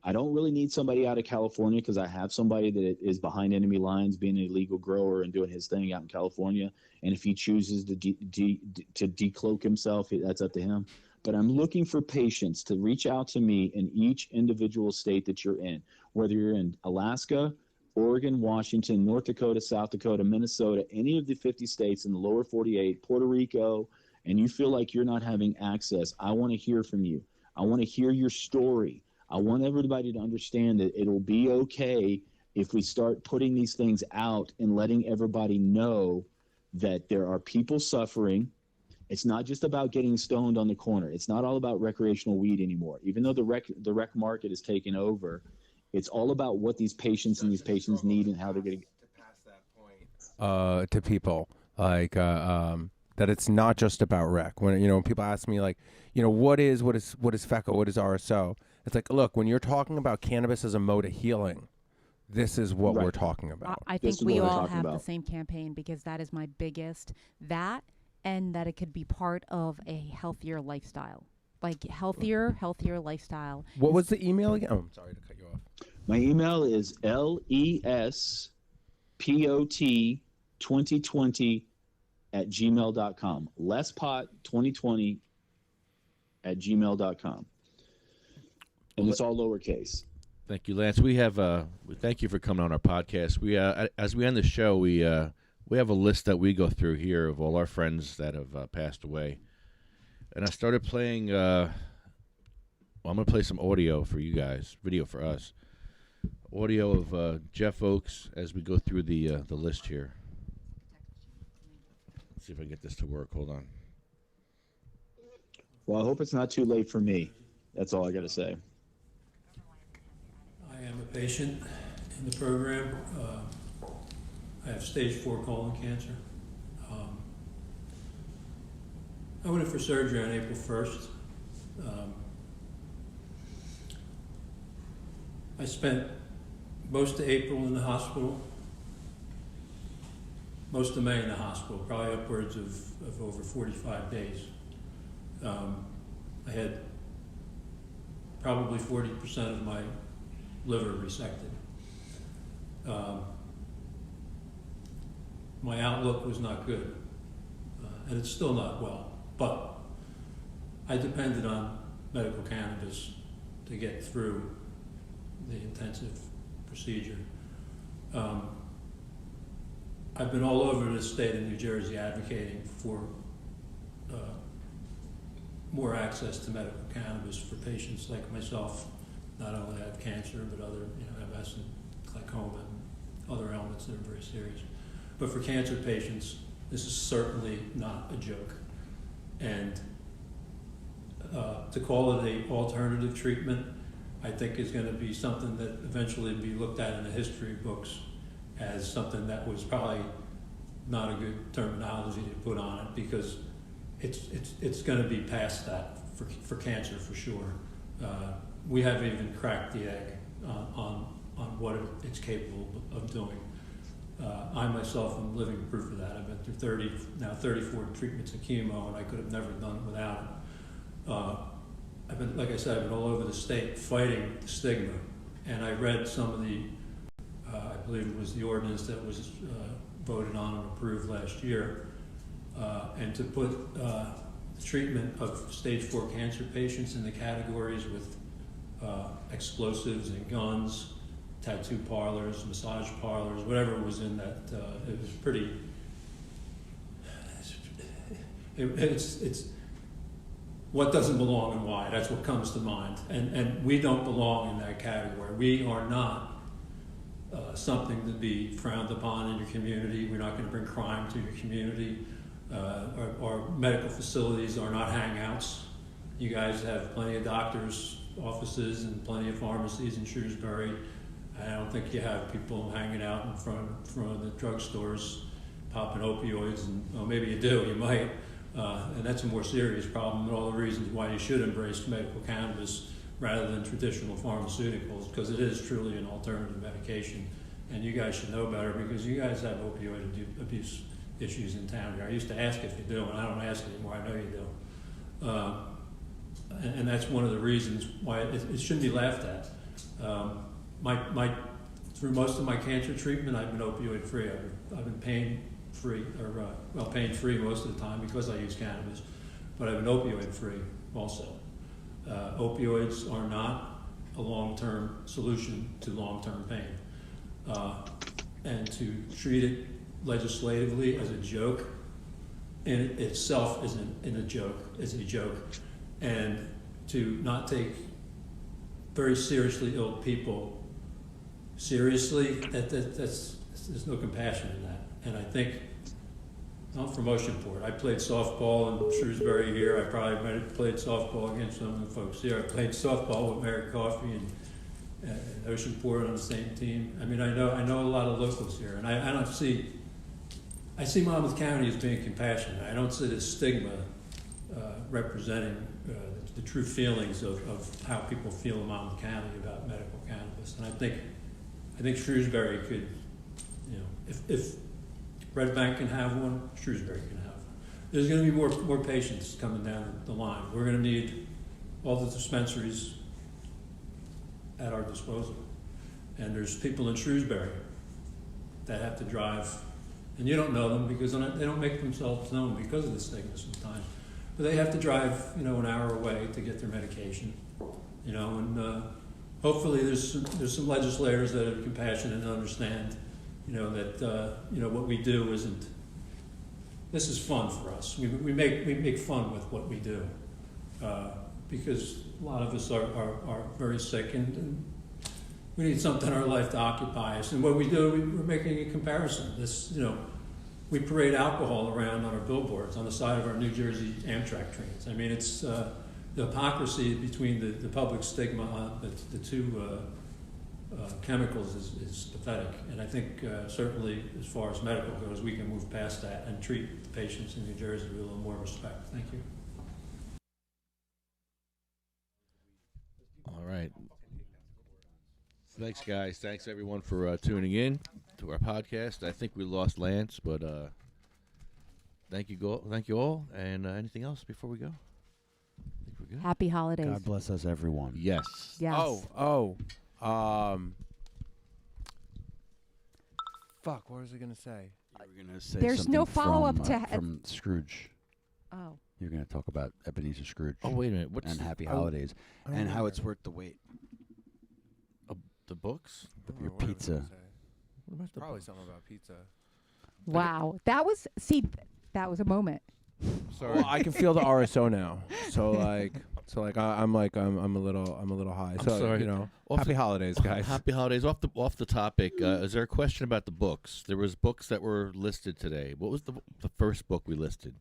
I don't really need somebody out of California, because I have somebody that is behind enemy lines being a legal grower and doing his thing out in California. And if he chooses to decloak himself, that's up to him. But I'm looking for patients to reach out to me in each individual state that you're in, whether you're in Alaska, Oregon, Washington, North Dakota, South Dakota, Minnesota, any of the 50 states in the lower 48, Puerto Rico, and you feel like you're not having access. I want to hear from you. I want to hear your story. I want everybody to understand that it'll be okay if we start putting these things out and letting everybody know that there are people suffering. It's not just about getting stoned on the corner. It's not all about recreational weed anymore. Even though the rec market is taking over, it's all about what these patients need and how they're going to pass that point to people, like that it's not just about rec. When when people ask me, like, what is FECA, what is RSO? It's like, look, when you're talking about cannabis as a mode of healing, this is what we're talking about. I think we all have the same campaign, because that is my biggest, and that it could be part of a healthier lifestyle. Like healthier lifestyle. What was the email again? Oh, I'm sorry to cut you off. My email is lespot2020@gmail.com. lespot2020@gmail.com. And it's all lowercase. Thank you, Lance. We have thank you for coming on our podcast. We as we end the show, we have a list that we go through here of all our friends that have passed away. And I started playing I'm going to play some audio for you guys, video for us. Audio of Jeff Oakes as we go through the list here. Let's see if I can get this to work. Hold on. Well, I hope it's not too late for me. That's all I got to say. I am a patient in the program. I have stage 4 colon cancer. I went in for surgery on April 1st. I spent most of April in the hospital, most of May in the hospital, probably upwards of over 45 days. I had probably 40% of my liver resected. My outlook was not good, and it's still not well, but I depended on medical cannabis to get through the intensive procedure. I've been all over the state of New Jersey advocating for more access to medical cannabis for patients like myself, not only have cancer, but other, MS and glaucoma and other ailments that are very serious. But for cancer patients, this is certainly not a joke. And to call it an alternative treatment, I think is going to be something that eventually be looked at in the history books as something that was probably not a good terminology to put on it, because it's going to be past that for cancer for sure. We haven't even cracked the egg on what it's capable of doing. I myself am living proof of that. I've been through 34 treatments of chemo, and I could have never done it without it. I've been, like I said, I've been all over the state fighting the stigma, and I read some of the, I believe it was the ordinance that was voted on and approved last year, and to put the treatment of stage 4 cancer patients in the categories with explosives and guns, tattoo parlors, massage parlors, whatever was in that, it was pretty, it's what doesn't belong and why. That's what comes to mind. And we don't belong in that category. We are not something to be frowned upon in your community. We're not going to bring crime to your community. Our medical facilities are not hangouts. You guys have plenty of doctors' offices and plenty of pharmacies in Shrewsbury. I don't think you have people hanging out in front of the drugstores popping opioids, and well, maybe you do, you might. And that's a more serious problem, and all the reasons why you should embrace medical cannabis rather than traditional pharmaceuticals, because it is truly an alternative medication. And you guys should know better, because you guys have opioid abuse issues in town here. I used to ask if you do, and I don't ask anymore. I know you do. And that's one of the reasons why it shouldn't be laughed at. Through most of my cancer treatment, I've been opioid free. I've been pain free, or pain free most of the time because I use cannabis, but I've been opioid free also. Opioids are not a long-term solution to long-term pain. And to treat it legislatively as a joke in itself is a joke. And to not take very seriously ill people seriously, there's no compassion in that. And I think, I'm from Oceanport. I played softball in Shrewsbury here. I probably might have played softball against some of the folks here. I played softball with Mary Coffey and Oceanport on the same team. I mean, I know a lot of locals here, and I see Monmouth County as being compassionate. I don't see the stigma representing the true feelings of how people feel in Monmouth County about medical cannabis. And I think Shrewsbury could, if Red Bank can have one, Shrewsbury can have one. There's going to be more patients coming down the line. We're going to need all the dispensaries at our disposal. And there's people in Shrewsbury that have to drive, and you don't know them because they don't make themselves known because of the stigma sometimes. But they have to drive, an hour away to get their medication, and hopefully there's some legislators that are compassionate and understand, that what we do isn't. This is fun for us. We make fun with what we do because a lot of us are very sick and we need something in our life to occupy us. And what we do, we're making a comparison. We parade alcohol around on our billboards on the side of our New Jersey Amtrak trains. I mean, it's the hypocrisy between the public stigma on the two chemicals is pathetic. And I think certainly as far as medical goes, we can move past that and treat the patients in New Jersey with a little more respect. Thank you. All right. Thanks, guys. Thanks, everyone, for tuning in to our podcast. I think we lost Lance, but thank you all. And anything else before we go? I think we're good. Happy holidays. God bless us, everyone. Yes. Yes. Fuck, what was I going to say? You were going to say There's no follow-up from Scrooge. Oh. You're going to talk about Ebenezer Scrooge. Oh, wait a minute. And Happy Holidays. And how it's worth the wait. The books? Your pizza. Probably something about pizza. Wow. That was a moment. Sorry. Well, I can feel the RSO now. So, So like I'm a little high. I'm So sorry. you know, Off happy the- holidays, guys. Happy holidays. Off the topic. Is there a question about the books? There was books that were listed today. What was the first book we listed?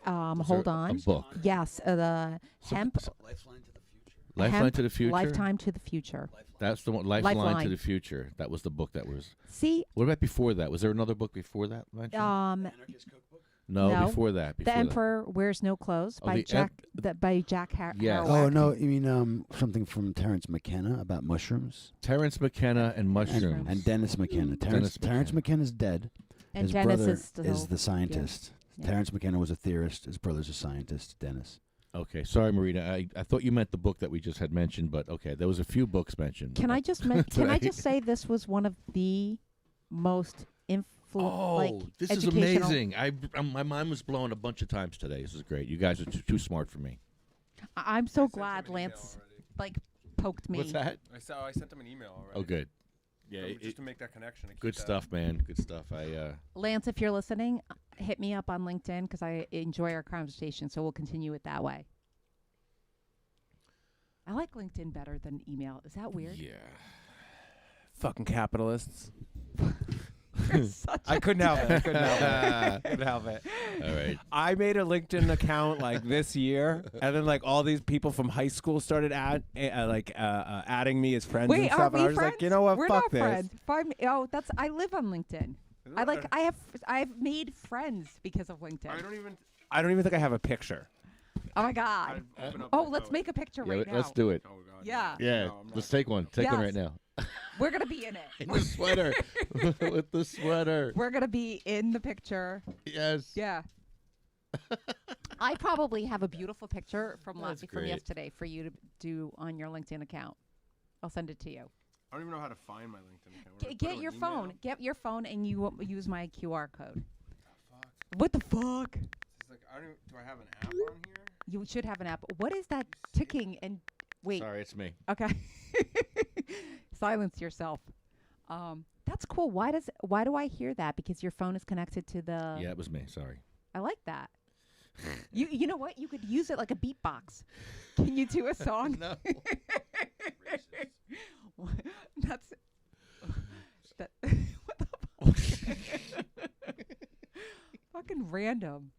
Was Hold there on. A book. Yes, the hemp. Lifeline to the Future. Lifeline Hemp, to the Future. Lifetime to the Future. That's the one. Lifeline to Lifeline. the Future. That was the book that was. See, What about before that? Was there another book before that? mentioned? No, no. before that. The Before that. Emperor Wears No Clothes Oh, by the Jack. By Jack Yes. Kerouac. Oh no, you mean something from Terrence McKenna about mushrooms? Terrence McKenna and mushrooms. And Dennis McKenna. Dennis Terrence McKenna's dead. And His Dennis brother is still the scientist. Yeah. Terrence McKenna was a theorist. His brother's a scientist, Dennis. Okay, sorry, Marina. I thought you meant the book that we just had mentioned, but okay, there was a few books mentioned. Can I just can I just say this was one of the most This is educational- amazing! My mind was blown a bunch of times today. This is great. You guys are too smart for me. I'm so glad Lance poked me. What's that? I sent him an email already. Oh, good. Yeah, just to make that connection. and good keep that- stuff, man. Good stuff. Lance, if you're listening, hit me up on LinkedIn because I enjoy our conversation. So we'll continue it that way. I like LinkedIn better than email. Is that weird? Yeah. Fucking capitalists. Such I a couldn't help it. Couldn't help it. All right. I made a LinkedIn account like this year, and then like all these people from high school started adding me as friends and Wait, stuff. are And we I was friends? like, you know what? We're Fuck not this. friends. Find me. Oh, I live on LinkedIn. I've made friends because of LinkedIn. I don't even think I have a picture. Oh my God. Let's make a picture right now. Let's do it. Oh God. Yeah. Yeah, No, I'm not. let's take one. Take one right Yes. now. We're gonna be in it. In the sweater. With the sweater. We're gonna be in the picture. Yes. Yeah. I probably have a beautiful picture from That's from great. yesterday for you to do on your LinkedIn account. I'll send it to you. I don't even know how to find my LinkedIn account. Would I put Get it your on phone. email? Get your phone and you use my QR code. Fuck. What the fuck? It's like do I have an app on here? You should have an app. What is that ticking and wait? Sorry, it's me. Okay. Silence yourself. That's cool. Why do I hear that? Because your phone is connected to the. Yeah, it was me. Sorry. I like that. You know what? You could use it like a beatbox. Can you do a song? No. That's that. What the fuck? Fucking random.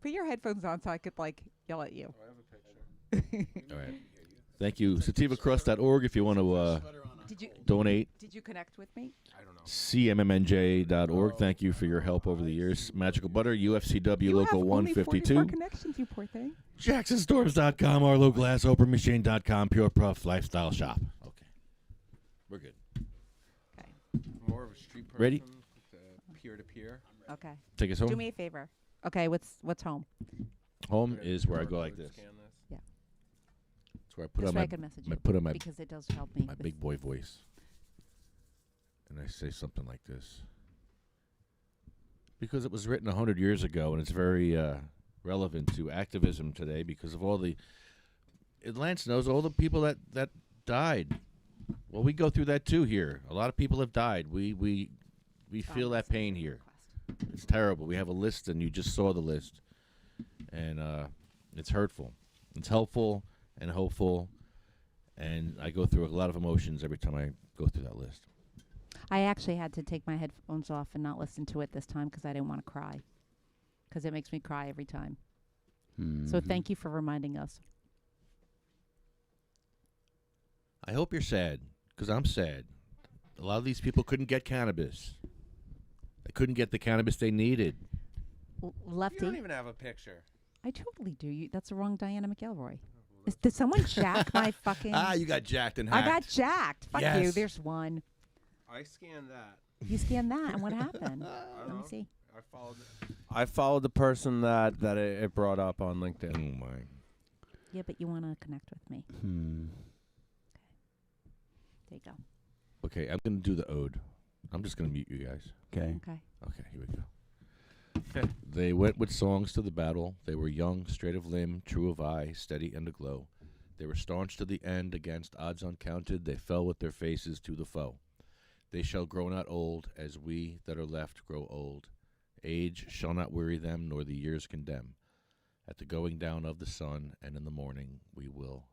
Put your headphones on so I could yell at you. Oh, I have a picture. All right. Thank you. SativaCross.org if you want to donate. Did you connect with me? I don't know. CMMNJ.org. Thank you for your help over the years. Magical Butter, UFCW You Local have only 152. 44 connections, you poor thing. JacksonStorms.com, Arlo Glass, OpenMachine.com, Pure Puff Lifestyle Shop. Okay. We're good. Okay. More of a street person. Ready? Peer to peer. Okay. Take us home. Do me a favor. Okay, what's home? Home is where I go like this. Scan this. Yeah. It's where I put That's on where my, I can message I you put on my because it does help me. my with- big boy voice. And I say something like this. Because it was written 100 years ago, and it's very relevant to activism today because of all the... Lance knows all the people that died. Well, we go through that too here. A lot of people have died. We feel that pain here. It's terrible. We have a list, and you just saw the list. And it's hurtful. It's helpful and hopeful. And I go through a lot of emotions every time I go through that list. I actually had to take my headphones off and not listen to it this time because I didn't want to cry. Because it makes me cry every time. So thank you for reminding us. I hope you're sad, because I'm sad. A lot of these people couldn't get cannabis. They couldn't get the cannabis they needed. You Lefty, don't even have a picture. I totally do. That's the wrong Diana McElroy. Did someone jack my fucking... You got jacked and I hacked. got jacked. Fuck you. Yes. There's one. I scanned that. You scanned that, and what happened? I don't Let me know. see. I followed it. I followed the person that it brought up on LinkedIn. Oh, my. Yeah, but you want to connect with me. Hmm. There you go. Okay, I'm going to do the ode. I'm just going to mute you guys. Okay. Okay. Okay, here we go. They went with songs to the battle. They were young, straight of limb, true of eye, steady and aglow. They were staunch to the end against odds uncounted. They fell with their faces to the foe. They shall grow not old, as we that are left grow old. Age shall not weary them, nor the years condemn. At the going down of the sun, and in the morning we will